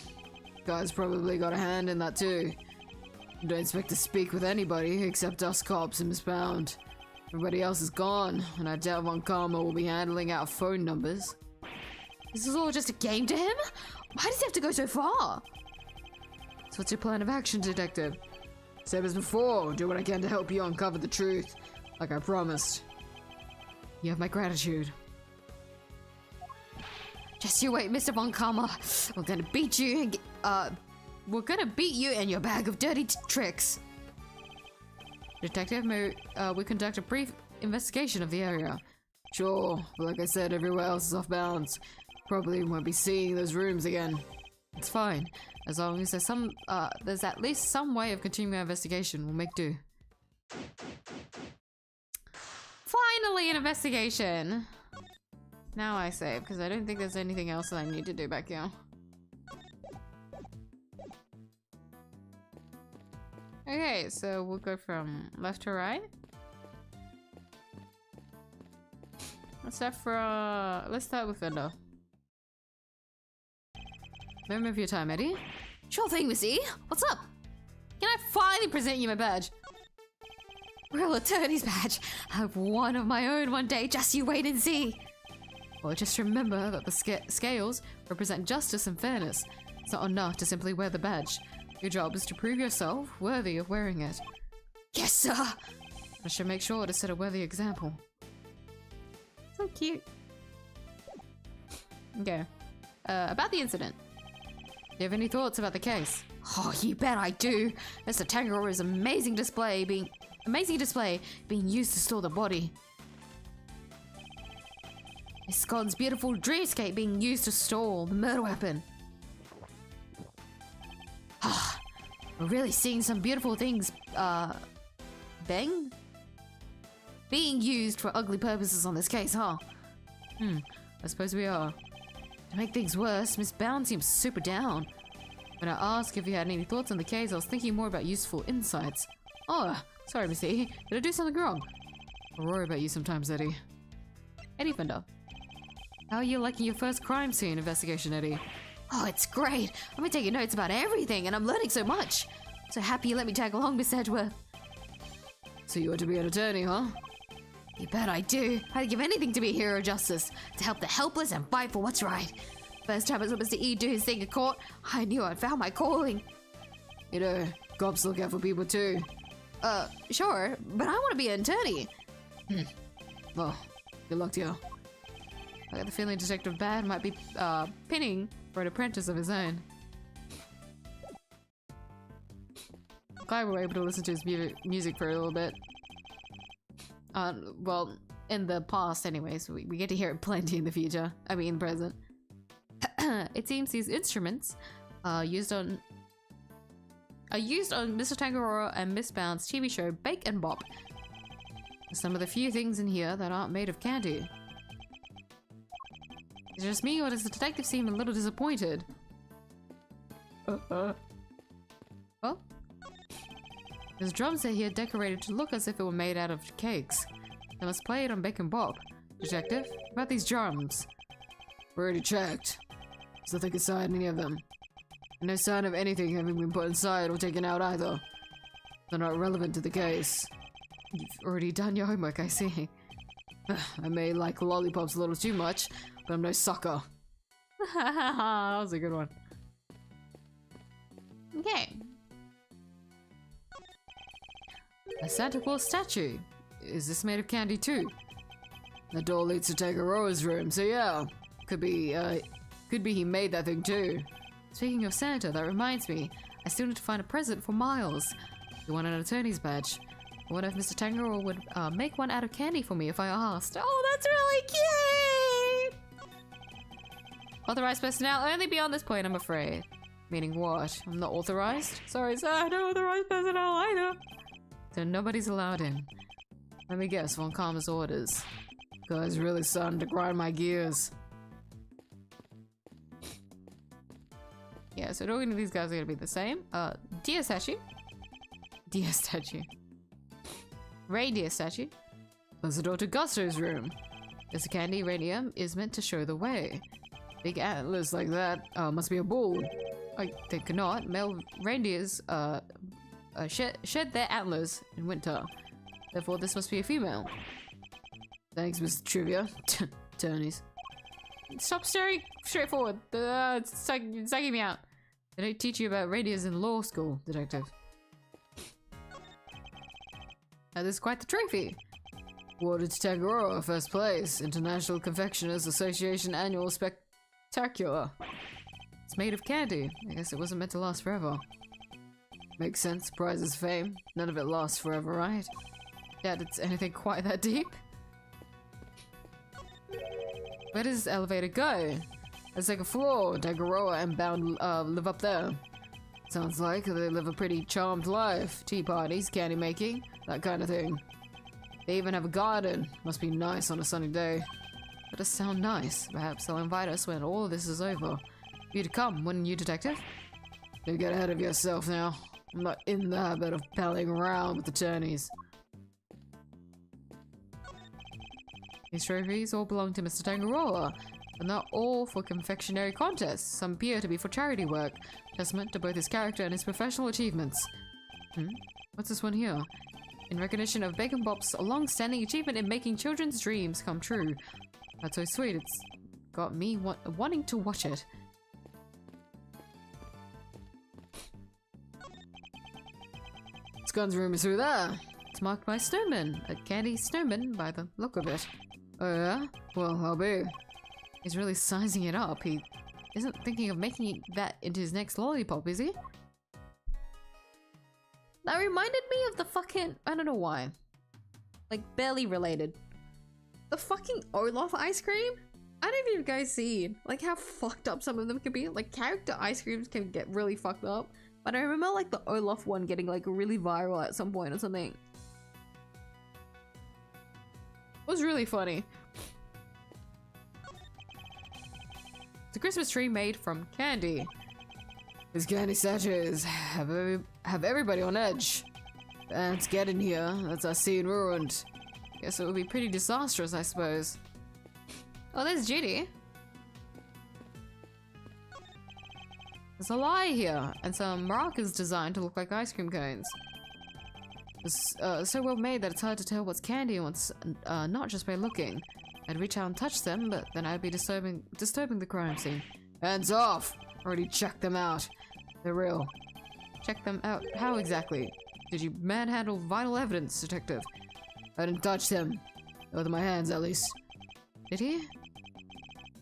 Guy's probably got a hand in that too. Don't expect to speak with anybody except us cops and Miss Pound. Everybody else is gone, and I doubt Von Karma will be handling out phone numbers. This is all just a game to him? Why does he have to go so far? So what's your plan of action, detective? Same as before, do what I can to help you uncover the truth, like I promised. You have my gratitude. Just you wait, Mr. Von Karma. We're gonna beat you and we're gonna beat you and your bag of dirty tricks. Detective, may we conduct a brief investigation of the area? Sure, but like I said, everywhere else is off bounds. Probably won't be seeing those rooms again. It's fine. As long as there's at least some way of continuing our investigation, we'll make do. Finally, an investigation. Now I save, because I don't think there's anything else that I need to do back here. Okay, so we'll go from left to right. Let's start with Fender. Moment of your time, Eddie. Sure thing, Missy. What's up? Can I finally present you my badge? Real attorney's badge. I'll have one of my own one day, just you wait and see. Well, just remember that the scales represent justice and fairness. It's not enough to simply wear the badge. Your job is to prove yourself worthy of wearing it. Yes, sir. I should make sure to set a worthy example. So cute. Okay. About the incident. Do you have any thoughts about the case? Oh, you bet I do. Mr. Tangarora's amazing display being used to store the body. Miss Scott's beautiful dreamscape being used to store the murder weapon. We're really seeing some beautiful things, being used for ugly purposes on this case, huh? I suppose we are. To make things worse, Miss Bound seems super down. When I asked if you had any thoughts on the case, I was thinking more about useful insights. Oh, sorry, Missy. Did I do something wrong? I worry about you sometimes, Eddie. Eddie Fender. How are you liking your first crime scene investigation, Eddie? Oh, it's great. I've been taking notes about everything and I'm learning so much. So happy you let me tag along, Miss Edgeworth. So you ought to be an attorney, huh? You bet I do. I'd give anything to be a hero of justice, to help the helpless and fight for what's right. First time I saw Mr. E do his thing in court, I knew I'd found my calling. You know, cops look out for people too. Sure, but I want to be an attorney. Well, good luck to you. I got the feeling Detective Bad might be pinning for an apprentice of his own. Glad we were able to listen to his music for a little bit. Well, in the past anyways, we get to hear it plenty in the future. I mean, present. It seems these instruments are used on Mr. Tangarora and Miss Bound's TV show Bake and Bop. Some of the few things in here that aren't made of candy. Is it just me, or does the detective seem a little disappointed? Oh? There's a drum set here decorated to look as if it were made out of cakes. They must play it on Bake and Bop. Detective, about these drums. We already checked. There's nothing inside any of them. And no sign of anything having been put inside or taken out either. They're not relevant to the case. You've already done your homework, I see. I may like lollipops a little too much, but I'm no sucker. That was a good one. Okay. A Santa Claus statue. Is this made of candy too? The door leads to Tangarora's room, so yeah. Could be he made that thing too. Speaking of Santa, that reminds me. I still need to find a present for Miles. You want an attorney's badge? I wonder if Mr. Tangarora would make one out of candy for me if I asked. Oh, that's really cute! Authorized personnel only beyond this point, I'm afraid. Meaning what? I'm not authorized? Sorry, sir, no authorized personnel either. So nobody's allowed in. Let me guess, Von Karma's orders. Guy's really starting to grind my gears. Yeah, so all of these guys are gonna be the same. Deer statue. Deer statue. Reindeer statue. There's the door to Gusto's room. This candy radium is meant to show the way. Big antlers like that Must be a bull. I think not. Male reindeers shed their antlers in winter. Therefore, this must be a female. Thanks, Mr. Trivia. Attorneys. Stop staring straight forward. It's sucking me out. They don't teach you about reindeers in law school, detective. Now, this is quite the trophy. Awarded to Tangarora, first place. International Confectioners Association Annual Spectacular. It's made of candy. I guess it wasn't meant to last forever. Makes sense. Prizes fame. None of it lasts forever, right? Doubt it's anything quite that deep. Where does this elevator go? It's like a floor. Tangaroa and Bound live up there. Sounds like they live a pretty charmed life. Tea parties, candy making, that kind of thing. They even have a garden. Must be nice on a sunny day. That does sound nice. Perhaps they'll invite us when all this is over. For you to come, wouldn't you, detective? You get ahead of yourself now. I'm not in the habit of palling around with attorneys. These trophies all belong to Mr. Tangaroa, but not all for confectionery contests. Some appear to be for charity work, testament to both his character and his professional achievements. What's this one here? In recognition of Bacon Bop's long-standing achievement in making children's dreams come true. That's so sweet, it's got me wanting to watch it. Scon's room is through there. It's marked by Snowman, a candy snowman by the look of it. Oh yeah? Well, I'll be. He's really sizing it up. He isn't thinking of making that into his next lollipop, is he? That reminded me of the fucking, I don't know why. Like, barely related. The fucking Olaf ice cream? I don't know if you guys seen, like, how fucked up some of them can be. Like, character ice creams can get really fucked up. But I remember, like, the Olaf one getting, like, really viral at some point or something. It was really funny. It's a Christmas tree made from candy. These candy sachets have everybody on edge. Let's get in here. That's our scene ruined. Guess it would be pretty disastrous, I suppose. Oh, there's Judy. There's a lie here, and some markers designed to look like ice cream cones. It's so well made that it's hard to tell what's candy and what's not just by looking. I'd reach out and touch them, but then I'd be disturbing the crime scene. Hands off! Already checked them out. They're real. Check them out. How exactly? Did you manhandle vital evidence, detective? I didn't touch them. With my hands, at least. Did he?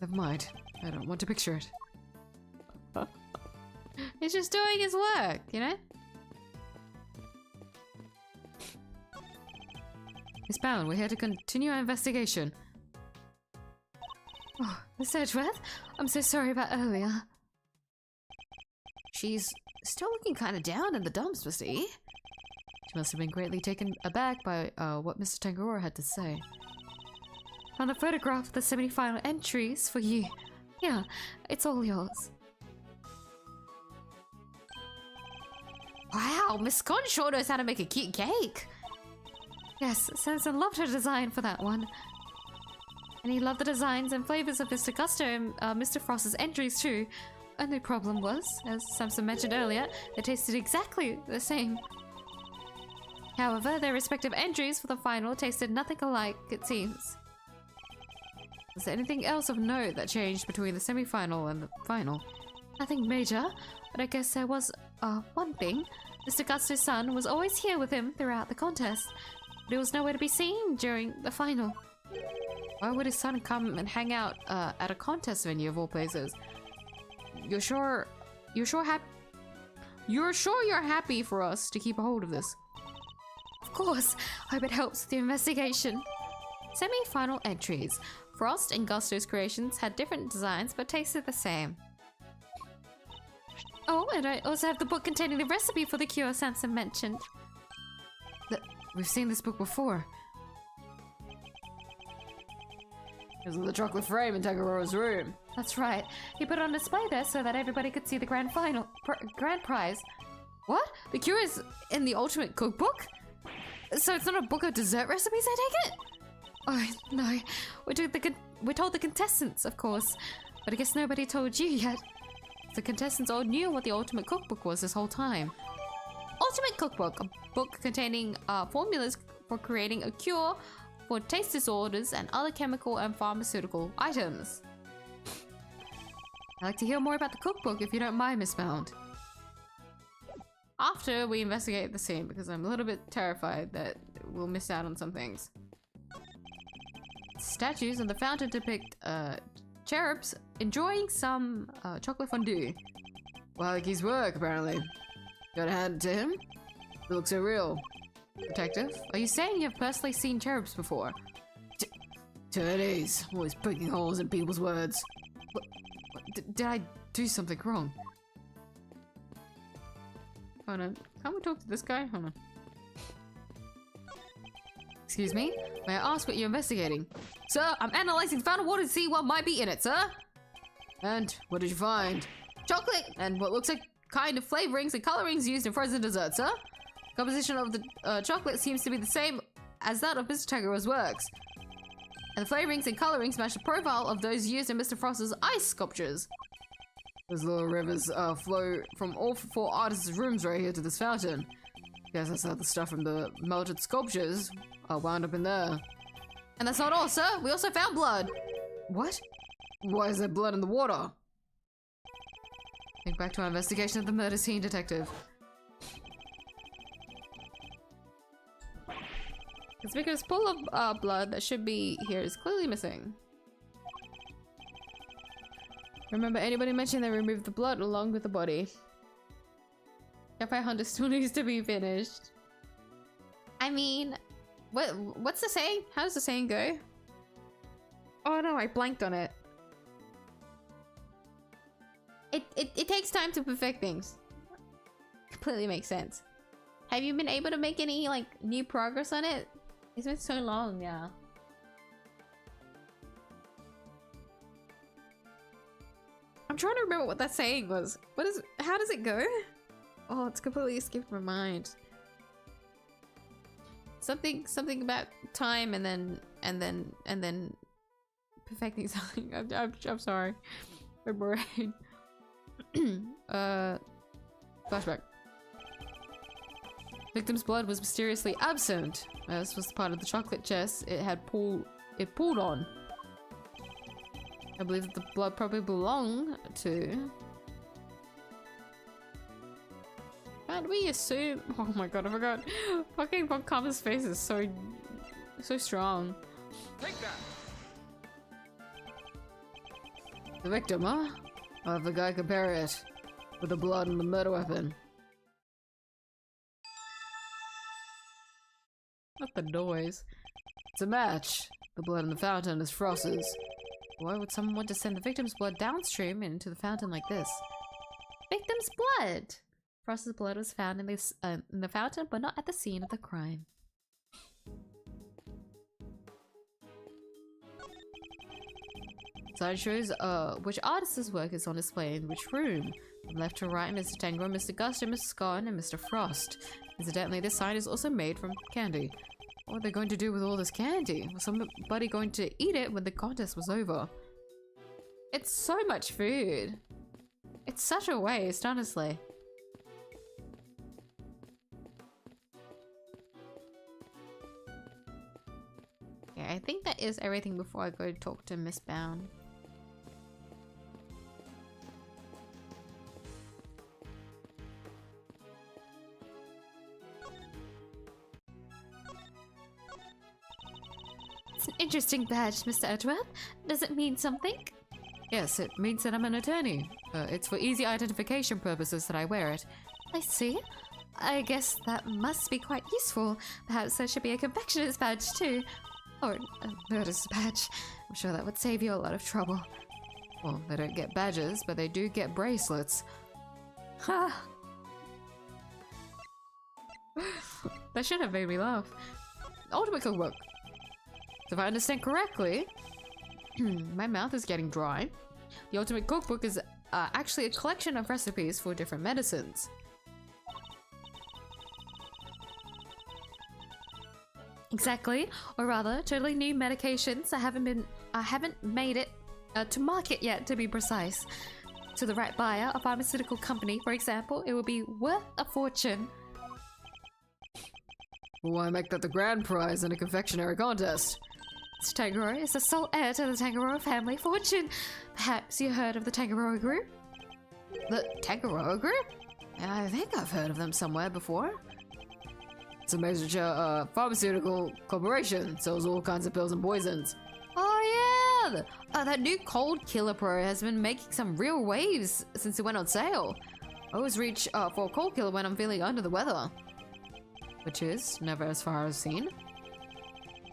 Never mind. I don't want to picture it. He's just doing his work, you know? Miss Bowen, we're here to continue our investigation. Oh, Miss Edgeworth, I'm so sorry about earlier. She's still looking kind of down in the dumps, Mr. E. She must have been greatly taken aback by what Mr. Tangaroa had to say. On the photograph, the semi-final entries for you. Yeah, it's all yours. Wow, Miss Scone sure knows how to make a cute cake. Yes, Samson loved her design for that one. And he loved the designs and flavors of Mr. Gusto and Mr. Frost's entries too. Only problem was, as Samson mentioned earlier, they tasted exactly the same. However, their respective entries for the final tasted nothing alike, it seems. Was there anything else of note that changed between the semi-final and the final? Nothing major, but I guess there was, one thing. Mr. Gusto's son was always here with him throughout the contest, but he was nowhere to be seen during the final. Why would his son come and hang out at a contest venue of all places? You're sure you're happy for us to keep a hold of this? Of course, hope it helps with the investigation. Semi-final entries. Frost and Gusto's creations had different designs but tasted the same. Oh, and I also have the book containing the recipe for the cure Samson mentioned. We've seen this book before. There's the chocolate frame in Tangaroa's room. That's right. He put it on display there so that everybody could see the grand prize. What? The cure is in the ultimate cookbook? So it's not a book of dessert recipes, I take it? Oh, no. We told the contestants, of course. But I guess nobody told you yet. The contestants all knew what the ultimate cookbook was this whole time. Ultimate Cookbook, a book containing formulas for creating a cure for taste disorders and other chemical and pharmaceutical items. I'd like to hear more about the cookbook if you don't mind, Miss Mount. After we investigate the scene, because I'm a little bit terrified that we'll miss out on some things. Statues on the fountain depict cherubs enjoying some chocolate fondue. Well, like his work, apparently. Gotta hand it to him. It looks so real. Detective, are you saying you've personally seen cherubs before? Turnies, always poking holes in people's words. Did I do something wrong? Hold on, can't we talk to this guy? Hold on. Excuse me? May I ask what you're investigating? Sir, I'm analyzing the fountain water to see what might be in it, sir. And what did you find? Chocolate and what looks like kind of flavorings and colorings used in frozen desserts, sir. Composition of the chocolate seems to be the same as that of Mr. Tangaro's works. And the flavorings and colorings match the profile of those used in Mr. Frost's ice sculptures. Those little rivers flow from all 4 artists' rooms right here to this fountain. Guess that's how the stuff from the melted sculptures wound up in there. And that's not all, sir. We also found blood. What? Why is there blood in the water? Think back to our investigation of the murder scene, detective. It's because pool of blood that should be here is clearly missing. Remember anybody mentioned they removed the blood along with the body? Cafe Hunter still needs to be finished. I mean, what's the saying? How does the saying go? Oh no, I blanked on it. It takes time to perfect things. Completely makes sense. Have you been able to make any like new progress on it? It's been so long now. I'm trying to remember what that saying was. How does it go? Oh, it's completely escaped my mind. Something about time and then perfecting something. I'm sorry. My brain. Flashback. Victim's blood was mysteriously absent. This was part of the chocolate chest it pulled on. I believe that the blood probably belonged to... Can't we assume... Oh my god, I forgot. Fucking Von Karma's face is so strong. Take that! The victim, huh? I'll have the guy compare it with the blood and the murder weapon. Not the noise. It's a match. The blood in the fountain is Frost's. Why would someone want to send the victim's blood downstream into the fountain like this? Victim's blood! Frost's blood was found in the fountain, but not at the scene of the crime. Side shows which artist's work is on display in which room. From left to right, Mr. Tango, Mr. Guster, Mr. Scott, and Mr. Frost. Incidentally, this sign is also made from candy. What are they going to do with all this candy? Was somebody going to eat it when the contest was over? It's so much food. It's such a waste, honestly. Yeah, I think that is everything before I go talk to Miss Bound. It's an interesting badge, Mr. Edgeworth. Does it mean something? Yes, it means that I'm an attorney. It's for easy identification purposes that I wear it. I see. I guess that must be quite useful. Perhaps there should be a confectioner's badge too. Or a murder's badge. I'm sure that would save you a lot of trouble. Well, they don't get badges, but they do get bracelets. Ha! That should have made me laugh. Ultimate cookbook. So if I understand correctly, my mouth is getting dry. The Ultimate Cookbook is actually a collection of recipes for different medicines. Exactly, or rather, totally new medications. I haven't made it to market yet, to be precise. To the right buyer, a pharmaceutical company, for example, it would be worth a fortune. Well, why make that the grand prize in a confectionery contest? Mr. Tangaroa is the sole heir to the Tangaroa family fortune. Perhaps you heard of the Tangaroa Group? The Tangaroa Group? I think I've heard of them somewhere before. It's a major pharmaceutical corporation. Sells all kinds of pills and poisons. Oh yeah! That new Cold Killer Pro has been making some real waves since it went on sale. I always reach for a Cold Killer when I'm feeling under the weather. Which is never as far as seen.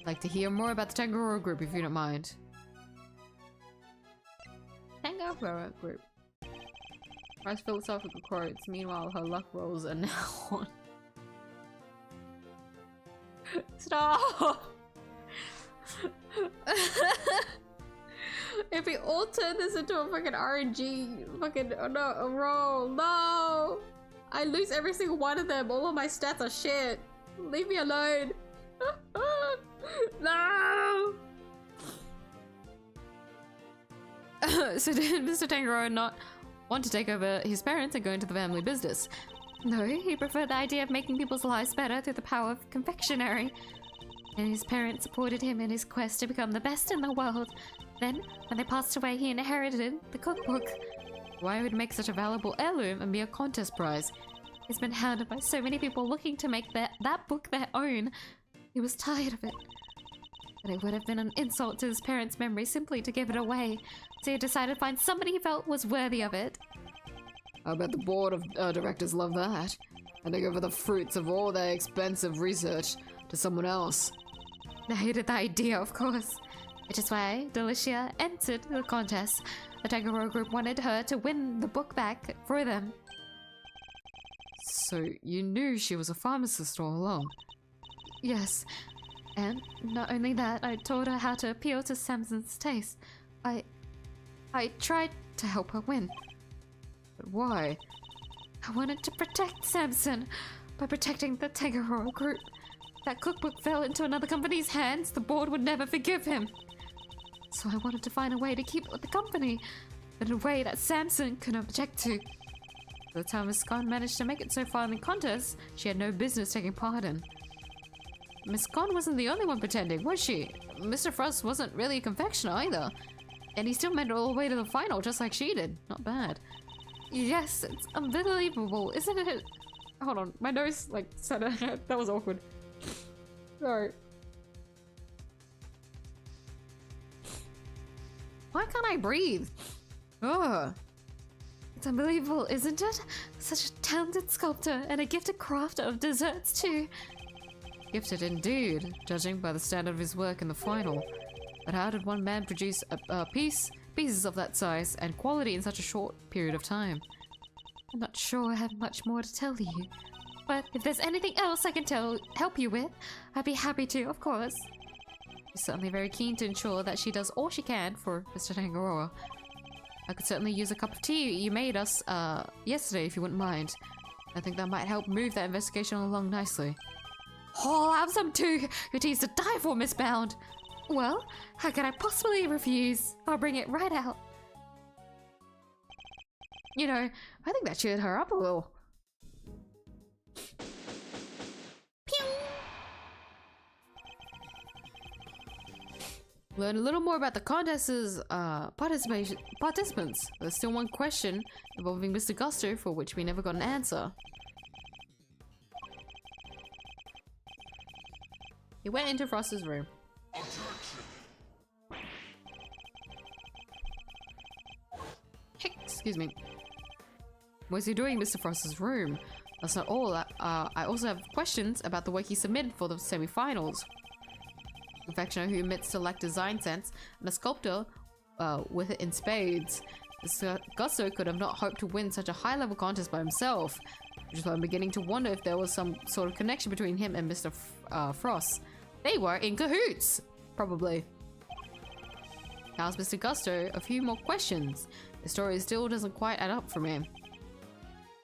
I'd like to hear more about the Tangaroa Group if you don't mind. Tangaroa Group. Writes philosophical quotes. Meanwhile, her luck rolls are now on. Stop! If we all turn this into a fucking RNG, fucking, oh no, a roll, no! I lose every single one of them. All of my stats are shit. Leave me alone. No! So did Mr. Tangaroa not want to take over his parents and go into the family business? No, he preferred the idea of making people's lives better through the power of confectionery. And his parents supported him in his quest to become the best in the world. Then, when they passed away, he inherited the cookbook. Why would it make such a valuable heirloom and be a contest prize? He's been hounded by so many people looking to make that book their own. He was tired of it. But it would have been an insult to his parents' memory simply to give it away. So he decided to find somebody he felt was worthy of it. I bet the board of directors love that. Handing over the fruits of all their expensive research to someone else. They hated the idea, of course. Which is why Delicia entered the contest. The Tangaroa group wanted her to win the book back for them. So you knew she was a pharmacist all along? Yes. And not only that, I taught her how to appeal to Samson's taste. I tried to help her win. But why? I wanted to protect Samson by protecting the Tangaroa group. If that cookbook fell into another company's hands, the board would never forgive him. So I wanted to find a way to keep it with the company, but in a way that Samson couldn't object to. By the time Miss Gon managed to make it so far in the contest, she had no business taking part in. Miss Gon wasn't the only one pretending, was she? Mr. Frost wasn't really a confectioner either. And he still made it all the way to the final, just like she did. Not bad. Yes, it's unbelievable, isn't it? Hold on, my nose, like, that was awkward. Sorry. Why can't I breathe? Ugh. It's unbelievable, isn't it? Such a talented sculptor and a gifted crafter of desserts too. Gifted indeed, judging by the standard of his work in the final. But how did one man produce pieces of that size and quality in such a short period of time? I'm not sure I have much more to tell you. But if there's anything else I can help you with, I'd be happy to, of course. She's certainly very keen to ensure that she does all she can for Mr. Tangaroa. I could certainly use a cup of tea you made us yesterday if you wouldn't mind. I think that might help move that investigation along nicely. Oh, I'll have some too! Your tea's to die for, Miss Bound! Well, how could I possibly refuse? I'll bring it right out. You know, I think that cheered her up a little. Pew! Learn a little more about the contest's participants. There's still one question involving Mr. Gusto for which we never got an answer. He went into Frost's room. Excuse me. What's he doing in Mr. Frost's room? That's not all. I also have questions about the work he submitted for the semi-finals. A confectioner who admits to lack design sense, and a sculptor with it in spades. Mr. Gusto could have not hoped to win such a high-level contest by himself, which is why I'm beginning to wonder if there was some sort of connection between him and Mr. Frost. They were in cahoots! Probably. Ask Mr. Gusto a few more questions. The story still doesn't quite add up for me.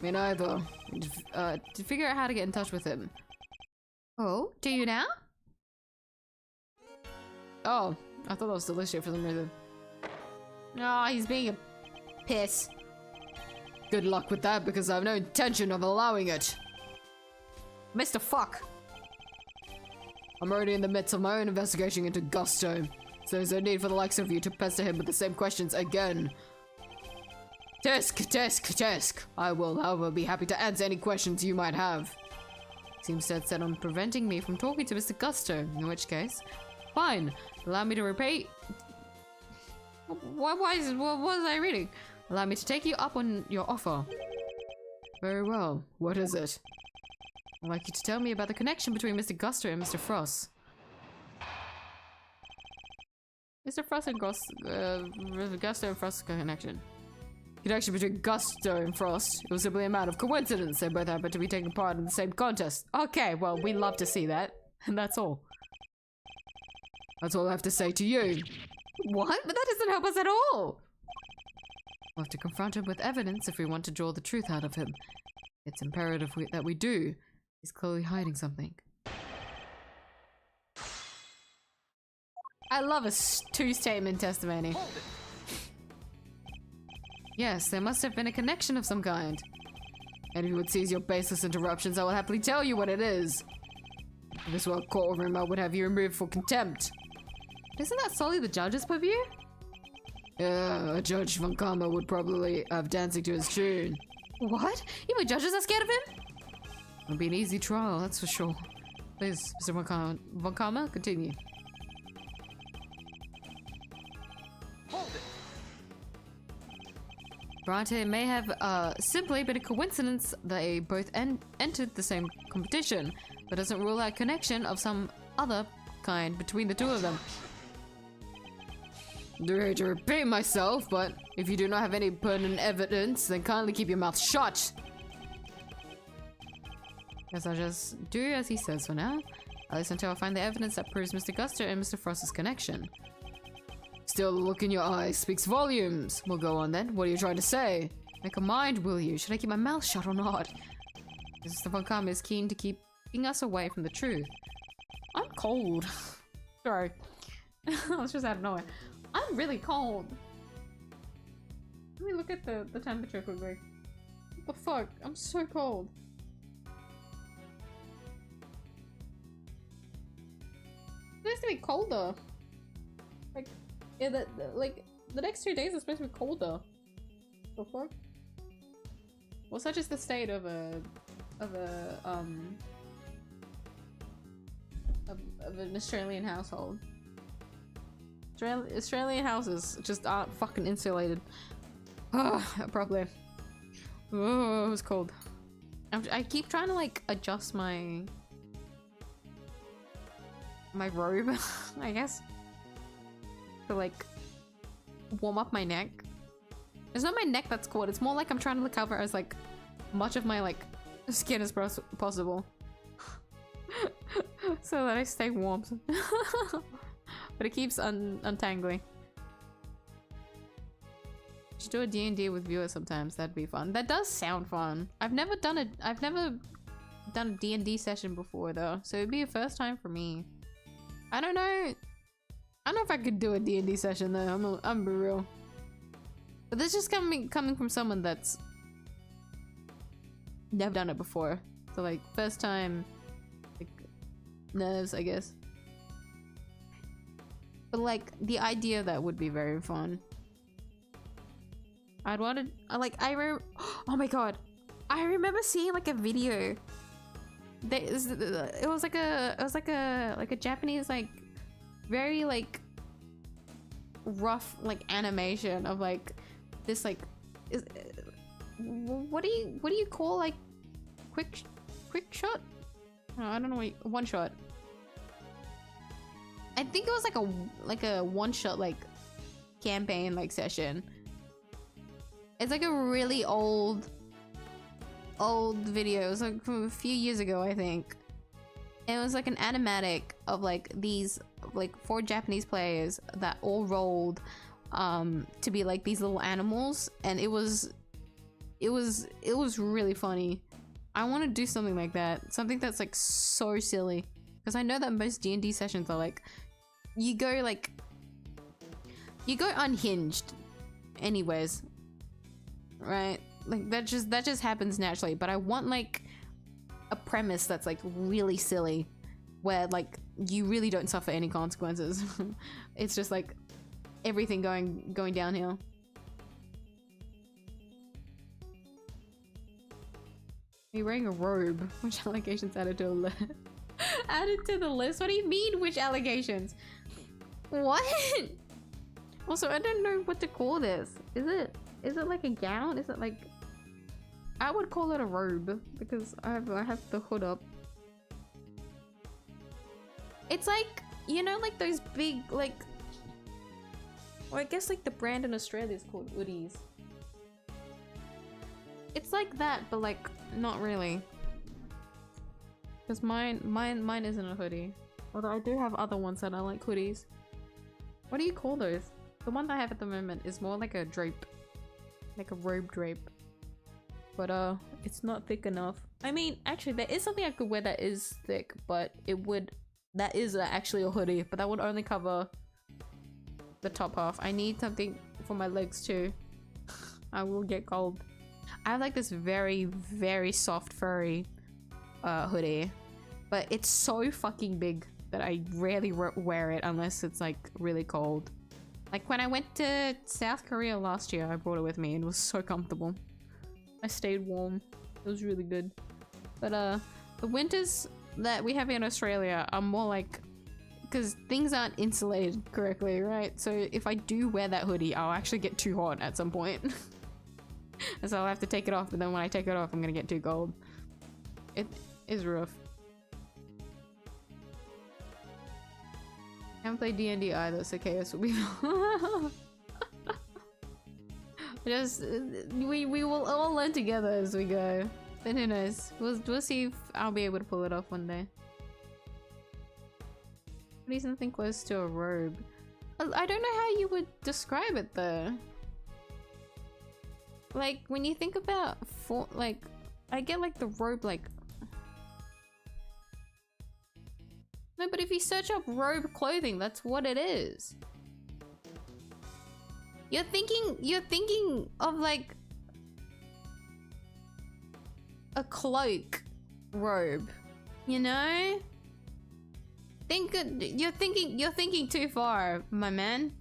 Me neither. To figure out how to get in touch with him. Oh, do you now? Oh, I thought that was delicious for some reason. Oh, he's being a piss. Good luck with that, because I have no intention of allowing it. Mr. Fuck. I'm already in the midst of my own investigation into Gusto, so there's no need for the likes of you to pester him with the same questions again. Tisk. I will, however, be happy to answer any questions you might have. Seems dead set on preventing me from talking to Mr. Gusto, in which case, fine. Allow me to repeat. What was I reading? Allow me to take you up on your offer. Very well. What is it? I'd like you to tell me about the connection between Mr. Gusto and Mr. Frost. Mr. Frost and Gusto and Frost connection. Connection between Gusto and Frost. It was simply a matter of coincidence. They both happened to be taking part in the same contest. Okay, well, we love to see that. And that's all. That's all I have to say to you. What? But that doesn't help us at all! We'll have to confront him with evidence if we want to draw the truth out of him. It's imperative that we do. He's clearly hiding something. I love a two-statement testimony. Yes, there must have been a connection of some kind. And if you would cease your baseless interruptions, I will happily tell you what it is. In this world courtroom, I would have you removed for contempt. Isn't that solely the judge's purview? Yeah, Judge Von Karma would probably have dancing to his tune. What? Even judges are scared of him? It'll be an easy trial, that's for sure. Please, Mr. Von Karma, continue. Granted, it may have simply been a coincidence they both entered the same competition, but doesn't rule out connection of some other kind between the two of them. I hate to repeat myself, but if you do not have any pertinent evidence, then kindly keep your mouth shut. Guess I'll just do as he says for now. At least until I find the evidence that proves Mr. Guster and Mr. Frost's connection. Still, the look in your eyes speaks volumes. We'll go on then. What are you trying to say? Make a mind, will you? Should I keep my mouth shut or not? Mr. Von Karma is keen to keeping us away from the truth. I'm cold. Sorry. I was just out of nowhere. I'm really cold. Let me look at the temperature quickly. What the fuck? I'm so cold. It's supposed to be colder. Like, yeah, the next 2 days are supposed to be colder. The fuck? Well, such is the state of an Australian household. Australian houses just aren't fucking insulated. Probably. Oh, it was cold. I keep trying to like adjust my robe, I guess, to like warm up my neck. It's not my neck that's cold. It's more like I'm trying to cover as like much of my like skin as possible, so that I stay warm. But it keeps untangling. Should do a D&D with viewers sometimes. That'd be fun. That does sound fun. I've never done a D&D session before though, so it'd be a first time for me. I don't know if I could do a D&D session though. I'm be real. But this just coming from someone that's never done it before. So like first time, like nerves, I guess. But like the idea that would be very fun. I'd wanted oh my god, I remember seeing like a video. It was like a Japanese like very like rough like animation of like this like what do you call like quick shot? Oh, I don't know, one shot. I think it was like a one shot like campaign like session. It's like a really old video. It was like from a few years ago, I think. And it was like an animatic of like these like 4 Japanese players that all rolled to be like these little animals, and it was really funny. I want to do something like that, something that's like so silly, because I know that most D&D sessions are like you go unhinged anyways, right? Like that just happens naturally. But I want like a premise that's like really silly, where like you really don't suffer any consequences. It's just like everything going downhill. You're wearing a robe. Which allegations added to the list? Added to the list? What do you mean, which allegations? What? Also, I don't know what to call this. Is it like a gown? Is it like... I would call it a robe, because I have the hood up. It's like, you know, like those big, like... Well, I guess like the brand in Australia is called hoodies. It's like that, but like, not really. Because mine isn't a hoodie. Although I do have other ones that are like hoodies. What do you call those? The one that I have at the moment is more like a drape. Like a robe drape. But it's not thick enough. I mean, actually there is something I could wear that is thick, but that is actually a hoodie, but that would only cover the top half. I need something for my legs too. I will get cold. I have like this very, very soft furry hoodie, but it's so fucking big that I rarely wear it unless it's like really cold. Like when I went to South Korea last year, I brought it with me and it was so comfortable. I stayed warm. It was really good. But the winters that we have in Australia are more like, because things aren't insulated correctly, right? So if I do wear that hoodie, I'll actually get too hot at some point. And so I'll have to take it off, but then when I take it off, I'm gonna get too cold. It is rough. I haven't played D&D either, so chaos will be just we will all learn together as we go. But who knows? We'll see if I'll be able to pull it off one day. What is something close to a robe? I don't know how you would describe it though. Like when you think about like I get like the robe like. No, but if you search up robe clothing, that's what it is. You're thinking of like a cloak robe, you know? You're thinking too far, my man.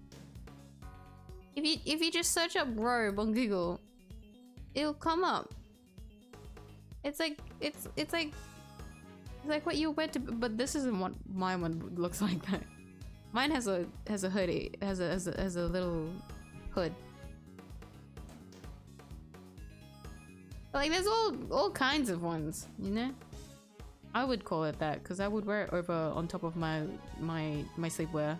If you just search up robe on Google, it'll come up. It's like what you wear to, but this isn't what my one looks like though. Mine has a hoodie, has a little hood. But like there's all kinds of ones, you know? I would call it that because I would wear it over on top of my sleepwear.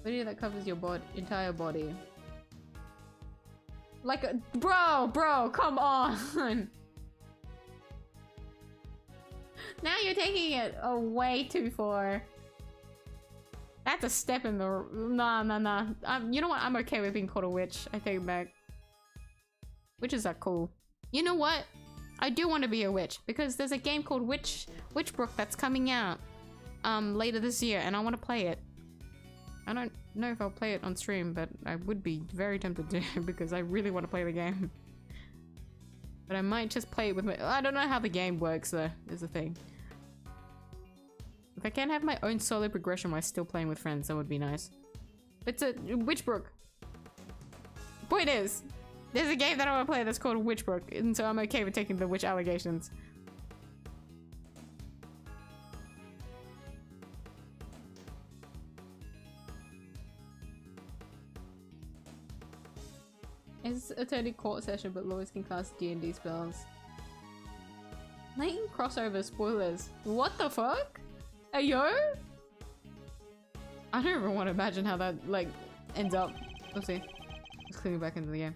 Hoodie that covers your entire body. Like a bro, come on. Now you're taking it way too far. That's a step in the nah. You know what? I'm okay with being called a witch. I take it back. Witches are cool. You know what? I do want to be a witch because there's a game called Witchbrook that's coming out later this year, and I want to play it. I don't know if I'll play it on stream, but I would be very tempted to because I really want to play the game. But I might just play it with my— I don't know how the game works though, is the thing. If I can have my own solo progression while still playing with friends, that would be nice. It's a Witchbrook. Point is, there's a game that I want to play that's called Witchbrook, and so I'm okay with taking the witch allegations. It's a totally court session, but lawyers can cast D&D spells. Latent crossover spoilers. What the fuck? Ayo? I don't even want to imagine how that, like, ends up. Let's see. Let's click back into the game.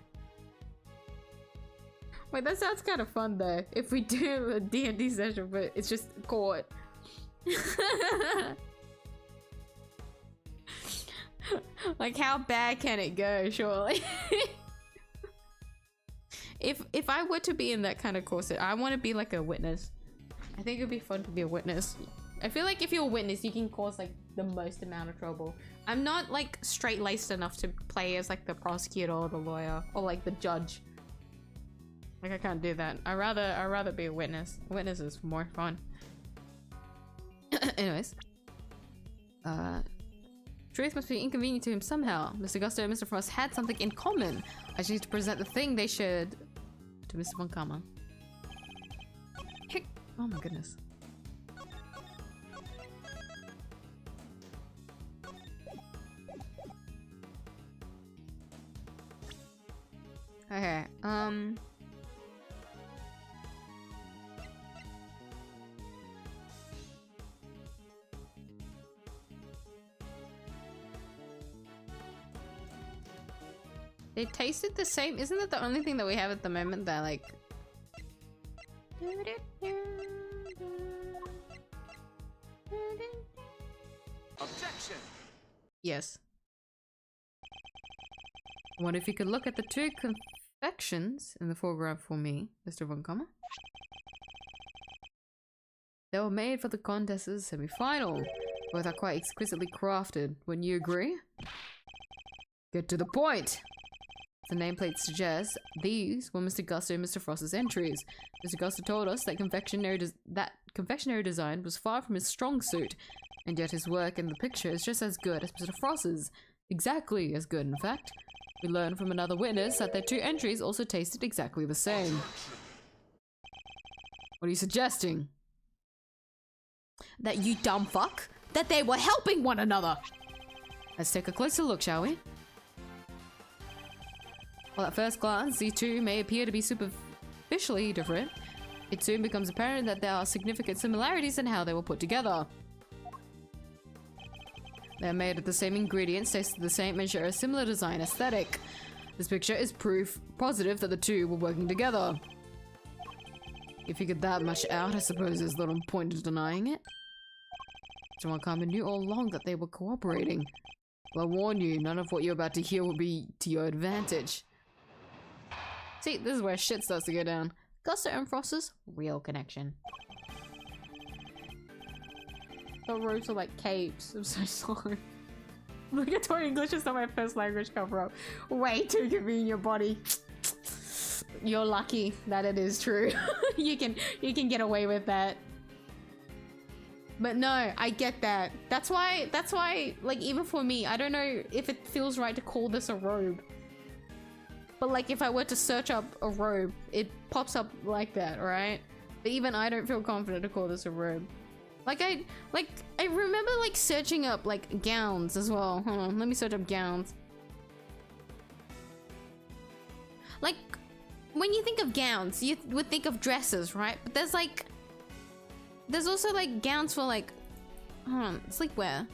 Wait, that sounds kind of fun though. If we do a D&D session, but it's just court. Like, how bad can it go, surely? If I were to be in that kind of corset, I want to be like a witness. I think it would be fun to be a witness. I feel like if you're a witness, you can cause like the most amount of trouble. I'm not like straight-laced enough to play as like the prosecutor or the lawyer or like the judge. Like I can't do that. I'd rather be a witness. A witness is more fun. Anyways. Truth must be inconvenient to him somehow. Mr. Gusto and Mr. Frost had something in common. I choose to present the thing they shared to Mr. Von Karma. Oh my goodness. Okay, they tasted the same. Isn't that the only thing that we have at the moment that like Objection! Yes. I wonder if you could look at the two confections in the foreground for me, Mr. Von Kammer. They were made for the contest's semi-final. Both are quite exquisitely crafted. Wouldn't you agree? Get to the point! The nameplate suggests these were Mr. Gusto and Mr. Frost's entries. Mr. Gusto told us that confectionery design was far from his strong suit, and yet his work in the picture is just as good as Mr. Frost's. Exactly as good, in fact. We learned from another witness that their two entries also tasted exactly the same. What are you suggesting? That you dumb fuck? That they were helping one another! Let's take a closer look, shall we? While at first glance, these two may appear to be superficially different, it soon becomes apparent that there are significant similarities in how they were put together. They are made of the same ingredients, tasted the same, and share a similar design aesthetic. This picture is proof positive that the two were working together. If you figured that much out, I suppose there's little point in denying it. Mr. Wakama knew all along that they were cooperating. Well, I warn you, none of what you're about to hear will be to your advantage. See, this is where shit starts to go down. Gusto and Frost's real connection. The roads are like caves. I'm so sorry. Look at why English is not my first language cover up. Way too convenient, buddy. You're lucky that it is true. you can get away with that. But no, I get that. That's why, like, even for me, I don't know if it feels right to call this a robe. But like, if I were to search up a robe, it pops up like that, right? But even I don't feel confident to call this a robe. Like, I remember, like, searching up, like, gowns as well. Hold on, let me search up gowns. Like, when you think of gowns, you would think of dresses, right? But there's, like... There's also, like, gowns for, like... Hold on, sleepwear.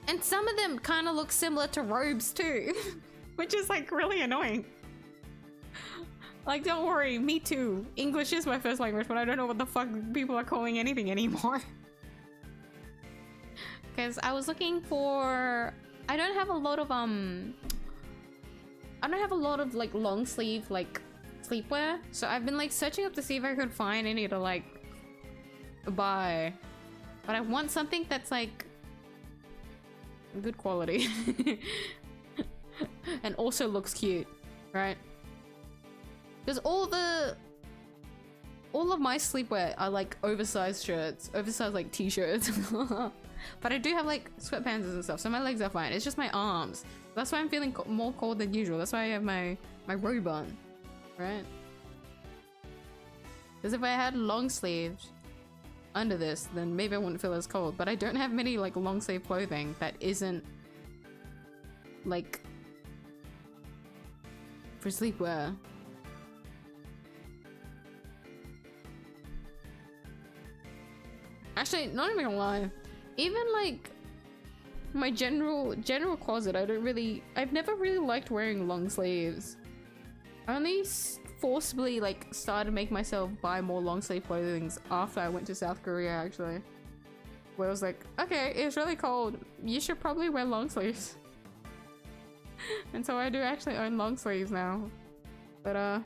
And some of them kind of look similar to robes, too. Which is, like, really annoying. Like, don't worry, me too. English is my first language, but I don't know what the fuck people are calling anything anymore. Because I was looking for... I don't have a lot of, like, long sleeve, like, sleepwear. So I've been, like, searching up to see if I could find any to, like, buy. But I want something that's, like, good quality. And also looks cute, right? Because all of my sleepwear are like oversized shirts, oversized like t-shirts. But I do have like sweatpants and stuff, so my legs are fine. It's just my arms. That's why I'm feeling more cold than usual. That's why I have my robe on, right? Because if I had long sleeves under this, then maybe I wouldn't feel as cold. But I don't have many like long sleeve clothing that isn't like for sleepwear. Actually, not even gonna lie, even like my general closet, I've never really liked wearing long sleeves. I only forcibly like started to make myself buy more long sleeve clothing after I went to South Korea, actually. Where I was like, okay, it's really cold, you should probably wear long sleeves. And so I do actually own long sleeves now. But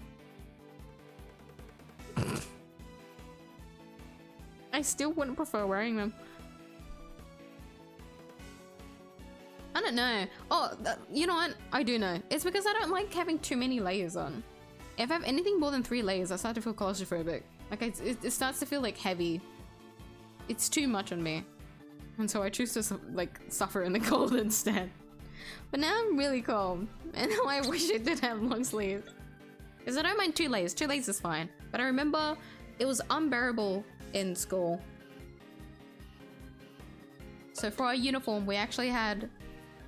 I still wouldn't prefer wearing them. I don't know. Oh, you know what? I do know. It's because I don't like having too many layers on. If I have anything more than 3 layers, I start to feel claustrophobic. Like, it starts to feel, like, heavy. It's too much on me. And so I choose to, like, suffer in the cold instead. But now I'm really cold. And now I wish I did have long sleeves. Because I don't mind 2 layers. 2 layers is fine. But I remember it was unbearable in school. So for our uniform, we actually had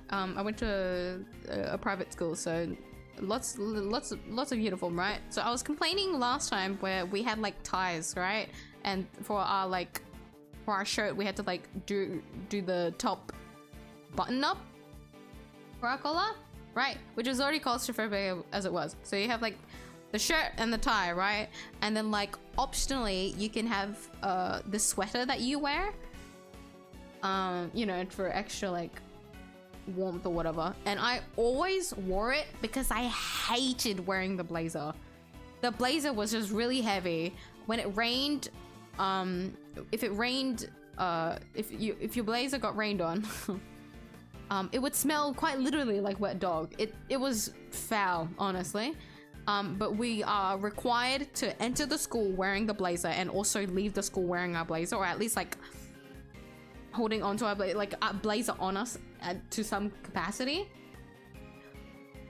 I went to a private school, so lots of uniform, right? So I was complaining last time where we had like ties, right? And for our shirt, we had to like do the top button up for our collar. right? Which is already claustrophobic as it was. So you have like the shirt and the tie, right? And then like optionally you can have the sweater that you wear, you know, for extra like warmth or whatever. And I always wore it because I hated wearing the blazer. The blazer was just really heavy. When it rained, if it rained, if your blazer got rained on, it would smell quite literally like wet dog. It was foul, honestly. But we are required to enter the school wearing the blazer and also leave the school wearing our blazer, or at least like holding onto our blazer, like our blazer on us to some capacity.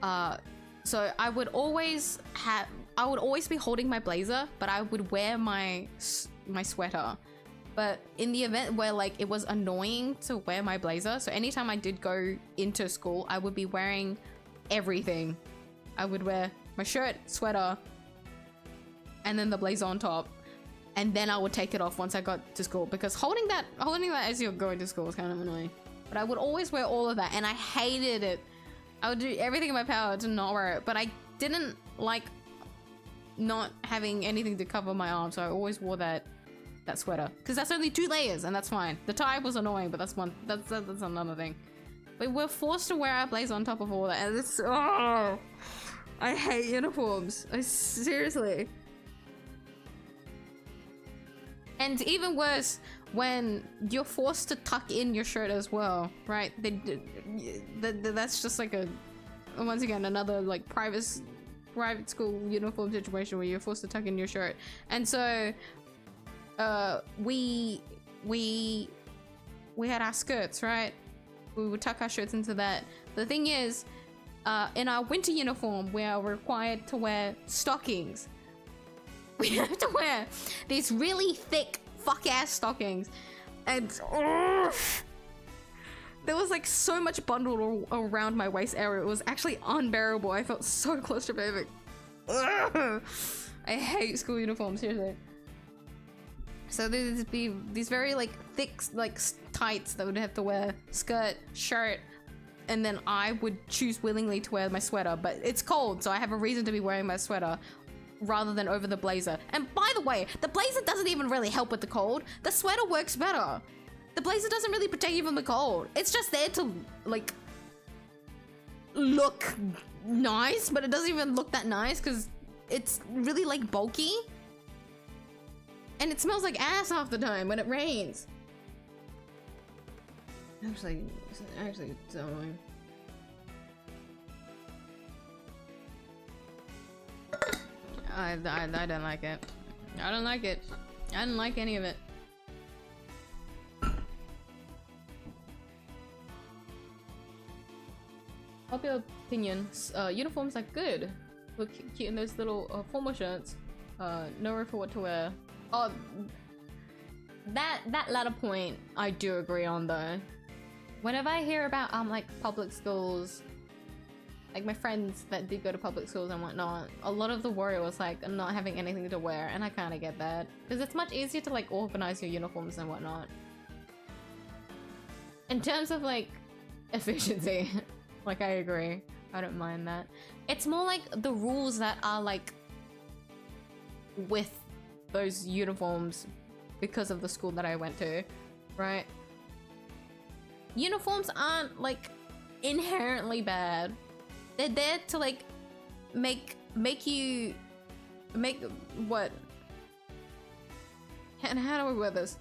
So I would always be holding my blazer, but I would wear my sweater. But in the event where like it was annoying to wear my blazer, so anytime I did go into school, I would be wearing everything. I would wear my shirt, sweater, and then the blazer on top, and then I would take it off once I got to school, because holding that as you're going to school was kind of annoying. But I would always wear all of that, and I hated it. I would do everything in my power to not wear it, but I didn't like not having anything to cover my arms, so I always wore that sweater, because that's only 2 layers, and that's fine. The tie was annoying, but that's another thing. But we're forced to wear our blazer on top of all that, and it's I hate uniforms. Seriously. And even worse, when you're forced to tuck in your shirt as well, right? That's just like once again, another like private school uniform situation where you're forced to tuck in your shirt. And so we had our skirts, right? We would tuck our shirts into that. The thing is, in our winter uniform, we are required to wear stockings. We have to wear these really thick fuck-ass stockings. And there was like so much bundled around my waist area. It was actually unbearable. I felt so claustrophobic. I hate school uniforms, seriously. So there'd be these very like thick like tights that would have to wear, skirt, shirt, and then I would choose willingly to wear my sweater, but it's cold, so I have a reason to be wearing my sweater rather than over the blazer. And by the way, the blazer doesn't even really help with the cold. The sweater works better. The blazer doesn't really protect you from the cold. It's just there to like look nice, but it doesn't even look that nice because it's really like bulky. And it smells like ass half the time when it rains. Actually, it's so annoying. I don't like it. I don't like it. I didn't like any of it. Popular opinion, uniforms are good. Look cute in those little formal shirts. No room for what to wear. Oh, that latter point I do agree on though. Whenever I hear about like public schools, like my friends that did go to public schools and whatnot, a lot of the worry was like not having anything to wear, and I kind of get that because it's much easier to like organize your uniforms and whatnot. In terms of like efficiency, like I agree, I don't mind that. It's more like the rules that are like with those uniforms because of the school that I went to, right? Uniforms aren't like inherently bad. They're there to like make what? And how do we wear this?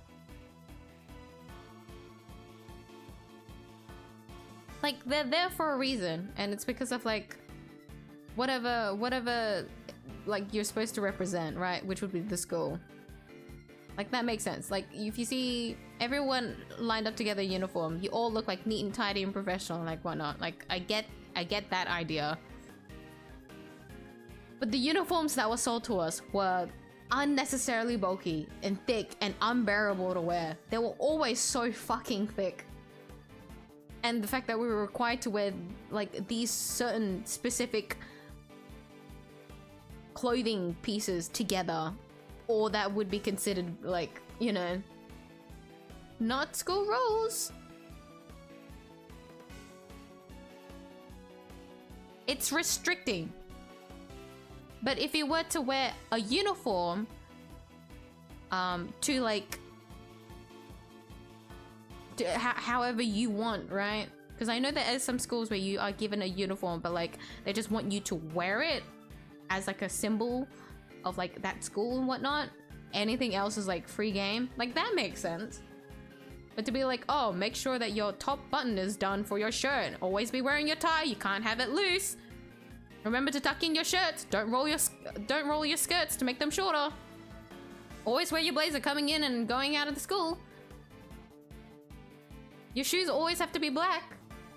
Like they're there for a reason, and it's because of like whatever like you're supposed to represent, right? Which would be the school. Like that makes sense. Like if you see everyone lined up together in uniform, you all look like neat and tidy and professional and like whatnot. Like I get that idea. But the uniforms that were sold to us were unnecessarily bulky and thick and unbearable to wear. They were always so fucking thick. And the fact that we were required to wear like these certain specific clothing pieces together, or that would be considered like, you know, not school rules. it's restricting. But if you were to wear a uniform, to like, however you want, right? Because I know there are some schools where you are given a uniform, but like they just want you to wear it as like a symbol of like that school and whatnot. Anything else is like free game. Like that makes sense. But to be like, oh, make sure that your top button is done for your shirt. Always be wearing your tie. You can't have it loose. Remember to tuck in your shirts. Don't roll your skirts to make them shorter. Always wear your blazer coming in and going out of the school. Your shoes always have to be black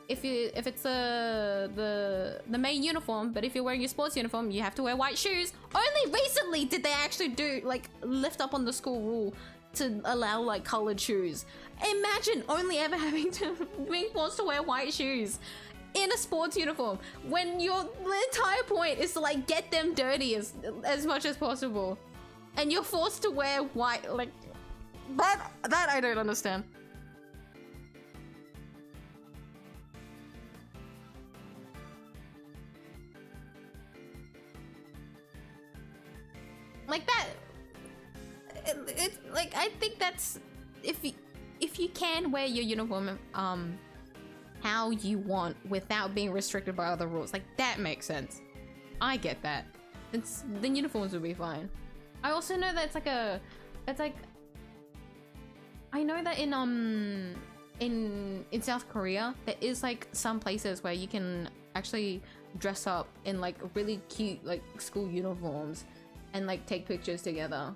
if it's the main uniform, but if you're wearing your sports uniform, you have to wear white shoes. Only recently did they actually do like lift up on the school rule to allow like colored shoes. Imagine only ever having to being forced to wear white shoes in a sports uniform when your entire point is to like get them dirty as much as possible, and you're forced to wear white. Like that I don't understand. Like that, it's like, I think that's, if you can wear your uniform how you want without being restricted by other rules, like that makes sense. I get that. Then uniforms would be fine. I also know that it's like I know that in South Korea there is like some places where you can actually dress up in like really cute like school uniforms and like take pictures together,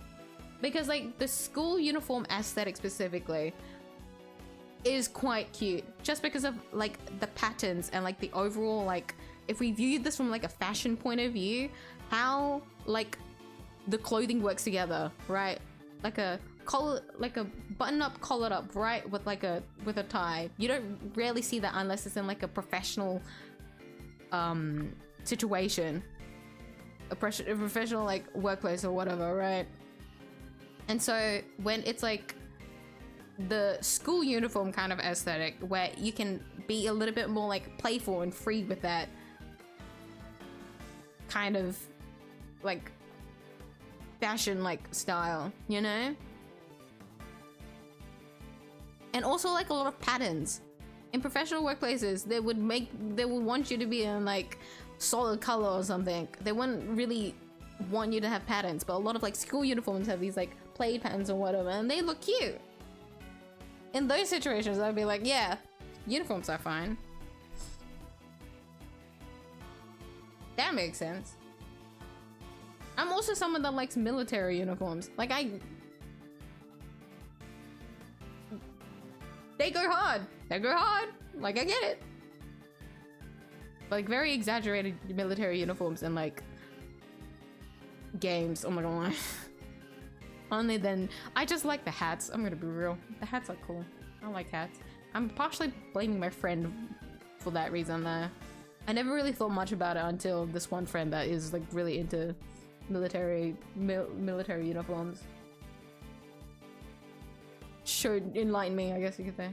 because like the school uniform aesthetic specifically is quite cute, just because of like the patterns and like the overall, like if we viewed this from like a fashion point of view, how like the clothing works together, right? Like a collar, like a button-up collared up, right, with a tie. You don't rarely see that unless it's in like a professional situation, a professional like workplace or whatever, right? And so when it's like the school uniform kind of aesthetic where you can be a little bit more like playful and free with that kind of like fashion like style, you know? And also like a lot of patterns. In professional workplaces, they would want you to be in like solid color or something. They wouldn't really want you to have patterns, but a lot of like school uniforms have these like play patterns or whatever, and they look cute. In those situations, I'd be like, yeah, uniforms are fine. That makes sense. I'm also someone that likes military uniforms. Like they go hard. They go hard. Like, I get it. Like, very exaggerated military uniforms and, like, games. Oh my god. Only then. I just like the hats. I'm gonna be real. The hats are cool. I like hats. I'm partially blaming my friend for that reason, though. I never really thought much about it until this one friend that is, like, really into military uniforms enlighten me, I guess you could say.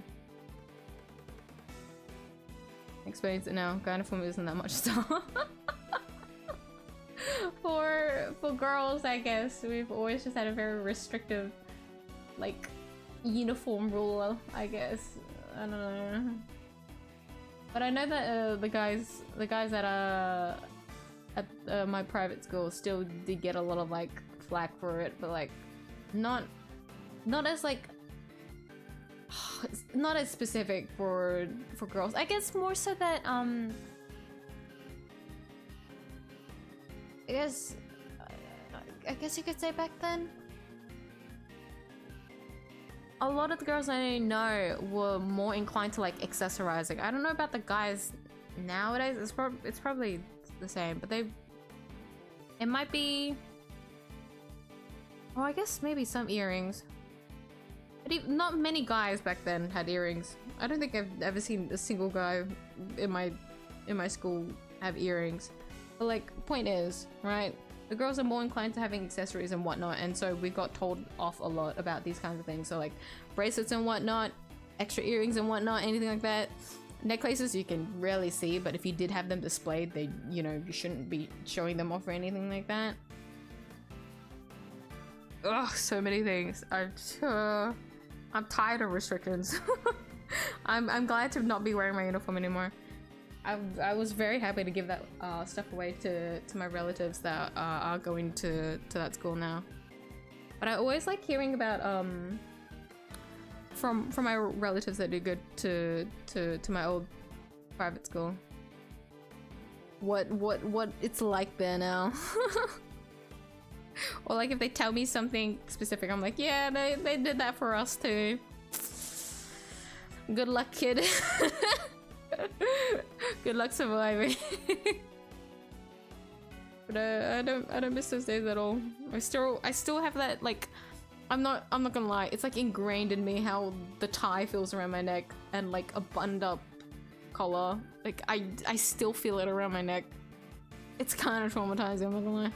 Explains it now. Gynoform isn't that much stuff. For girls, I guess we've always just had a very restrictive, like, uniform rule. I guess I don't know, but I know that the guys at my private school still did get a lot of like flack for it, but like not as like not as specific for girls. I guess more so that I guess you could say back then a lot of the girls I know were more inclined to like accessorizing. I don't know about the guys nowadays. It's probably the same, but it might be, well, I guess maybe some earrings. But not many guys back then had earrings. I don't think I've ever seen a single guy in my school have earrings. But like, point is, right? The girls are more inclined to having accessories and whatnot, and so we got told off a lot about these kinds of things. So like bracelets and whatnot, extra earrings and whatnot, anything like that. necklaces you can rarely see, but if you did have them displayed, they, you know, you shouldn't be showing them off or anything like that. Ugh, so many things. I'm tired of restrictions. I'm glad to not be wearing my uniform anymore. I was very happy to give that stuff away to my relatives that are going to that school now. But I always like hearing about from my relatives that do good to my old private school. What it's like there now. Or like if they tell me something specific, I'm like, yeah, they did that for us too. Good luck, kid. Good luck surviving. But I don't miss those days at all. I still have that, like, I'm not gonna lie, it's like ingrained in me how the tie feels around my neck and like a buttoned up collar. Like I still feel it around my neck. It's kind of traumatizing, I'm not gonna lie.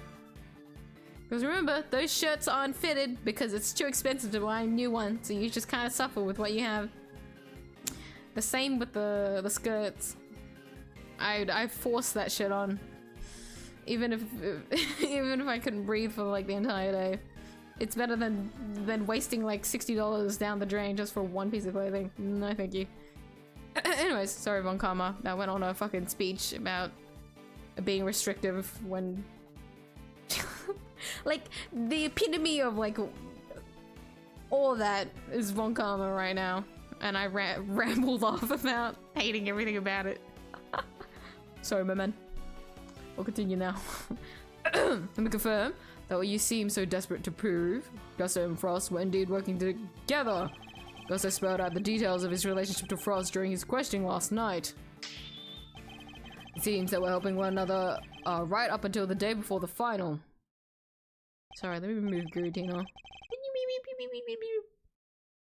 Because remember, those shirts aren't fitted because it's too expensive to buy a new one, so you just kind of suffer with what you have. The same with the skirts. I forced that shit on, even if I couldn't breathe for like the entire day. It's better than wasting like $60 down the drain just for one piece of clothing. No, thank you. Anyways, sorry, Von Karma. That went on a fucking speech about being restrictive when. Like, the epitome of, like, all of that is Von Karma right now. And I rambled off about hating everything about it. Sorry, my man. We'll continue now. Let me confirm that what you seem so desperate to prove, Gusto and Frost were indeed working together. Gusto spelled out the details of his relationship to Frost during his questioning last night. It seems that we're helping one another right up until the day before the final. Sorry, let me remove Gurudino.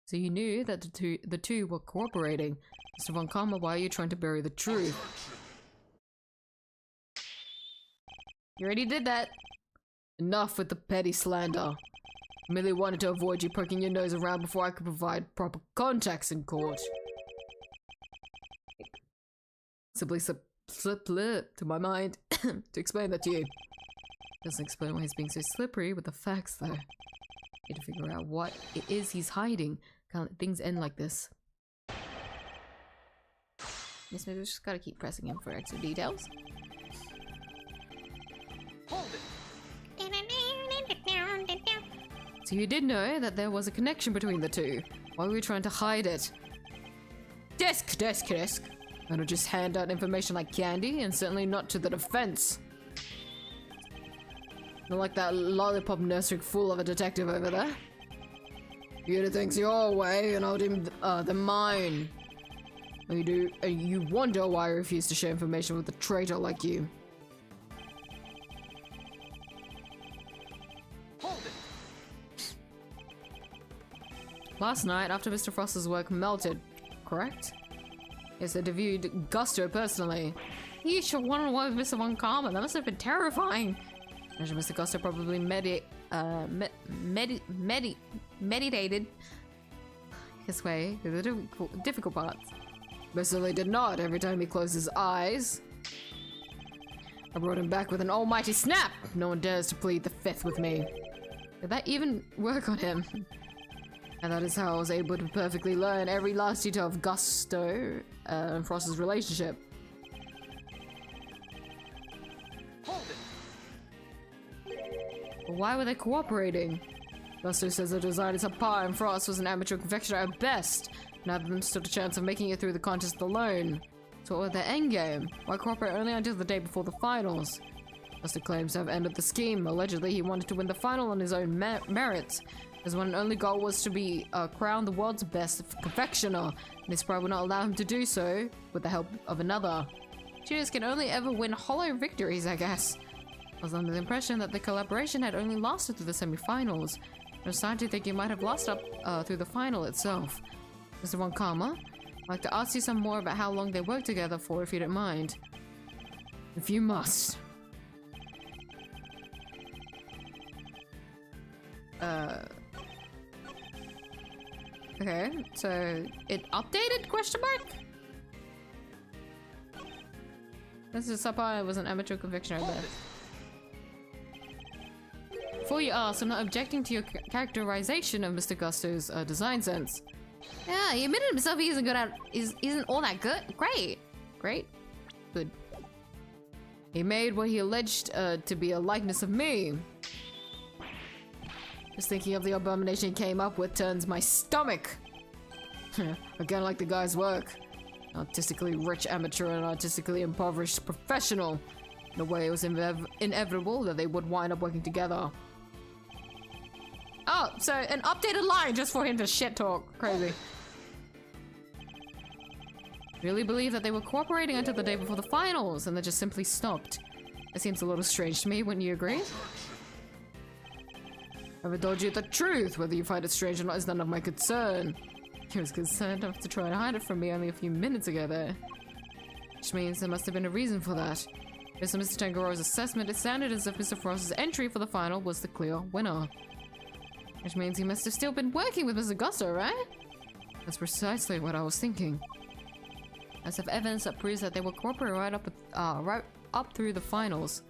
So you knew that the two were cooperating. Mr. Von Karma, why are you trying to bury the truth? You already did that. Enough with the petty slander. I merely wanted to avoid you poking your nose around before I could provide proper context in court. Simply slip to my mind to explain that to you. Doesn't explain why he's being so slippery with the facts, though. Need to figure out what it is he's hiding. Can't let things end like this. Guess maybe we just gotta keep pressing him for extra details. Hold it. So you did know that there was a connection between the two. Why were you trying to hide it? Desk. I don't just hand out information like candy, and certainly not to the defense. Not like that lollipop nursery fool of a detective over there. You things your way and I'll deem them mine. You wonder why I refuse to share information with a traitor like you. Hold it. Last night, after Mr. Frost's work melted, correct? Yes, I interviewed Gusto personally. You should want to work with Mr. Von Karma. That must have been terrifying. Imagine Mr. Gusto probably meditated his way through the difficult parts. Most certainly did not every time he closed his eyes. I brought him back with an almighty snap. No one dares to plead the fifth with me. Did that even work on him? And that is how I was able to perfectly learn every last detail of Gusto and Frost's relationship. Hold it. But why were they cooperating? Gusto says the design is apart and Frost was an amateur confectioner at best. Neither of them stood a chance of making it through the contest alone. So what was their endgame? Why cooperate only until the day before the finals? Gusto claims to have ended the scheme. Allegedly, he wanted to win the final on his own merits. His one and only goal was to be crowned the world's best confectioner, and his pride would not allow him to do so with the help of another. Cheaters can only ever win hollow victories, I guess. I was under the impression that the collaboration had only lasted through the semi-finals. I was starting to think it might have lasted up through the final itself. Mr. Von Karma, I'd like to ask you some more about how long they worked together for, if you don't mind. If you must. Okay, so it updated, question mark? This is Sapa. It was an amateur conviction right Hold there. it. Before you ask, I'm not objecting to your characterization of Mr. Gusto's design sense. Yeah, he admitted himself he isn't good at isn't all that good. Great. Great. Good. He made what he alleged to be a likeness of me. Just thinking of the abomination he came up with turns my stomach. Again, like the guy's work. Artistically rich amateur and artistically impoverished professional. In a way, it was inevitable that they would wind up working together. Oh, so an updated line just for him to shit talk. Crazy. Really believe that they were cooperating until the day before the finals and they just simply stopped. It seems a little strange to me, wouldn't you agree? I've told you the truth. Whether you find it strange or not is none of my concern. He was concerned enough to try and hide it from me only a few minutes ago there. Which means there must have been a reason for that. Based on Mr. Tangaro's assessment, it sounded as if Mr. Frost's entry for the final was the clear winner. Which means he must have still been working with Mr. Gusto, right? That's precisely what I was thinking. As of evidence that proves that they were cooperating right up through the finals.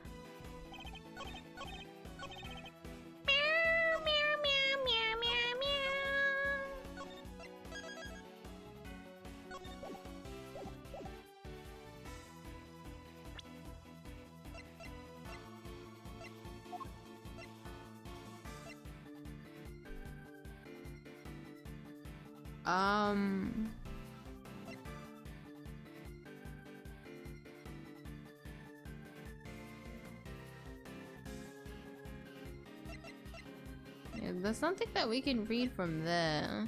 Yeah, there's something that we can read from there.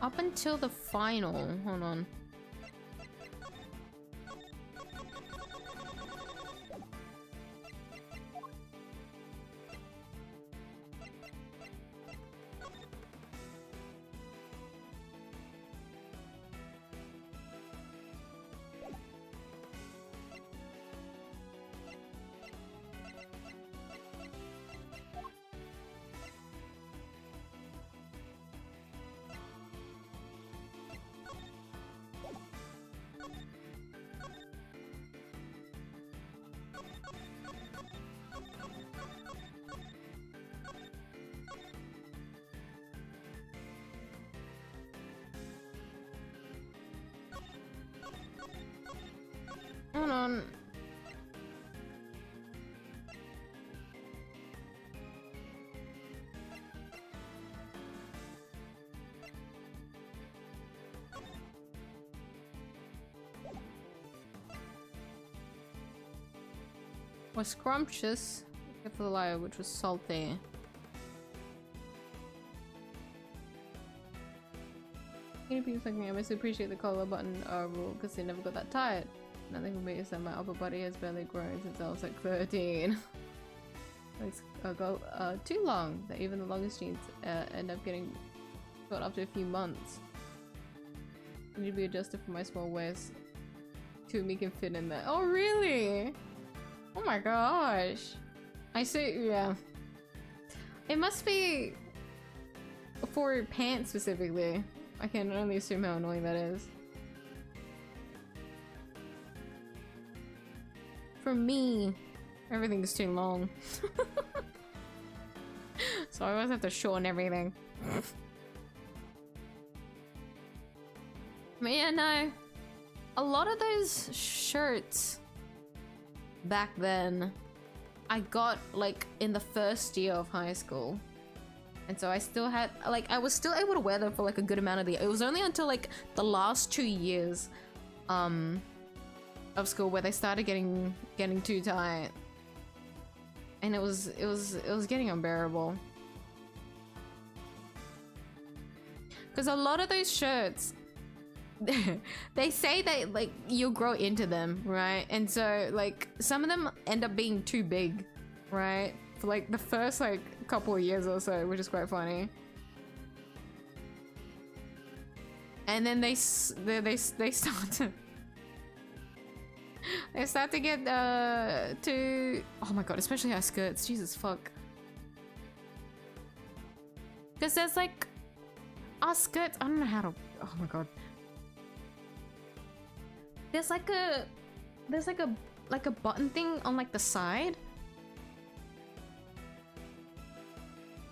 Up until the final. Hold on. Hold on. Was scrumptious, except for the liar, which was salty. People like me, I must appreciate the collar button rule because they never got that tight. Nothing will make it so my upper body has barely grown since I was like 13. It's go too long that even the longest jeans end up getting short after a few months. I need to be adjusted for my small waist. Two of me can fit in there. Oh really? Oh my gosh. I see, yeah. It must be for pants specifically. I can only assume how annoying that is. For me, everything's too long. So I always have to shorten everything. But yeah, no. A lot of those shirts back then, I got like in the first year of high school. And so I still had, like, I was still able to wear them for like a good amount of the year. It was only until like the last 2 years of school where they started getting too tight. And it was getting unbearable. Because a lot of those shirts, they say that like you'll grow into them, right? And so like some of them end up being too big, right? For like the first like couple of years or so, which is quite funny. And then they start to they start to get too, oh my god, especially our skirts, Jesus fuck. Because there's like our skirts, I don't know how to, oh my god. There's like a button thing on like the side,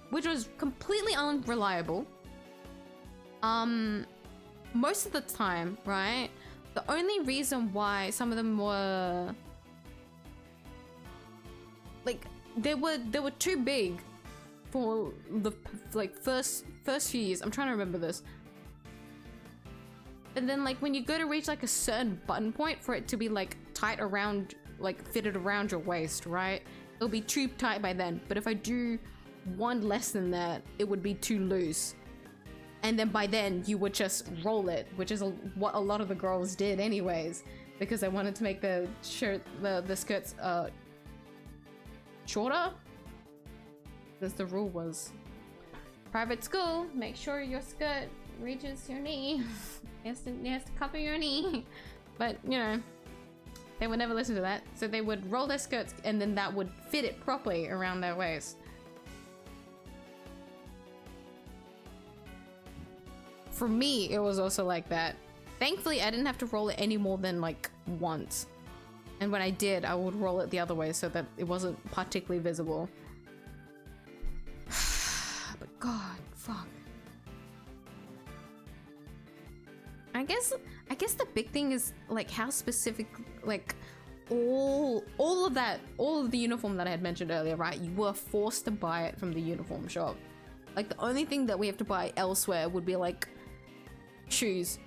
which was completely unreliable. Most of the time, right? The only reason why some of them were like they were too big for the like first few years. I'm trying to remember this. And then like when you go to reach like a certain button point for it to be like tight around, like fitted around your waist, right? It'll be too tight by then. But if I do one less than that, it would be too loose. And then by then you would just roll it, which is what a lot of the girls did anyways, because they wanted to make the shirt, the skirts shorter. Because the rule was private school, make sure your skirt reaches your knee. It has to cover your knee. But you know, they would never listen to that, so they would roll their skirts and then that would fit it properly around their waist. For me, it was also like that. Thankfully, I didn't have to roll it any more than like once. And when I did, I would roll it the other way so that it wasn't particularly visible. But God, fuck. I guess the big thing is like how specific, like all of the uniform that I had mentioned earlier, right? You were forced to buy it from the uniform shop. Like the only thing that we have to buy elsewhere would be like shoes.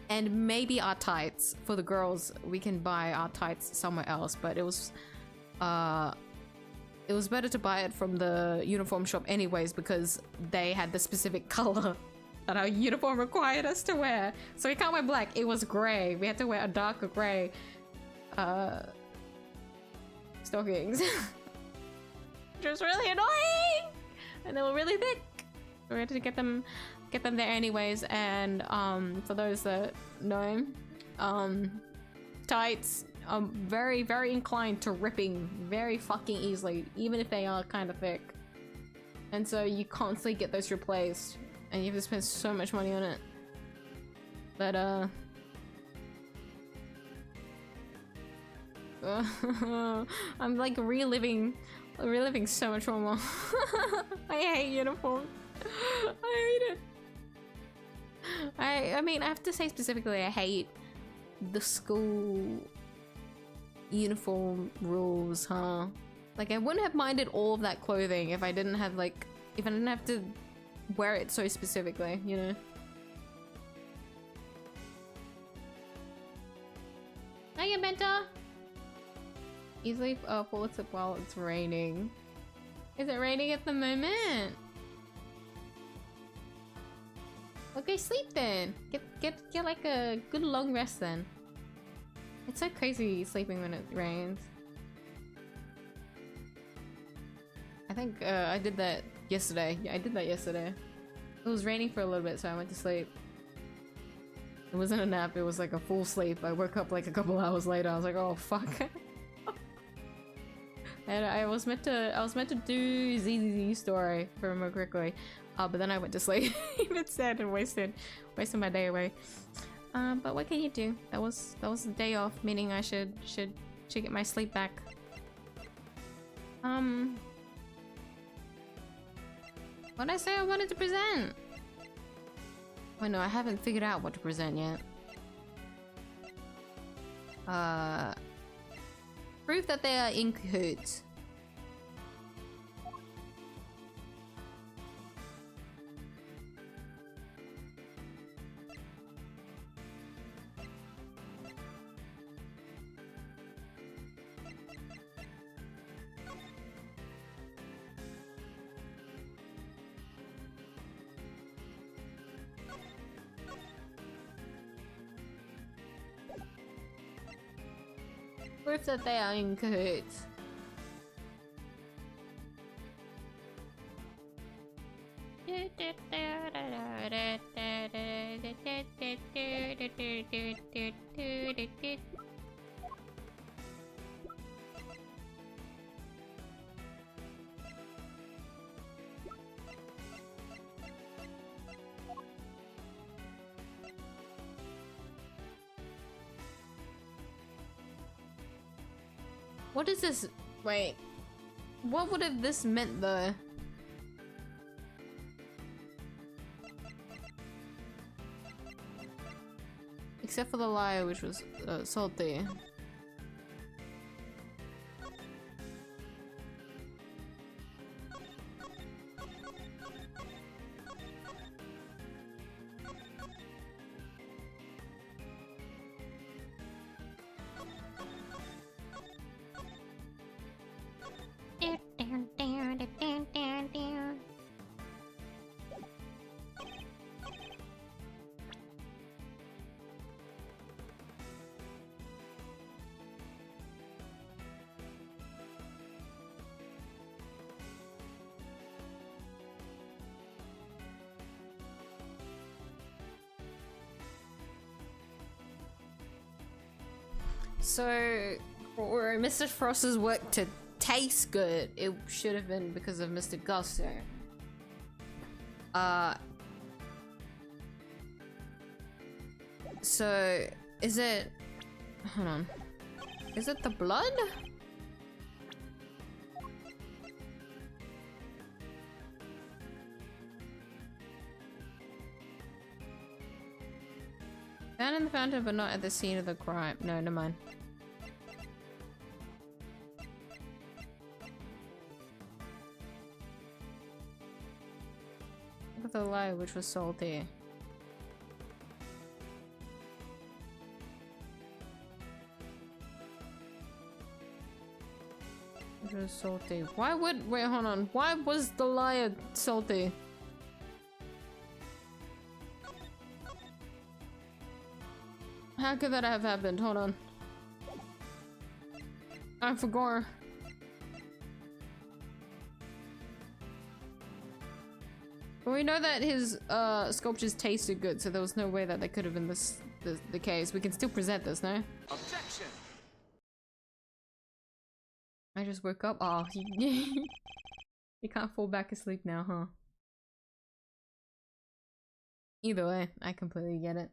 And maybe our tights. For the girls, we can buy our tights somewhere else, but it was better to buy it from the uniform shop anyways, because they had the specific color that our uniform required us to wear. So we can't wear black, it was gray. We had to wear a darker gray stockings. Which was really annoying! And they were really thick. So we had to get them there anyways. And for those that know, tights are very, very inclined to ripping very fucking easily, even if they are kind of thick. And so you constantly get those replaced, and you have to spend so much money on it. But I'm like reliving so much trauma. I hate uniforms. I hate it. I mean, I have to say specifically, I hate the school uniform rules, huh? Like, I wouldn't have minded all of that clothing if I didn't have to wear it so specifically, you know? Hiya, Benta! Easily fall asleep while it's raining. Is it raining at the moment? Okay, sleep then. Get like a good long rest then. It's so crazy sleeping when it rains. I think I did that yesterday. Yeah, I did that yesterday. It was raining for a little bit, so I went to sleep. It wasn't a nap, it was like a full sleep. I woke up like a couple hours later. I was like, oh fuck. And I was meant to do 𝐢𝐧𝐟𝐨 story, if I remember correctly. But then I went to sleep instead and wasted my day away. But what can you do? That was the day off, meaning I should get my sleep back. What did I say I wanted to present? Wait, no, I haven't figured out what to present yet. Proof that they are in cahoots. Proof that they are in cahoots. What is this? Wait. What would have this meant though? Except for the liar, which was salty. So, for Mr. Frost's work to taste good, it should have been because of Mr. Gusto. So, is it... Hold on. Is it the blood? Found in the fountain, but not at the scene of the crime. No, never mind. Look at the lie, which was salty. Which was salty. Why would- wait, hold on. Why was the liar salty? How could that have happened? Hold on. I forgot. But we know that his sculptures tasted good, so there was no way that could have been the case. We can still present this, no? Objection! I just woke up. Oh, you can't fall back asleep now, huh? Either way, I completely get it.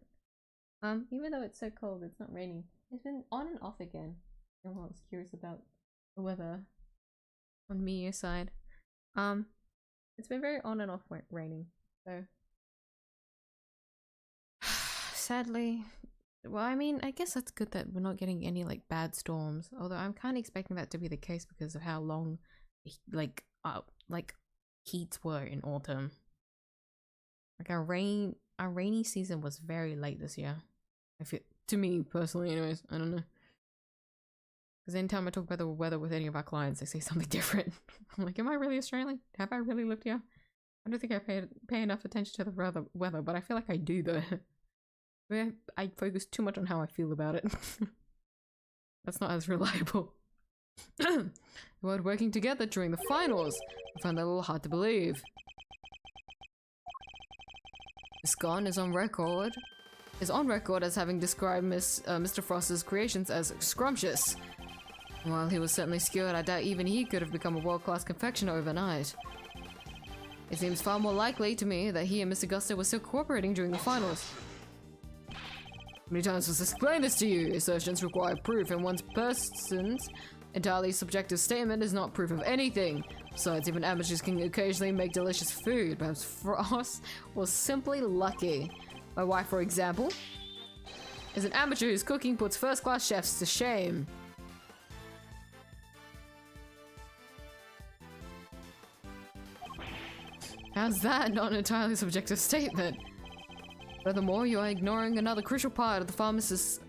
Even though it's so cold, it's not raining. It's been on and off again. I was curious about the weather on miyuu side. It's been very on and off raining, so sadly. Well, I mean, I guess that's good that we're not getting any like bad storms. Although I'm kind of expecting that to be the case because of how long, like heats were in autumn. Like our rainy season was very late this year. I feel, to me personally, anyways. I don't know. Because anytime I talk about the weather with any of our clients, they say something different. I'm like, am I really Australian? Have I really lived here? I don't think I pay enough attention to the weather, but I feel like I do though. I focus too much on how I feel about it. That's not as reliable. We were working together during the finals. I found that a little hard to believe. Scone is on record as having described Mr. Frost's creations as scrumptious. While he was certainly skilled, I doubt even he could have become a world-class confectioner overnight. It seems far more likely to me that he and Mr. Gusto were still cooperating during the finals. How many times must I explain this to you? Assertions require proof, and one person's entirely subjective statement is not proof of anything. Besides, even amateurs can occasionally make delicious food. Perhaps Frost was simply lucky. My wife, for example, is an amateur whose cooking puts first-class chefs to shame. How's that not an entirely subjective statement? Furthermore, you are ignoring another crucial part of the pharmacist's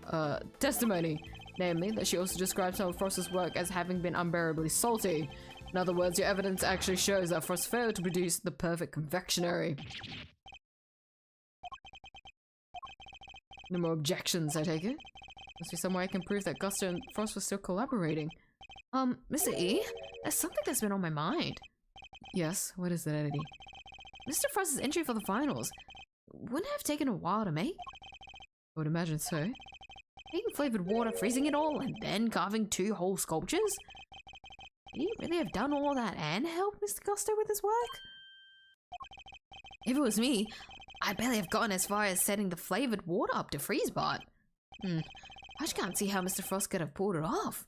testimony, namely that she also described some of Frost's work as having been unbearably salty. In other words, your evidence actually shows that Frost failed to produce the perfect confectionery. No more objections, I take it? Must be some way I can prove that Gusto and Frost were still collaborating. Mr. E, there's something that's been on my mind. Yes, what is it, Eddie? Mr. Frost's entry for the finals. Wouldn't it have taken a while to make? I would imagine so. Taking flavored water, freezing it all, and then carving 2 whole sculptures? Did he really have done all that and helped Mr. Gusto with his work? If it was me, I'd barely have gotten as far as setting the flavored water up to freeze part. I just can't see how Mr. Frost could have pulled it off.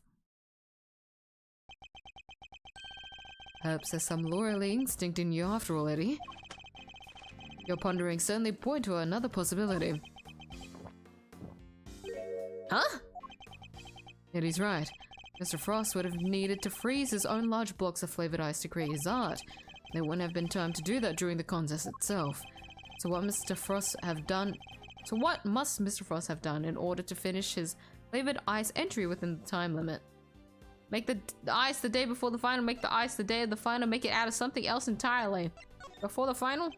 Perhaps there's some lawyerly instinct in you after all, Eddie. Your pondering certainly point to another possibility. Huh? Eddie's right. Mr. Frost would have needed to freeze his own large blocks of flavored ice to create his art. There wouldn't have been time to do that during the contest itself. So what must Mr. Frost have done in order to finish his flavored ice entry within the time limit? Make the ice the day before the final, make the ice the day of the final, make it out of something else entirely. Before the final?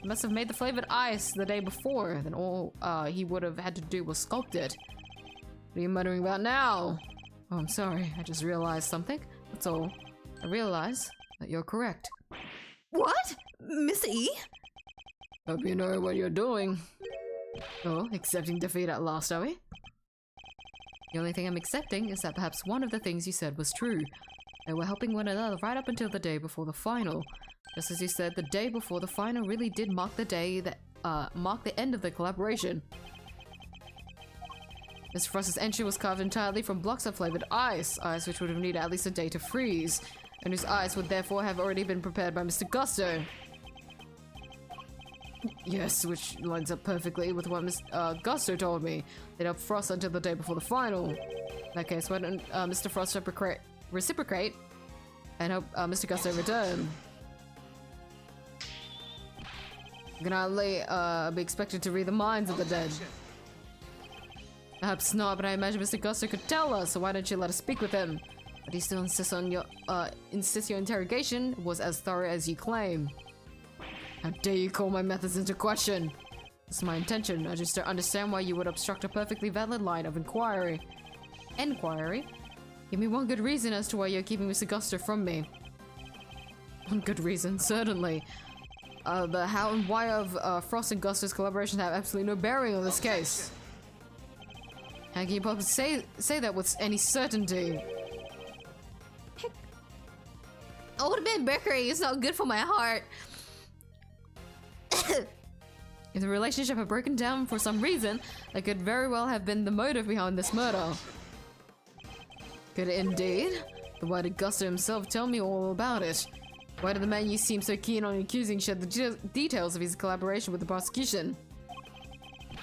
He must have made the flavored ice the day before, then all he would have had to do was sculpt it. What are you muttering about now? Oh, I'm sorry, I just realized something. That's all. I realize that you're correct. What? Mr. E? Hope you know what you're doing. Oh, accepting defeat at last, are we? The only thing I'm accepting is that perhaps one of the things you said was true. They were helping one another right up until the day before the final. Just as you said, the day before the final really did mark the day that marked the end of the collaboration. Mr. Frost's entry was carved entirely from blocks of flavored ice which would have needed at least a day to freeze, and whose ice would therefore have already been prepared by Mr. Gusto. Yes, which lines up perfectly with what Mr. Gusto told me. They'd help Frost until the day before the final. In that case, why don't Mr. Frost reciprocate and help Mr. Gusto return? Can I be expected to read the minds of the dead? Perhaps not, but I imagine Mr. Gusto could tell us, so why don't you let us speak with him? But he still insists on your interrogation was as thorough as you claim. How dare you call my methods into question? That's my intention. I just don't understand why you would obstruct a perfectly valid line of inquiry. Enquiry? Give me one good reason as to why you're keeping Mr. Gusto from me. One good reason, certainly. The how and why of Frost and Gusto's collaboration have absolutely no bearing on this case. How can you possibly say that with any certainty? Old man Mercury is not good for my heart. If the relationship had broken down for some reason, that could very well have been the motive behind this murder. Could it indeed? Then why did Gusto himself tell me all about it? Why did the man you seem so keen on accusing shed the details of his collaboration with the prosecution?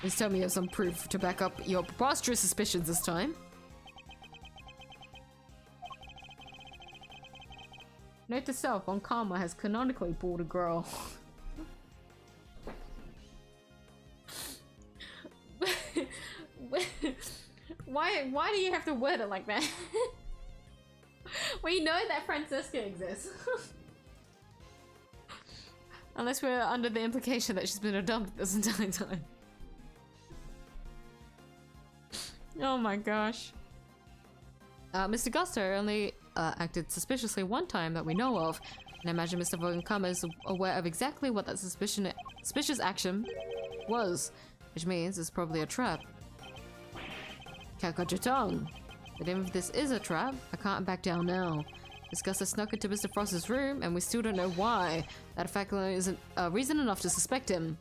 Please tell me you have some proof to back up your preposterous suspicions this time. Note to self, on Karma has canonically bought a girl. Why do you have to word it like that? We know that Francisca exists. Unless we're under the implication that she's been adopted this entire time. Oh my gosh. Mr. Gusto only acted suspiciously one time that we know of, and I imagine Mr. Vogenkama is aware of exactly what that suspicious action was, which means it's probably a trap. Can't cut your tongue. But even if this is a trap, I can't back down now. Miss Gusto snuck into Mr. Frost's room, and we still don't know why. That fact alone isn't reason enough to suspect him.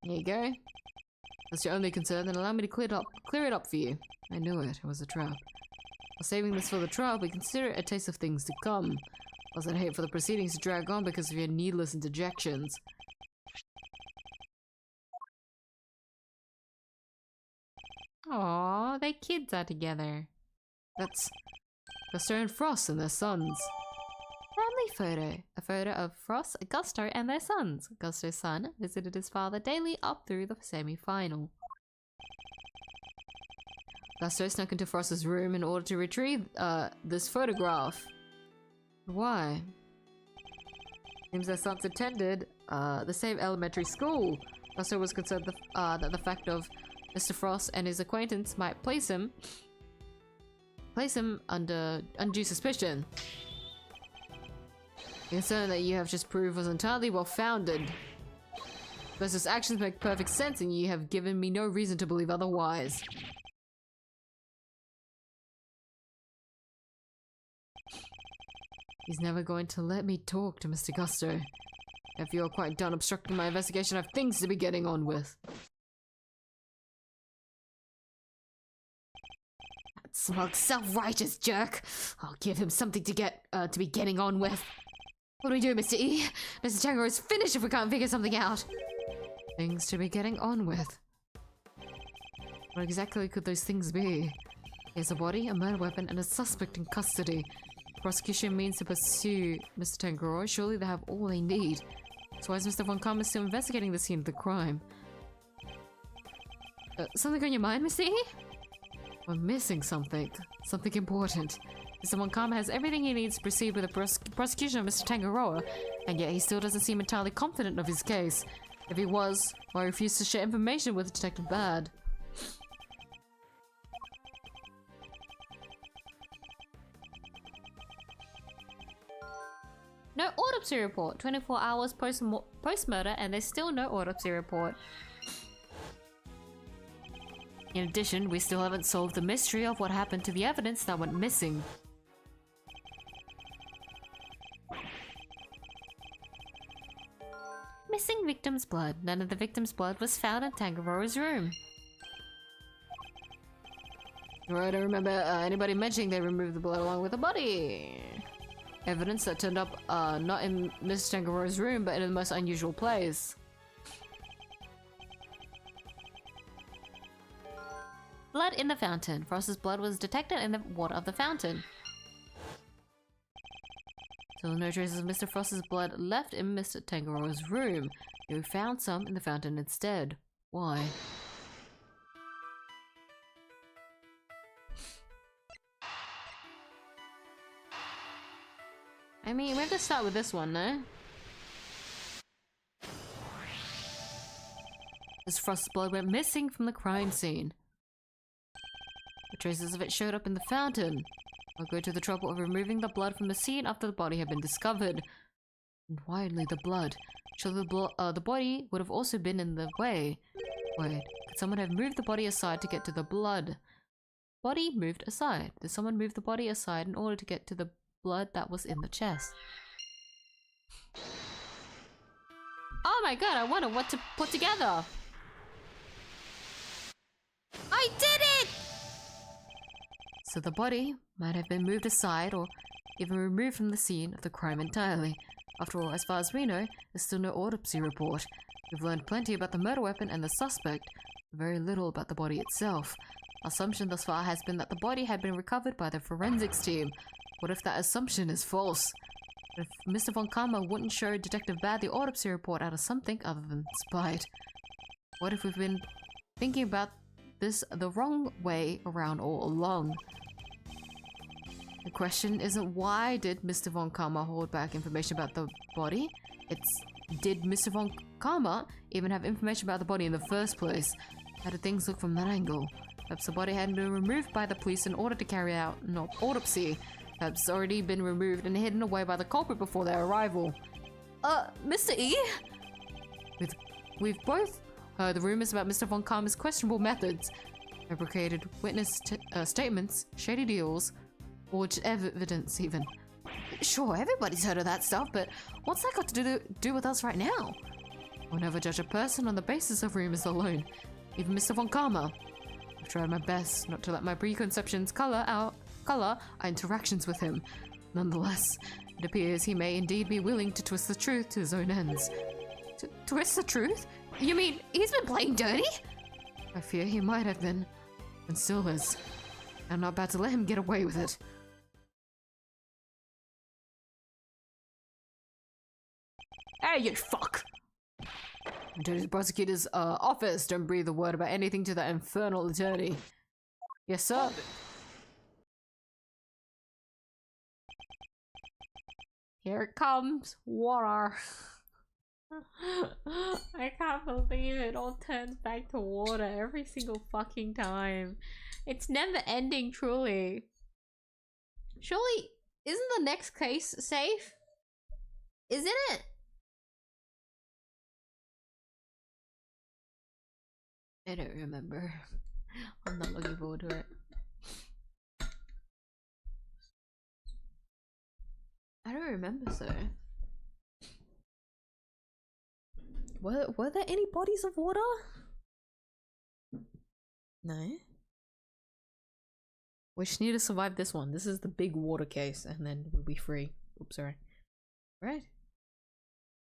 There you go. That's your only concern, then allow me to clear it up for you. I knew it was a trap. While saving this for the trial, we consider it a taste of things to come. Plus, I'd hate for the proceedings to drag on because of your needless interjections. Aww, they kids are together. That's Gusto and Frost and their sons. Family photo. A photo of Frost, Gusto, and their sons. Gusto's son visited his father daily up through the semi-final. Gusto snuck into Frost's room in order to retrieve this photograph. Why? Seems their sons attended the same elementary school. Gusto was concerned that the fact of Mr. Frost and his acquaintance might place him under undue suspicion. The concern that you have just proved was entirely well-founded. Gusto's actions make perfect sense, and you have given me no reason to believe otherwise. He's never going to let me talk to Mr. Gusto. If you're quite done obstructing my investigation, I have things to be getting on with. That Smug, self-righteous jerk. I'll give him something to be getting on with. What do we do, Mr. E? Mr. Tango is finished if we can't figure something out. Things to be getting on with. What exactly could those things be? He has a body, a murder weapon, and a suspect in custody. Prosecution means to pursue Mr. Tango. Surely they have all they need. So why is Mr. Von Karma still investigating the scene of the crime? Something on your mind, Mr. E? We're missing something. Something important. Mr. Von Karma has everything he needs to proceed with the prosecution of Mr. Tangaroa, and yet he still doesn't seem entirely confident of his case. If he was, why refuse to share information with Detective Bad? No autopsy report. 24 hours post-murder and there's still no autopsy report. In addition, we still haven't solved the mystery of what happened to the evidence that went missing. Missing victim's blood. None of the victim's blood was found in Tangaroa's room. Right, I remember anybody mentioning they removed the blood along with the body. Evidence that turned up not in Mr. Tangaroa's room, but in the most unusual place. Blood in the fountain. Frost's blood was detected in the water of the fountain. Still no traces of Mr. Frost's blood left in Mr. Tangaroa's room. You found some in the fountain instead. Why? I mean, we have to start with this one, no? Mr. Frost's blood went missing from the crime scene. The traces of it showed up in the fountain. I'll go to the trouble of removing the blood from the scene after the body had been discovered. And why only the blood? Surely the body would have also been in the way. Wait, could someone have moved the body aside to get to the blood? Body moved aside. Did someone move the body aside in order to get to the blood that was in the chest? Oh my god, I wonder what to put together. I did it! So the body might have been moved aside or even removed from the scene of the crime entirely. After all, as far as we know, there's still no autopsy report. We've learned plenty about the murder weapon and the suspect, but very little about the body itself. Our assumption thus far has been that the body had been recovered by the forensics team. What if that assumption is false? What if Mr. Von Karma wouldn't show Detective Bad the autopsy report out of something other than spite? What if we've been thinking about this the wrong way around all along? The question isn't why did Mr. Von Karma hold back information about the body? It's did Mr. Von Karma even have information about the body in the first place? How did things look from that angle? Perhaps the body hadn't been removed by the police in order to carry out an autopsy. Perhaps it's already been removed and hidden away by the culprit before their arrival. Mr. E? We've both heard the rumors about Mr. Von Karma's questionable methods, fabricated witness statements, shady deals, forged evidence even. Sure, everybody's heard of that stuff, but what's that got to do with us right now? I'll never judge a person on the basis of rumors alone, even Mr. Von Karma. I've tried my best not to let my preconceptions color our interactions with him. Nonetheless, it appears he may indeed be willing to twist the truth to his own ends. Twist the truth? You mean he's been playing dirty? I fear he might have been, and still is. I'm not about to let him get away with it. Hey, you fuck! Return to the prosecutor's office. Don't breathe a word about anything to that infernal attorney. Yes, sir. Here it comes. Water. I can't believe it all turns back to water every single fucking time. It's never ending, truly. Surely, isn't the next case safe? Isn't it? I don't remember. I'm not looking forward to it. I don't remember, so. Were there any bodies of water? No. We just need to survive this one. This is the big water case, and then we'll be free. Oops, sorry. Right?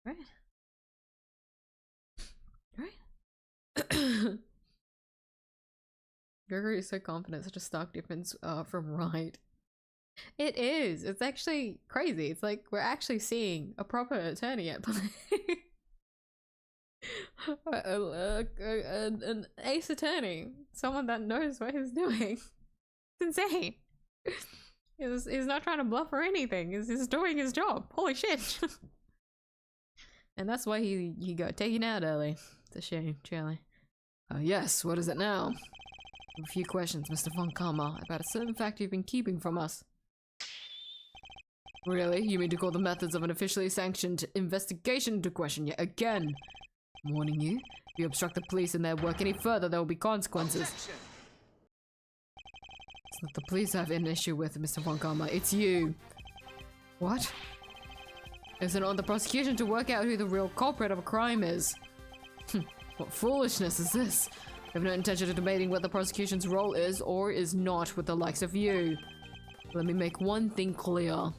Right? Right? Gregory is so confident, such a stark difference from right. It is. It's actually crazy. It's like we're actually seeing a proper attorney at play. An ace attorney. Someone that knows what he's doing. It's insane. He's not trying to bluff or anything. He's doing his job. Holy shit. And that's why he got taken out early. It's a shame, Charlie. Yes, what is it now? A few questions, Mr. Von Karma, about a certain fact you've been keeping from us. Really? You mean to call the methods of an officially sanctioned investigation into question yet again? I'm warning you, if you obstruct the police in their work any further, there will be consequences. Objection. It's not the police I have an issue with, Mr. Von Karma, it's you. What? Isn't it on the prosecution to work out who the real culprit of a crime is? What foolishness is this? I have no intention of debating what the prosecution's role is or is not with the likes of you. Let me make one thing clear.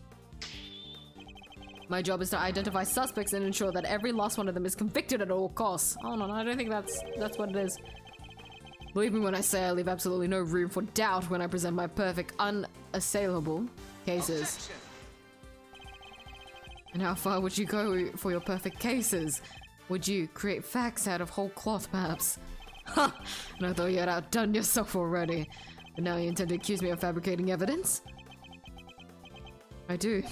My job is to identify suspects and ensure that every last one of them is convicted at all costs. Oh no, I don't think that's what it is. Believe me when I say I leave absolutely no room for doubt when I present my perfect, unassailable cases. Objection. And how far would you go for your perfect cases? Would you create facts out of whole cloth, perhaps? Ha! And I thought you had outdone yourself already. But now you intend to accuse me of fabricating evidence? I do.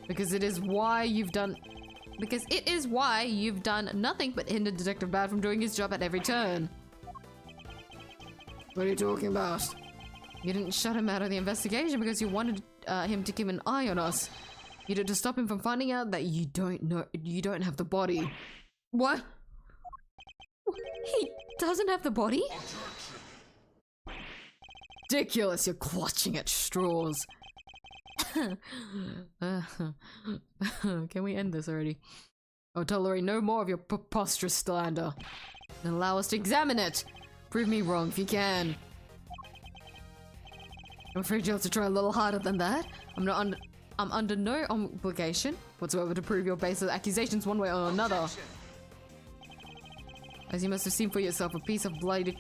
Because it is why you've done nothing but hinder Detective Bad from doing his job at every turn. What are you talking about? You didn't shut him out of the investigation because you wanted him to keep an eye on us. You did to stop him from finding out that you don't have the body. What? He doesn't have the body? Ridiculous, you're clutching at straws. Can we end this already? I'll tolerate no more of your preposterous slander. Then allow us to examine it. Prove me wrong if you can. I'm afraid you'll have to try a little harder than that. I'm under no obligation whatsoever to prove your baseless accusations one way or another. Objection. As you must have seen for yourself, a piece of bloody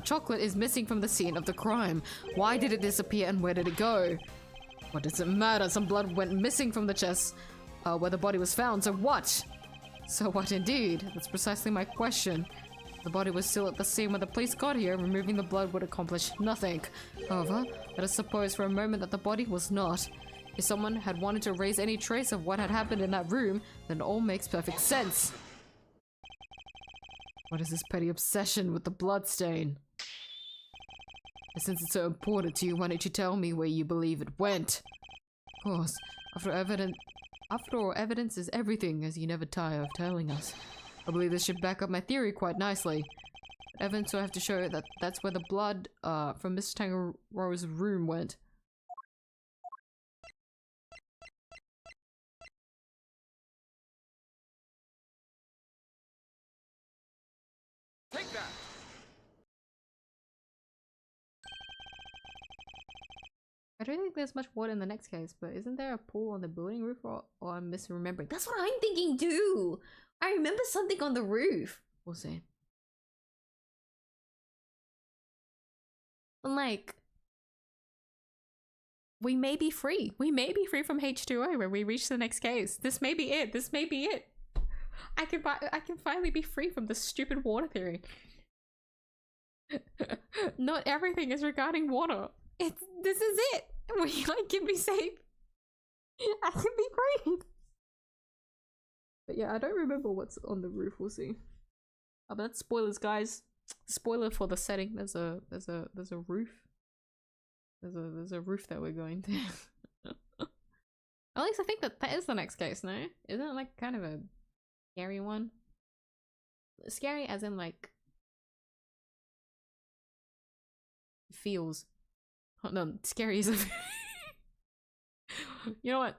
chocolate is missing from the scene of the crime. Why did it disappear and where did it go? What does it matter? Some blood went missing from the chest where the body was found, so what? So what indeed? That's precisely my question. The body was still at the scene when the police got here. Removing the blood would accomplish nothing. However, let us suppose for a moment that the body was not. If someone had wanted to erase any trace of what had happened in that room, then it all makes perfect sense. What is this petty obsession with the blood stain? And since it's so important to you, why don't you tell me where you believe it went? Of course, after all, evidence is everything, as you never tire of telling us. I believe this should back up my theory quite nicely. But evidence will have to show that that's where the blood from Mr. Tangaro's room went. Take that. I don't think there's much water in the next case, but isn't there a pool on the building roof, or I'm misremembering? That's what I'm thinking too. I remember something on the roof. We'll see. And like, We may be free. We may be free from H2O when we reach the next case. This may be it. This may be it. I can finally be free from this stupid water theory. Not everything is regarding water. This is it. We can be safe. I can be free. But yeah, I don't remember what's on the roof. We'll see. Oh, but that's spoilers, guys. Spoiler for the setting. There's a roof. There's a roof that we're going to. At least I think that is the next case, no? Isn't it like kind of a scary one? Scary as in like feels. Oh, no, scary is a you know what?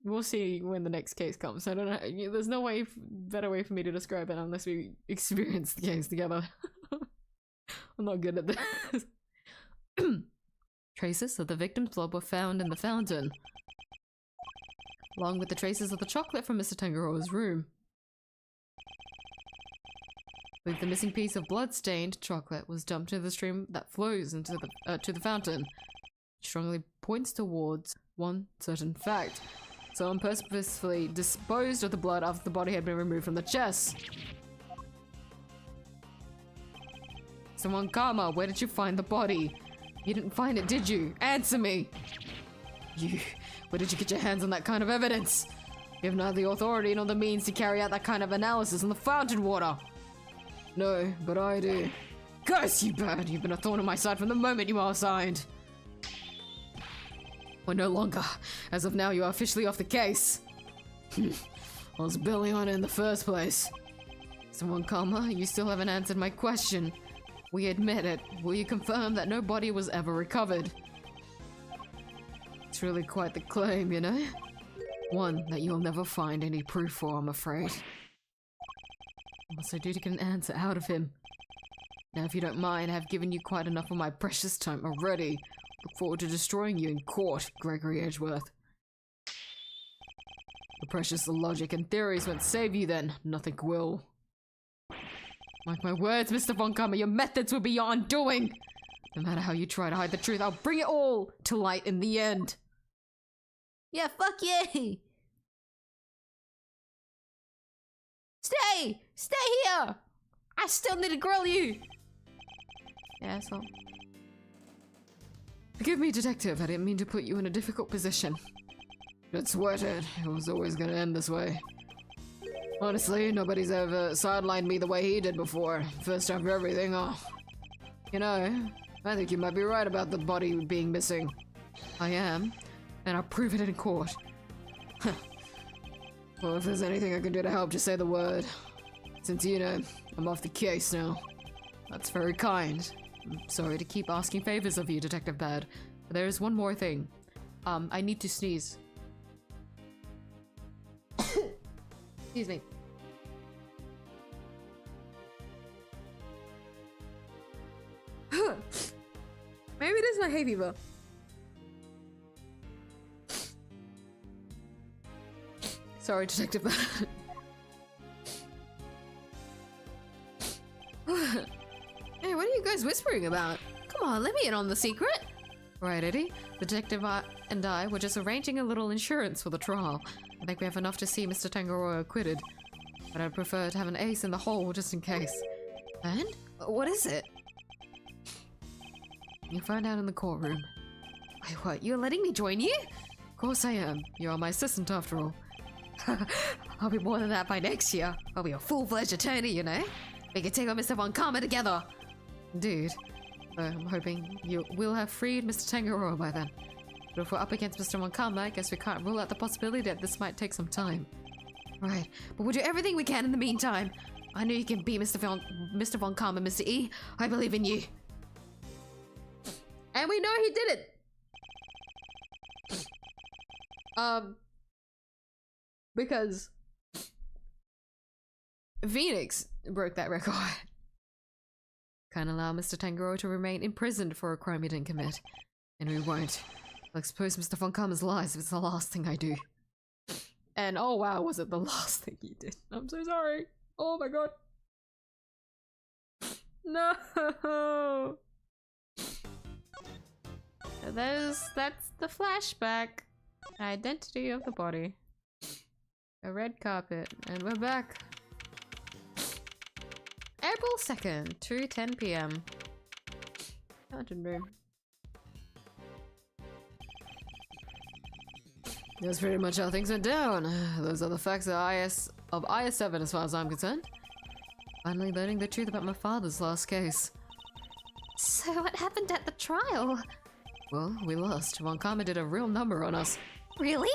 We'll see when the next case comes. I don't know. There's no better way for me to describe it unless we experience the case together. I'm not good at this. Traces of the victim's blood were found in the fountain, along with the traces of the chocolate from Mr. Tangaroa's room. With the missing piece of blood-stained chocolate was dumped into the stream that flows into to the fountain. It strongly points towards one certain fact. Someone purposefully disposed of the blood after the body had been removed from the chest. Someone, Karma, where did you find the body? You didn't find it, did you? Answer me! Where did you get your hands on that kind of evidence? You have neither the authority nor the means to carry out that kind of analysis on the fountain water. No, but I do. Curse you, bird! You've been a thorn in my side from the moment you are assigned. Or no longer. As of now, you are officially off the case. I was billing on it in the first place. Someone, Karma, you still haven't answered my question. We admit it. Will you confirm that no body was ever recovered? It's really quite the claim, you know? One that you'll never find any proof for, I'm afraid. What must I do to get an answer out of him? Now, if you don't mind, I have given you quite enough of my precious time already. Look forward to destroying you in court, Gregory Edgeworth. The precious logic and theories won't save you then. Nothing will. Mark my words, Mr. Von Karma, your methods will be your undoing! No matter how you try to hide the truth, I'll bring it all to light in the end! Yeah, fuck yeah! Stay! Stay here! I still need to grill you! Yeah, so. Forgive me, Detective. I didn't mean to put you in a difficult position. Don't sweat it. It was always gonna end this way. Honestly, nobody's ever sidelined me the way he did before. First time for everything, oh. You know, I think you might be right about the body being missing. I am, and I'll prove it in court. Well, if there's anything I can do to help, just say the word. Since, you know, I'm off the case now. That's very kind. I'm sorry to keep asking favors of you, Detective Bad. But there is one more thing. I need to sneeze. Excuse me. Maybe it is my hay fever. Sorry, Detective Bad. Hey, what are you guys whispering about? Come on, let me in on the secret. Right, Eddie? The detective and I were just arranging a little insurance for the trial. I think we have enough to see Mr. Tangaroa acquitted. But I'd prefer to have an ace in the hole just in case. And? What is it? You'll find out in the courtroom. Wait, what? You're letting me join you? Of course I am. You're my assistant after all. I'll be more than that by next year. I'll be a full-fledged attorney, you know? We can take on Mr. Von Karma together. Indeed. I'm hoping you will have freed Mr. Tangaroa by then. But if we're up against Mr. Von Karma, I guess we can't rule out the possibility that this might take some time. Right, but we'll do everything we can in the meantime. I know you can beat Mr. Von Karma, Mr. E. I believe in you. And we know he did it! Because Phoenix broke that record. Can't allow Mr. Tangaroa to remain imprisoned for a crime he didn't commit. And we won't. I'll expose Mr. Von Karma's lies if it's the last thing I do. And oh wow, was it the last thing he did? I'm so sorry. Oh my god. No. That's the flashback. Identity of the body. A red carpet, and we're back. April 2nd, 2:10 p.m. Fountain room. That's pretty much how things went down. Those are the facts of 𝐢𝐧𝐼7 as far as I'm concerned. Finally learning the truth about my father's last case. So what happened at the trial? Well, we lost. Von Karma did a real number on us. Really?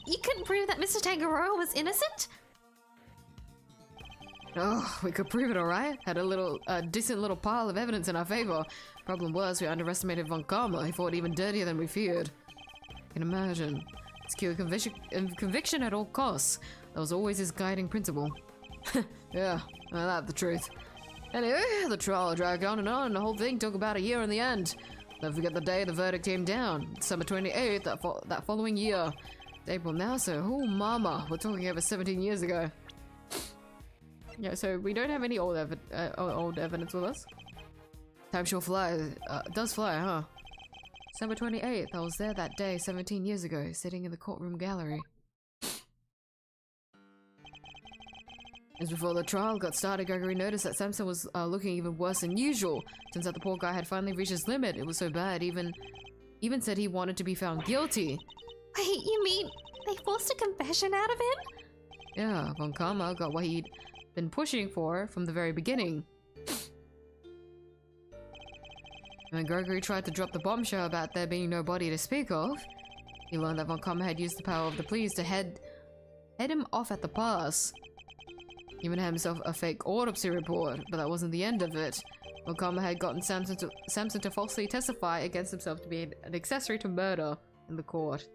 You couldn't prove that Mr. Tangaroa was innocent? Oh, we could prove it, alright. Had a decent little pile of evidence in our favor. Problem was, we underestimated Von Karma. He fought even dirtier than we feared. You can imagine. Secure conviction at all costs. That was always his guiding principle. Yeah, that's the truth. Anyway, the trial dragged on, and the whole thing took about a year in the end. Don't forget the day the verdict came down, December 28th, that following year. It's April now, so oh mama, we're talking over 17 years ago. Yeah, so we don't have any old evidence with us. Time sure flies. Does fly, huh? December 28th, I was there that day 17 years ago, sitting in the courtroom gallery. Just before the trial got started, Gregory noticed that Samson was looking even worse than usual. Turns out the poor guy had finally reached his limit. It was so bad, even said he wanted to be found guilty. Wait, you mean they forced a confession out of him? Yeah, Von Karma got what he'd been pushing for from the very beginning. When Gregory tried to drop the bombshell about there being no body to speak of, he learned that Von Karma had used the power of the police to head him off at the pass. He even had himself a fake autopsy report, but that wasn't the end of it. Von Karma had gotten Samson to falsely testify against himself to be an accessory to murder in the court.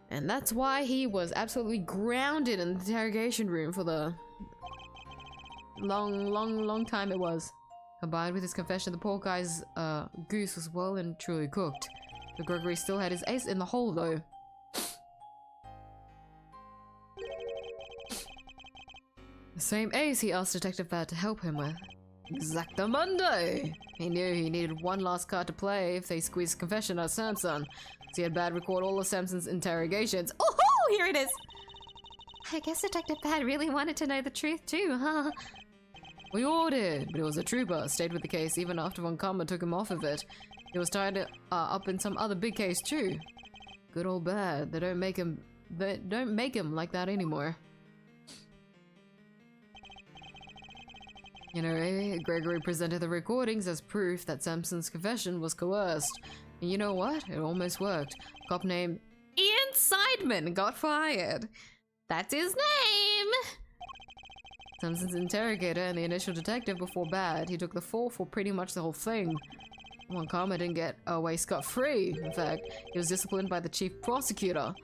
And that's why he was absolutely grounded in the interrogation room for the long time it was. Combined with his confession, the poor guy's goose was well and truly cooked. But Gregory still had his ace in the hole though. The same ace he asked Detective Bad to help him with. Exactamundo! He knew he needed one last card to play if they squeezed confession out of Samson. So he had Bad record all of Samson's interrogations. Oh, here it is! I guess Detective Bad really wanted to know the truth too, huh? We all did, but it was a trooper. Stayed with the case even after Von Karma took him off of it. He was tied up in some other big case too. Good old Bad. They don't make him like that anymore. You know, Gregory presented the recordings as proof that Samson's confession was coerced. And you know what? It almost worked. A cop named Ian Seidman got fired. That's his name! Samson's interrogator and the initial detective before Bad. He took the fall for pretty much the whole thing. Von Karma didn't get away scot-free. In fact, he was disciplined by the chief prosecutor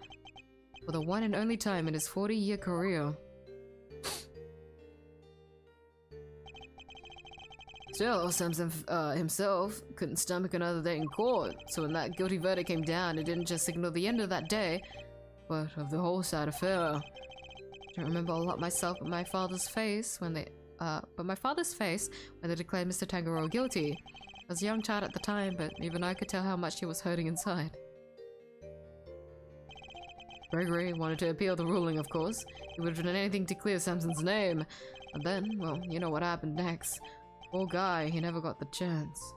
for the one and only time in his 40-year career. Still, Samson himself couldn't stomach another day in court, so when that guilty verdict came down, it didn't just signal the end of that day, but of the whole sad affair. I don't remember a lot myself, but my father's face when they declared Mr. Tangaroa guilty. I was a young child at the time, but even I could tell how much he was hurting inside. Gregory wanted to appeal the ruling, of course. He would have done anything to clear Samson's name. But then, well, you know what happened next. Poor guy, he never got the chance.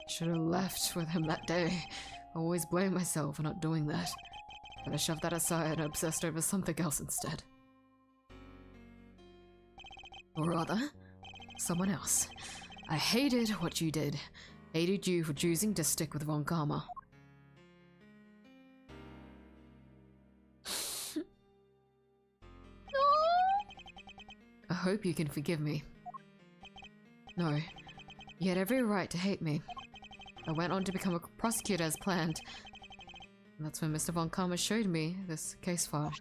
Should have left with him that day. I always blame myself for not doing that. But I shoved that aside and obsessed over something else instead. Or rather, someone else. I hated what you did. Hated you for choosing to stick with Von Karma. I hope you can forgive me. No, you had every right to hate me. I went on to become a prosecutor as planned. And that's when Mr. Von Karma showed me this case file.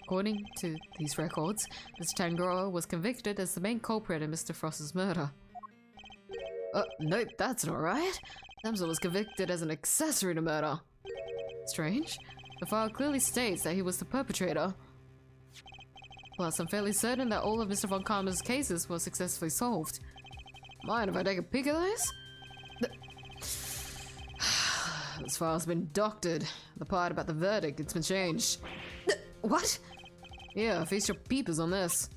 According to these records, Mr. Tangaroa was convicted as the main culprit in Mr. Frost's murder. Nope, that's not right. Samson was convicted as an accessory to murder. Strange. The file clearly states that he was the perpetrator. Plus, I'm fairly certain that all of Mr. Von Karma's cases were successfully solved. Mind if I take a peek at this? This file's been doctored. The part about the verdict, it's been changed. What? Yeah, feast your peepers on this.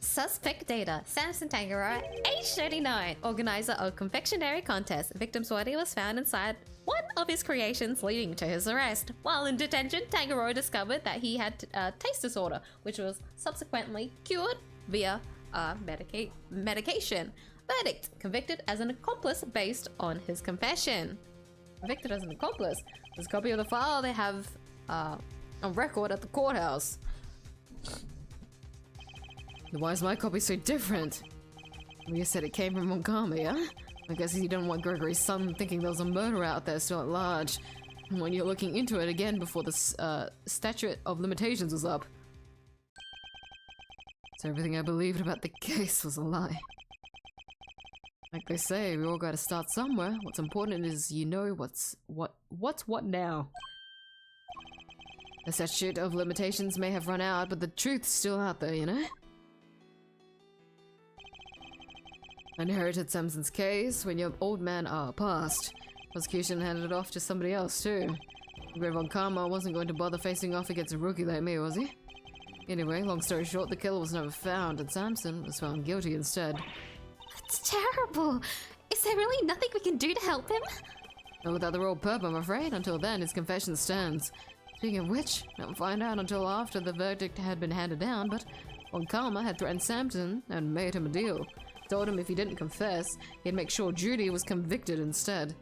Suspect data. Samson Tangaroa, age 39, organizer of confectionery contest. Victim's body was found inside one of his creations, leading to his arrest. While in detention, Tangaroa discovered that he had a taste disorder, which was subsequently cured via medication. Verdict: convicted as an accomplice based on his confession. Convicted as an accomplice. There's a copy of the file they have on record at the courthouse. Why is my copy so different? You said it came from Von Karma, yeah? I guess he didn't want Gregory's son thinking there was a murderer out there still at large. when you're looking into it again before the statute of limitations was up. So everything I believed about the case was a lie. Like they say, we all gotta start somewhere. What's important is you know what's what now. The statute of limitations may have run out, but the truth's still out there, you know? I inherited Samson's case when your old man passed. Prosecution handed it off to somebody else too. Grave on Karma wasn't going to bother facing off against a rookie like me, was he? Anyway, long story short, the killer was never found, and Samson was found guilty instead. That's terrible. Is there really nothing we can do to help him? Not without the royal perp, I'm afraid. Until then, his confession stands. Speaking of which, I didn't find out until after the verdict had been handed down, but Von Karma had threatened Samson and made him a deal. Told him if he didn't confess, he'd make sure Judy was convicted instead.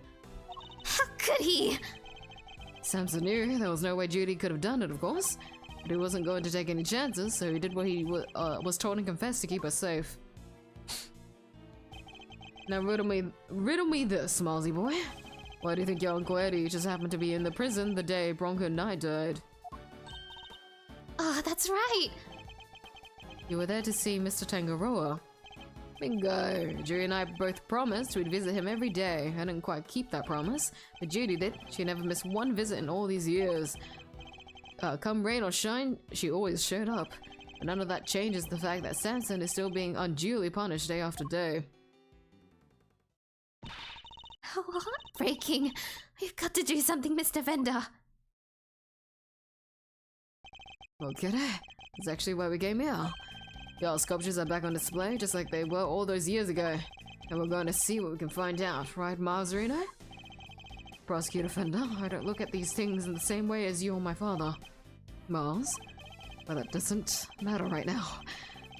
How could he? Samson knew there was no way Judy could have done it, of course, but he wasn't going to take any chances, so he did what he was told and confessed to keep her safe. Now riddle me this, Smallsy boy. Why do you think your Uncle Eddie just happened to be in the prison the day Bronco Knight died? Oh, that's right. You were there to see Mr. Tangaroa. Bingo! Judy and I both promised we'd visit him every day. I didn't quite keep that promise, but Judy did. She never missed one visit in all these years. Come rain or shine, she always showed up. But none of that changes the fact that Samson is still being unduly punished day after day. How heartbreaking. We've got to do something, Mr. Vendor. Okay, that's actually why we came here. Your sculptures are back on display, just like they were all those years ago. And we're going to see what we can find out, right, Marzarino? Prosecutor Fender, I don't look at these things in the same way as you or my father. Mars? But that doesn't matter right now.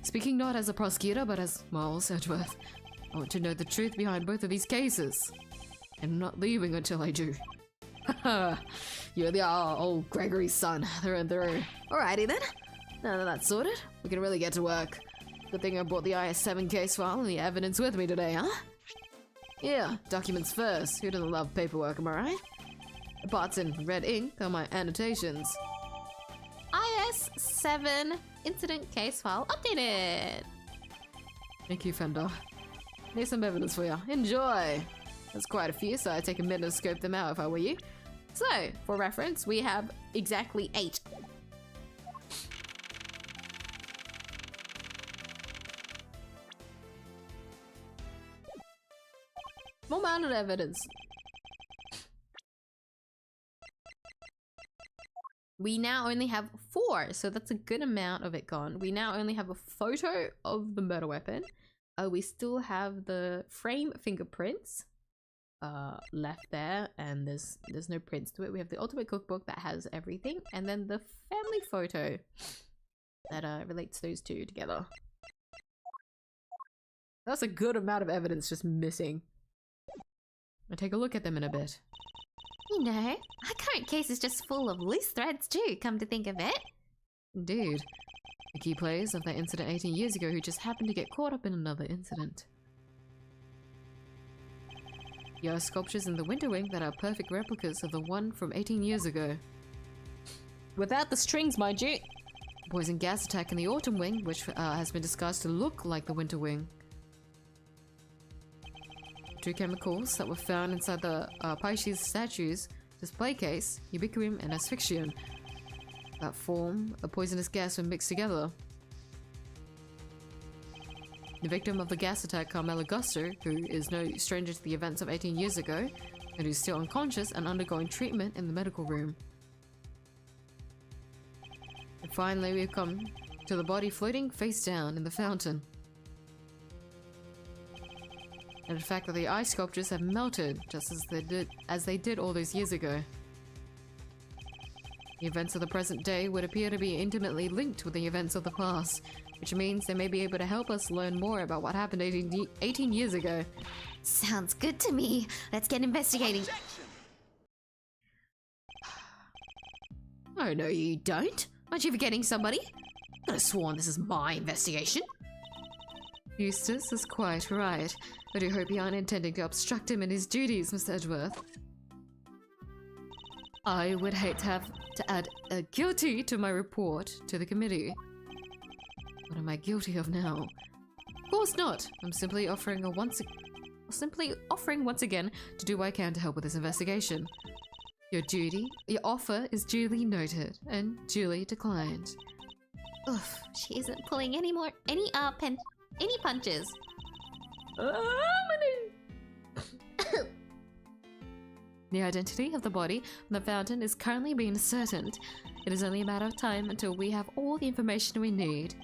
Speaking not as a prosecutor, but as Miles Edgeworth, I want to know the truth behind both of these cases. And I'm not leaving until I do. Haha, you're the old Gregory's son, through and through. Alrighty then. Now that that's sorted, we can really get to work. Good thing I brought the IS7 case file and the evidence with me today, huh? Yeah, documents first. Who doesn't love paperwork, am I right? The parts in red ink are my annotations. IS7 incident case file updated. Thank you, Fender. Here's some evidence for you. Enjoy! There's quite a few, so I'd take a minute to scope them out if I were you. So, for reference, we have exactly 8. Small amount of evidence. We now only have 4, so that's a good amount of it gone. We now only have a photo of the murder weapon. We still have the frame fingerprints left there, and there's no prints to it. We have the ultimate cookbook that has everything, and then the family photo that relates those two together. That's a good amount of evidence just missing. I'll take a look at them in a bit. You know, our current case is just full of loose threads too, come to think of it. Indeed. The key players of that incident 18 years ago who just happened to get caught up in another incident. There are sculptures in the Winter Wing that are perfect replicas of the one from 18 years ago. Without the strings, mind you. Poison gas attack in the Autumn Wing, which has been disguised to look like the Winter Wing. 2 chemicals that were found inside the Pisces statue's display case, ubiquitrum and asphyxium, that form a poisonous gas when mixed together. The victim of the gas attack, Carmela Guster, who is no stranger to the events of 18 years ago, and who's still unconscious and undergoing treatment in the medical room. And finally, we've come to the body floating face down in the fountain. And the fact that the ice sculptures have melted just as they did all those years ago. The events of the present day would appear to be intimately linked with the events of the past, which means they may be able to help us learn more about what happened 18 years ago. Sounds good to me. Let's get investigating. Oh, no, you don't. Aren't you forgetting somebody? I could have sworn this is my investigation. Eustace is quite right. I do hope you aren't intending to obstruct him in his duties, Mr. Edgeworth. I would hate to have to add a guilty to my report to the committee. What am I guilty of now? Of course not. I'm simply offering once again to do what I can to help with this investigation. Your offer is duly noted and duly declined. Oof, she isn't pulling any punches. The identity of the body in the fountain is currently being ascertained. It is only a matter of time until we have all the information we need.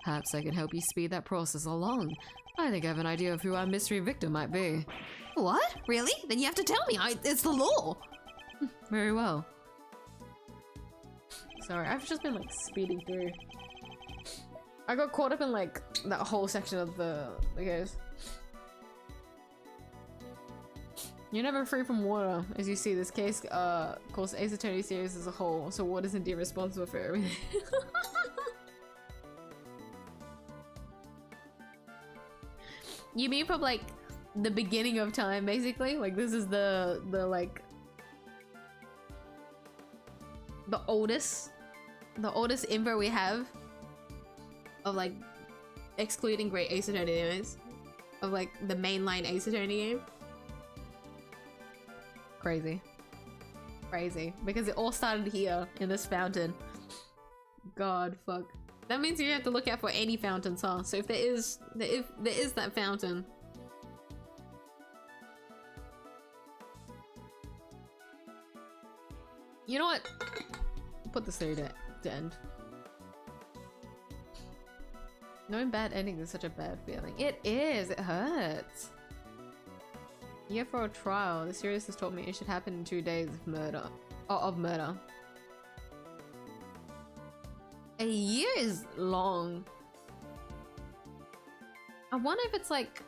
Perhaps I can help you speed that process along. I think I have an idea of who our mystery victim might be. What? Really? Then you have to tell me. It's the law. Very well. Sorry, I've just been like speeding through. I got caught up in like that whole section of the case. You're never free from water. As you see, this case calls Ace Attorney series as a whole, so water isn't indeed responsible for everything. You mean from like the beginning of time, basically? Like this is the like the oldest info we have of like excluding Great Ace Attorney games of like the mainline Ace Attorney game. Crazy because it all started here in this fountain. God, fuck. That means you have to look out for any fountains, huh? So if there is that fountain. You know what? Put this through to end. Knowing bad endings is such a bad feeling. It is. It hurts. Year for a trial. The series has taught me it should happen in 2 days of murder. Of murder. A year is long. I wonder if it's like...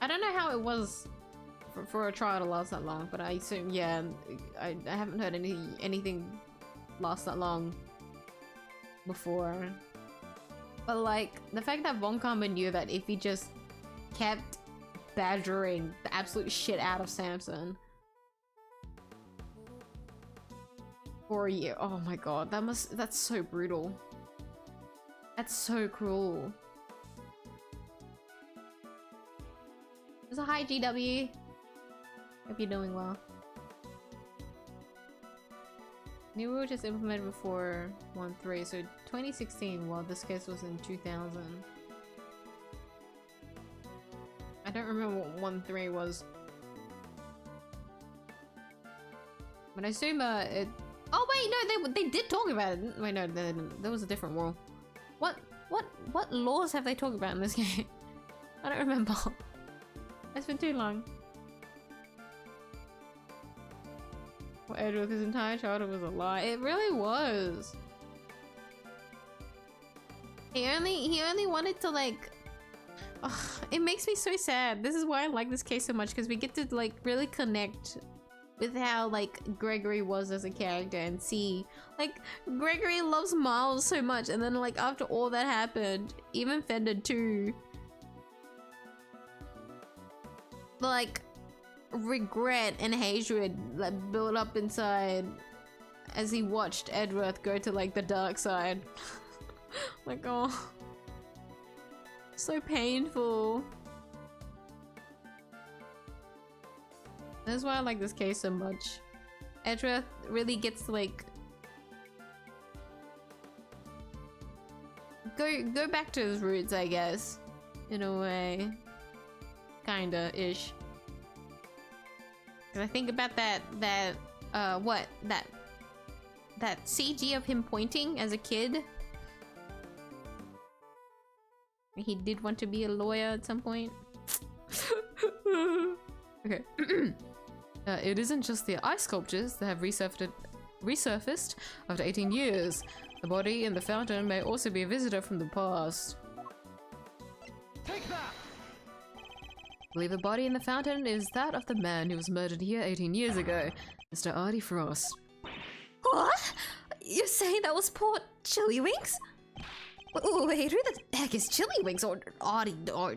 I don't know how it was for a trial to last that long, but I assume, yeah, I haven't heard anything last that long before. But like, the fact that Von Karma knew that if he just kept badgering the absolute shit out of Samson for a year. Oh my god, that's so brutal. That's so cruel. So hi GW. Hope you're doing well. New rule just implemented before 1.3, so 2016, while this case was in 2000. I don't remember what 1.3 was. But I assume it... Oh wait, no, they did talk about it. Wait, no, they didn't. There was a different rule. What laws have they talked about in this game? I don't remember. It's been too long. Well, Edward, his entire childhood was a lie. It really was. He only wanted to like... Ugh, it makes me so sad. This is why I like this case so much, because we get to like really connect with how like Gregory was as a character and see like Gregory loves Miles so much, and then like after all that happened, even Fender too, like regret and hatred like built up inside as he watched Edworth go to like the dark side. Like, oh, so painful. That's why I like this case so much. Edworth really gets to like go back to his roots, I guess, in a way, kinda ish. Cause I think about that CG of him pointing as a kid. He did want to be a lawyer at some point. Okay. It isn't just the ice sculptures that have resurfaced after 18 years. The body in the fountain may also be a visitor from the past. Take that! I believe the body in the fountain is that of the man who was murdered here 18 years ago, Mr. Artie Frost. What? You're saying that was poor Chili Wings? Wait, who the heck is Chili Wings or Artie or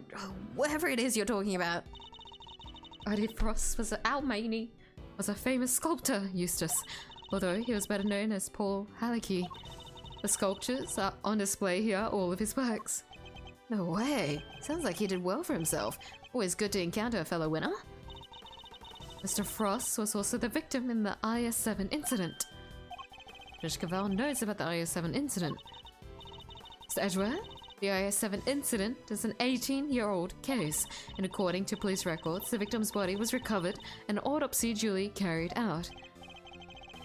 whatever it is you're talking about? Adi Frost was a famous sculptor, Eustace, although he was better known as Paul Hallecky. The sculptures are on display here, all of his works. No way. Sounds like he did well for himself. Always good to encounter a fellow winner. Mr. Frost was also the victim in the 𝐢𝐧𝐼 incident. Judge Cavell knows about the 𝐢𝐧𝐼 incident. Mr. 𝐢𝐧𝐼, the 𝐢𝐧𝐼 incident is an 18-year-old case, and according to police records, the victim's body was recovered and an autopsy duly carried out.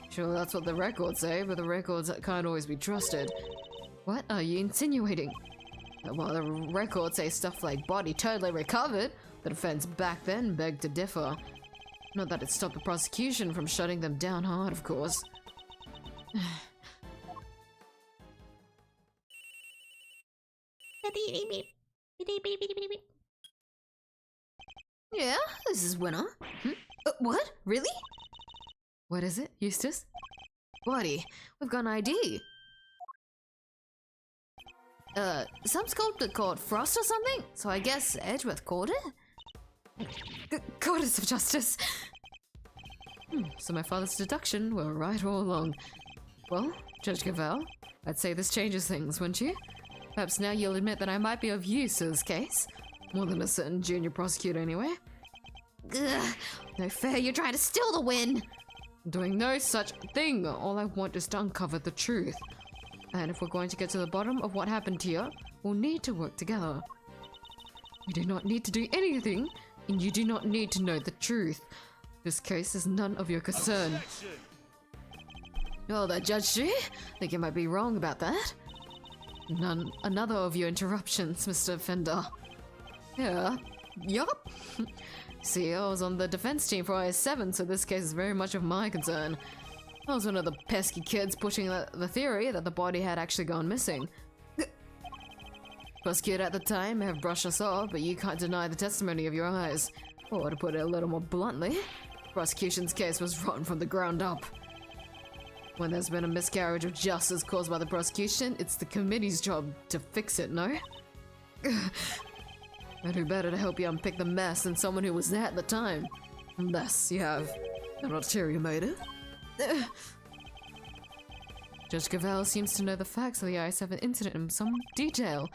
Sure, that's what the records say, but the records can't always be trusted. What are you insinuating? While the records say stuff like body totally recovered, the defense back then begged to differ. Not that it stopped the prosecution from shutting them down hard, of course. Yeah, this is winner. What? Really? What is it, Eustace? Buddy, we've got an ID. Some sculptor called Frost or something? So I guess Edgeworth called it? Goddess of justice! So my father's deduction were right all along. Well, Judge Cavell, I'd say this changes things, wouldn't you? Perhaps now you'll admit that I might be of use to this case. More than a certain junior prosecutor, anyway. Ugh, no fair, you're trying to steal the win! I'm doing no such thing. All I want is to uncover the truth. And if we're going to get to the bottom of what happened here, we'll need to work together. You do not need to do anything, and you do not need to know the truth. This case is none of your concern. Oh, that judge too? Think you might be wrong about that. Another of your interruptions, Mr. Fender. Yeah. Yup. See, I was on the defense team for 𝐢𝐧7, so this case is very much of my concern. I was one of the pesky kids pushing the theory that the body had actually gone missing. Prosecutor at the time may have brushed us off, but you can't deny the testimony of your eyes. Or to put it a little more bluntly, prosecution's case was rotten from the ground up. When there's been a miscarriage of justice caused by the prosecution, it's the committee's job to fix it, no? And who better to help you unpick the mess than someone who was there at the time? Unless you have an ulterior motive. Judge Cavell seems to know the facts of the 𝐢𝐧𝐼 incident in some detail,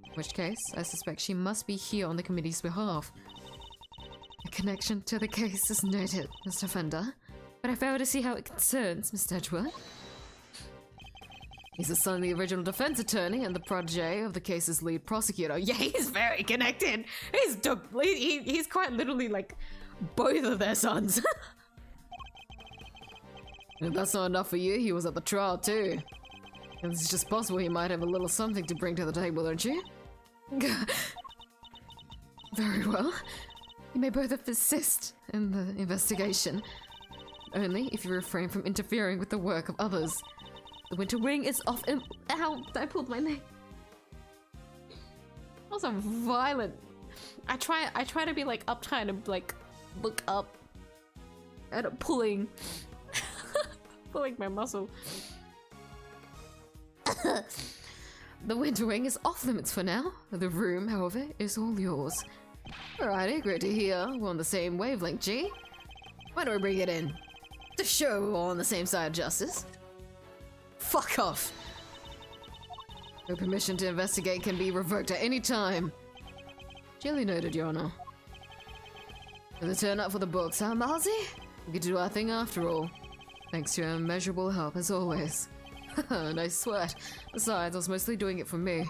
in which case I suspect she must be here on the committee's behalf. A connection to the case is noted, Mr. Fender, but I fail to see how it concerns Mr. Edgeworth. He's the son of the original defense attorney and the protege of the case's lead prosecutor. Yeah, he's very connected. He's quite literally like both of their sons. If that's not enough for you, he was at the trial too. And it's just possible he might have a little something to bring to the table, don't you? Very well. You may both assist in the investigation. Only if you refrain from interfering with the work of others. The winter wing is off. Ow! I pulled my neck. That was a violent. I try to be like uptight and like look up. And pulling my muscle. The winter wing is off limits for now. The room, however, is all yours. Alrighty, great to hear. We're on the same wavelength, G. Why don't we bring it in? To show we're all on the same side of justice. Fuck off. Your permission to investigate can be revoked at any time. Duly noted, Your Honor. Does it turn up for the books, huh, Marcy? We could do our thing after all. Thanks to your immeasurable help, as always. Nice sweat. Besides, I was mostly doing it for me.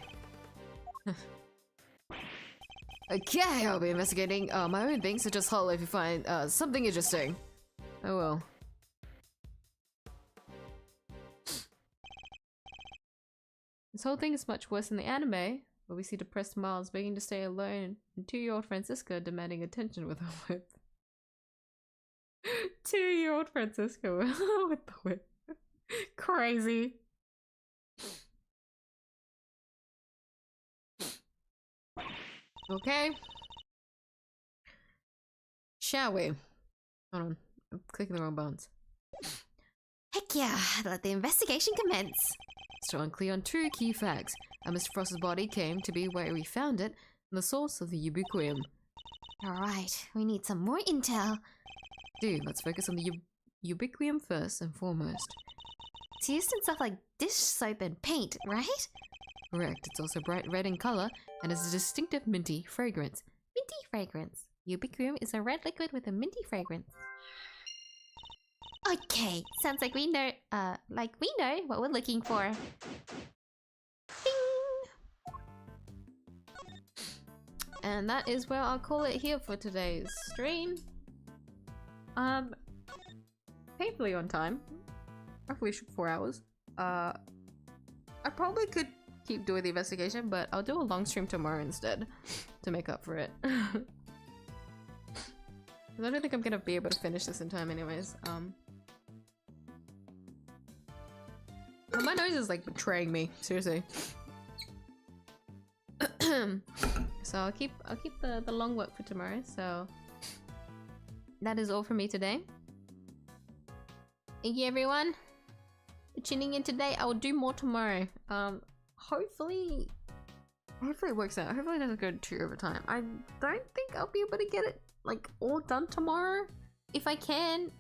Okay, I'll be investigating my own things, so just holler if you find something interesting. I will. This whole thing is much worse than the anime, where we see depressed Miles begging to stay alone and 2-year-old Francisca demanding attention with her whip. 2-year-old Francisca with the whip. Crazy. Okay. Shall we? Hold on. I'm clicking the wrong buttons. Heck yeah, let the investigation commence. Still unclear on 2 key facts. How Mr. Frost's body came to be where we found it, and the source of the ubiquium. Alright, we need some more intel. Dude, let's focus on the ubiquitous first and foremost. It's used in stuff like dish soap and paint, right? Correct, it's also bright red in color and has a distinctive minty fragrance. Minty fragrance. Ubiquitous is a red liquid with a minty fragrance. Okay, sounds like we know what we're looking for. Ding! And that is where I'll call it here for today's stream. Painfully on time. Roughly 4 hours. I probably could keep doing the investigation, but I'll do a long stream tomorrow instead to make up for it. I don't think I'm gonna be able to finish this in time anyways. My nose is like betraying me, seriously. So I'll keep the long work for tomorrow. So that is all for me today. Thank you everyone for tuning in today. I will do more tomorrow. Hopefully it works out. Hopefully it doesn't go too over time. I don't think I'll be able to get it like all done tomorrow. If I can,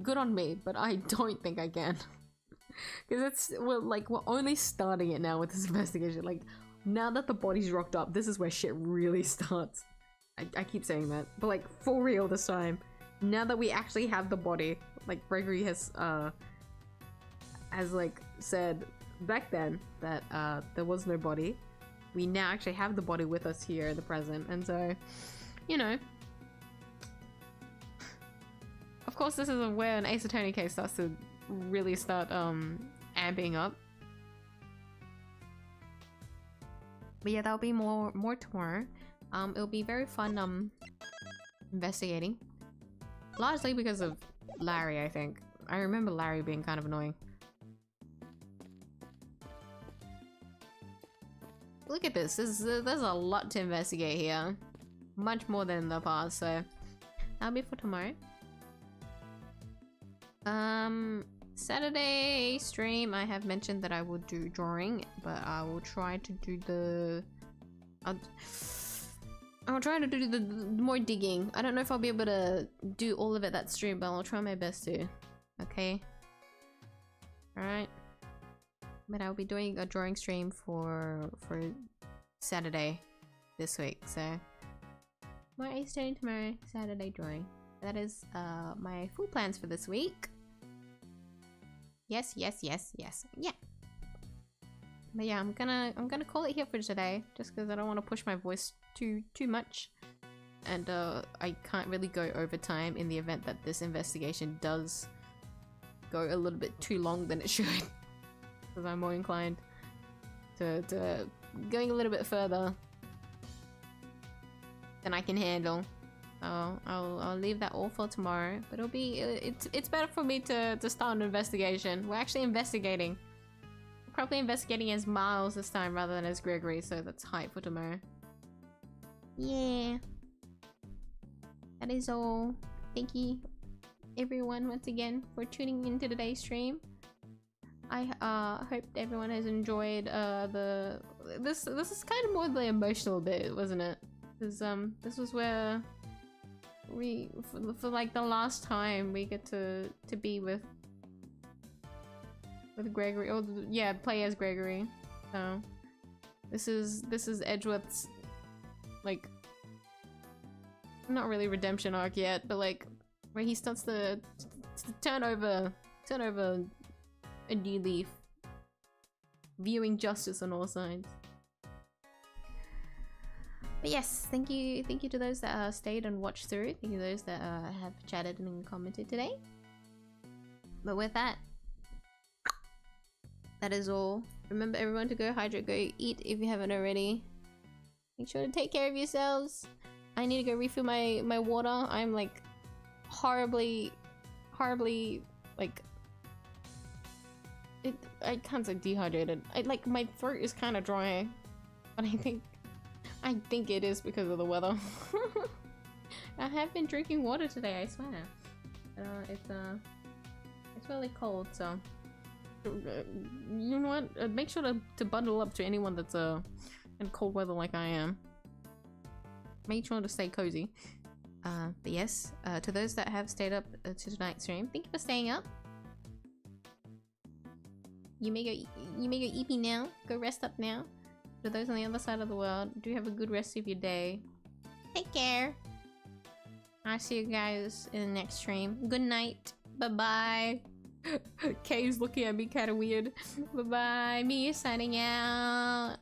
good on me, but I don't think I can. Because we're only starting it now with this investigation. Like, now that the body's rocked up, this is where shit really starts. I keep saying that, but like for real this time. Now that we actually have the body, like Gregory has like said back then that there was no body. We now actually have the body with us here in the present, and so, you know. Of course, this is where an Ace Attorney case starts to really start amping up. But yeah, that'll be more tomorrow. It'll be very fun investigating. Largely because of Larry, I think. I remember Larry being kind of annoying. Look at this. There's a lot to investigate here. Much more than in the past, so that'll be for tomorrow. Saturday stream, I have mentioned that I will do drawing, but I will try to do the... I'll try to do the more digging. I don't know if I'll be able to do all of it that stream, but I'll try my best to. Okay? Alright. But I'll be doing a drawing stream for Saturday this week, so... More Ace Attorney tomorrow, Saturday drawing. That is my full plans for this week. Yes. Yeah. But yeah, I'm gonna call it here for today, just because I don't want to push my voice too much, and I can't really go over time in the event that this investigation does go a little bit too long than it should, because I'm more inclined to going a little bit further than I can handle. I'll leave that all for tomorrow, but it'll be it's better for me to start an investigation. We're actually investigating. We're probably investigating as Miles this time rather than as Gregory, so that's hype for tomorrow. Yeah. That is all. Thank you everyone once again for tuning into today's stream. I hope everyone has enjoyed this is kind of more the emotional bit, wasn't it? Because this was where we for like the last time we get to be with Gregory, or yeah, play as Gregory. So this is Edgeworth's, like, not really redemption arc yet, but like where he starts to turn over a new leaf, viewing justice on all sides. But yes, thank you to those that stayed and watched through. Thank you to those that have chatted and commented today. But with that, that is all. Remember everyone to go hydrate, go eat if you haven't already. Make sure to take care of yourselves. I need to go refill my water. I'm like horribly like I can't say dehydrated. Like my throat is kind of dry, but I think it is because of the weather. I have been drinking water today, I swear. It's really cold, so you know what? Make sure to bundle up to anyone that's in cold weather like I am. Make sure to stay cozy. But yes, to those that have stayed up to tonight's stream, thank you for staying up. You may go EP now. Go rest up now. For those on the other side of the world, do have a good rest of your day. Take care. I'll see you guys in the next stream. Good night. Bye-bye. Kay's looking at me kind of weird. Bye-bye. Me signing out.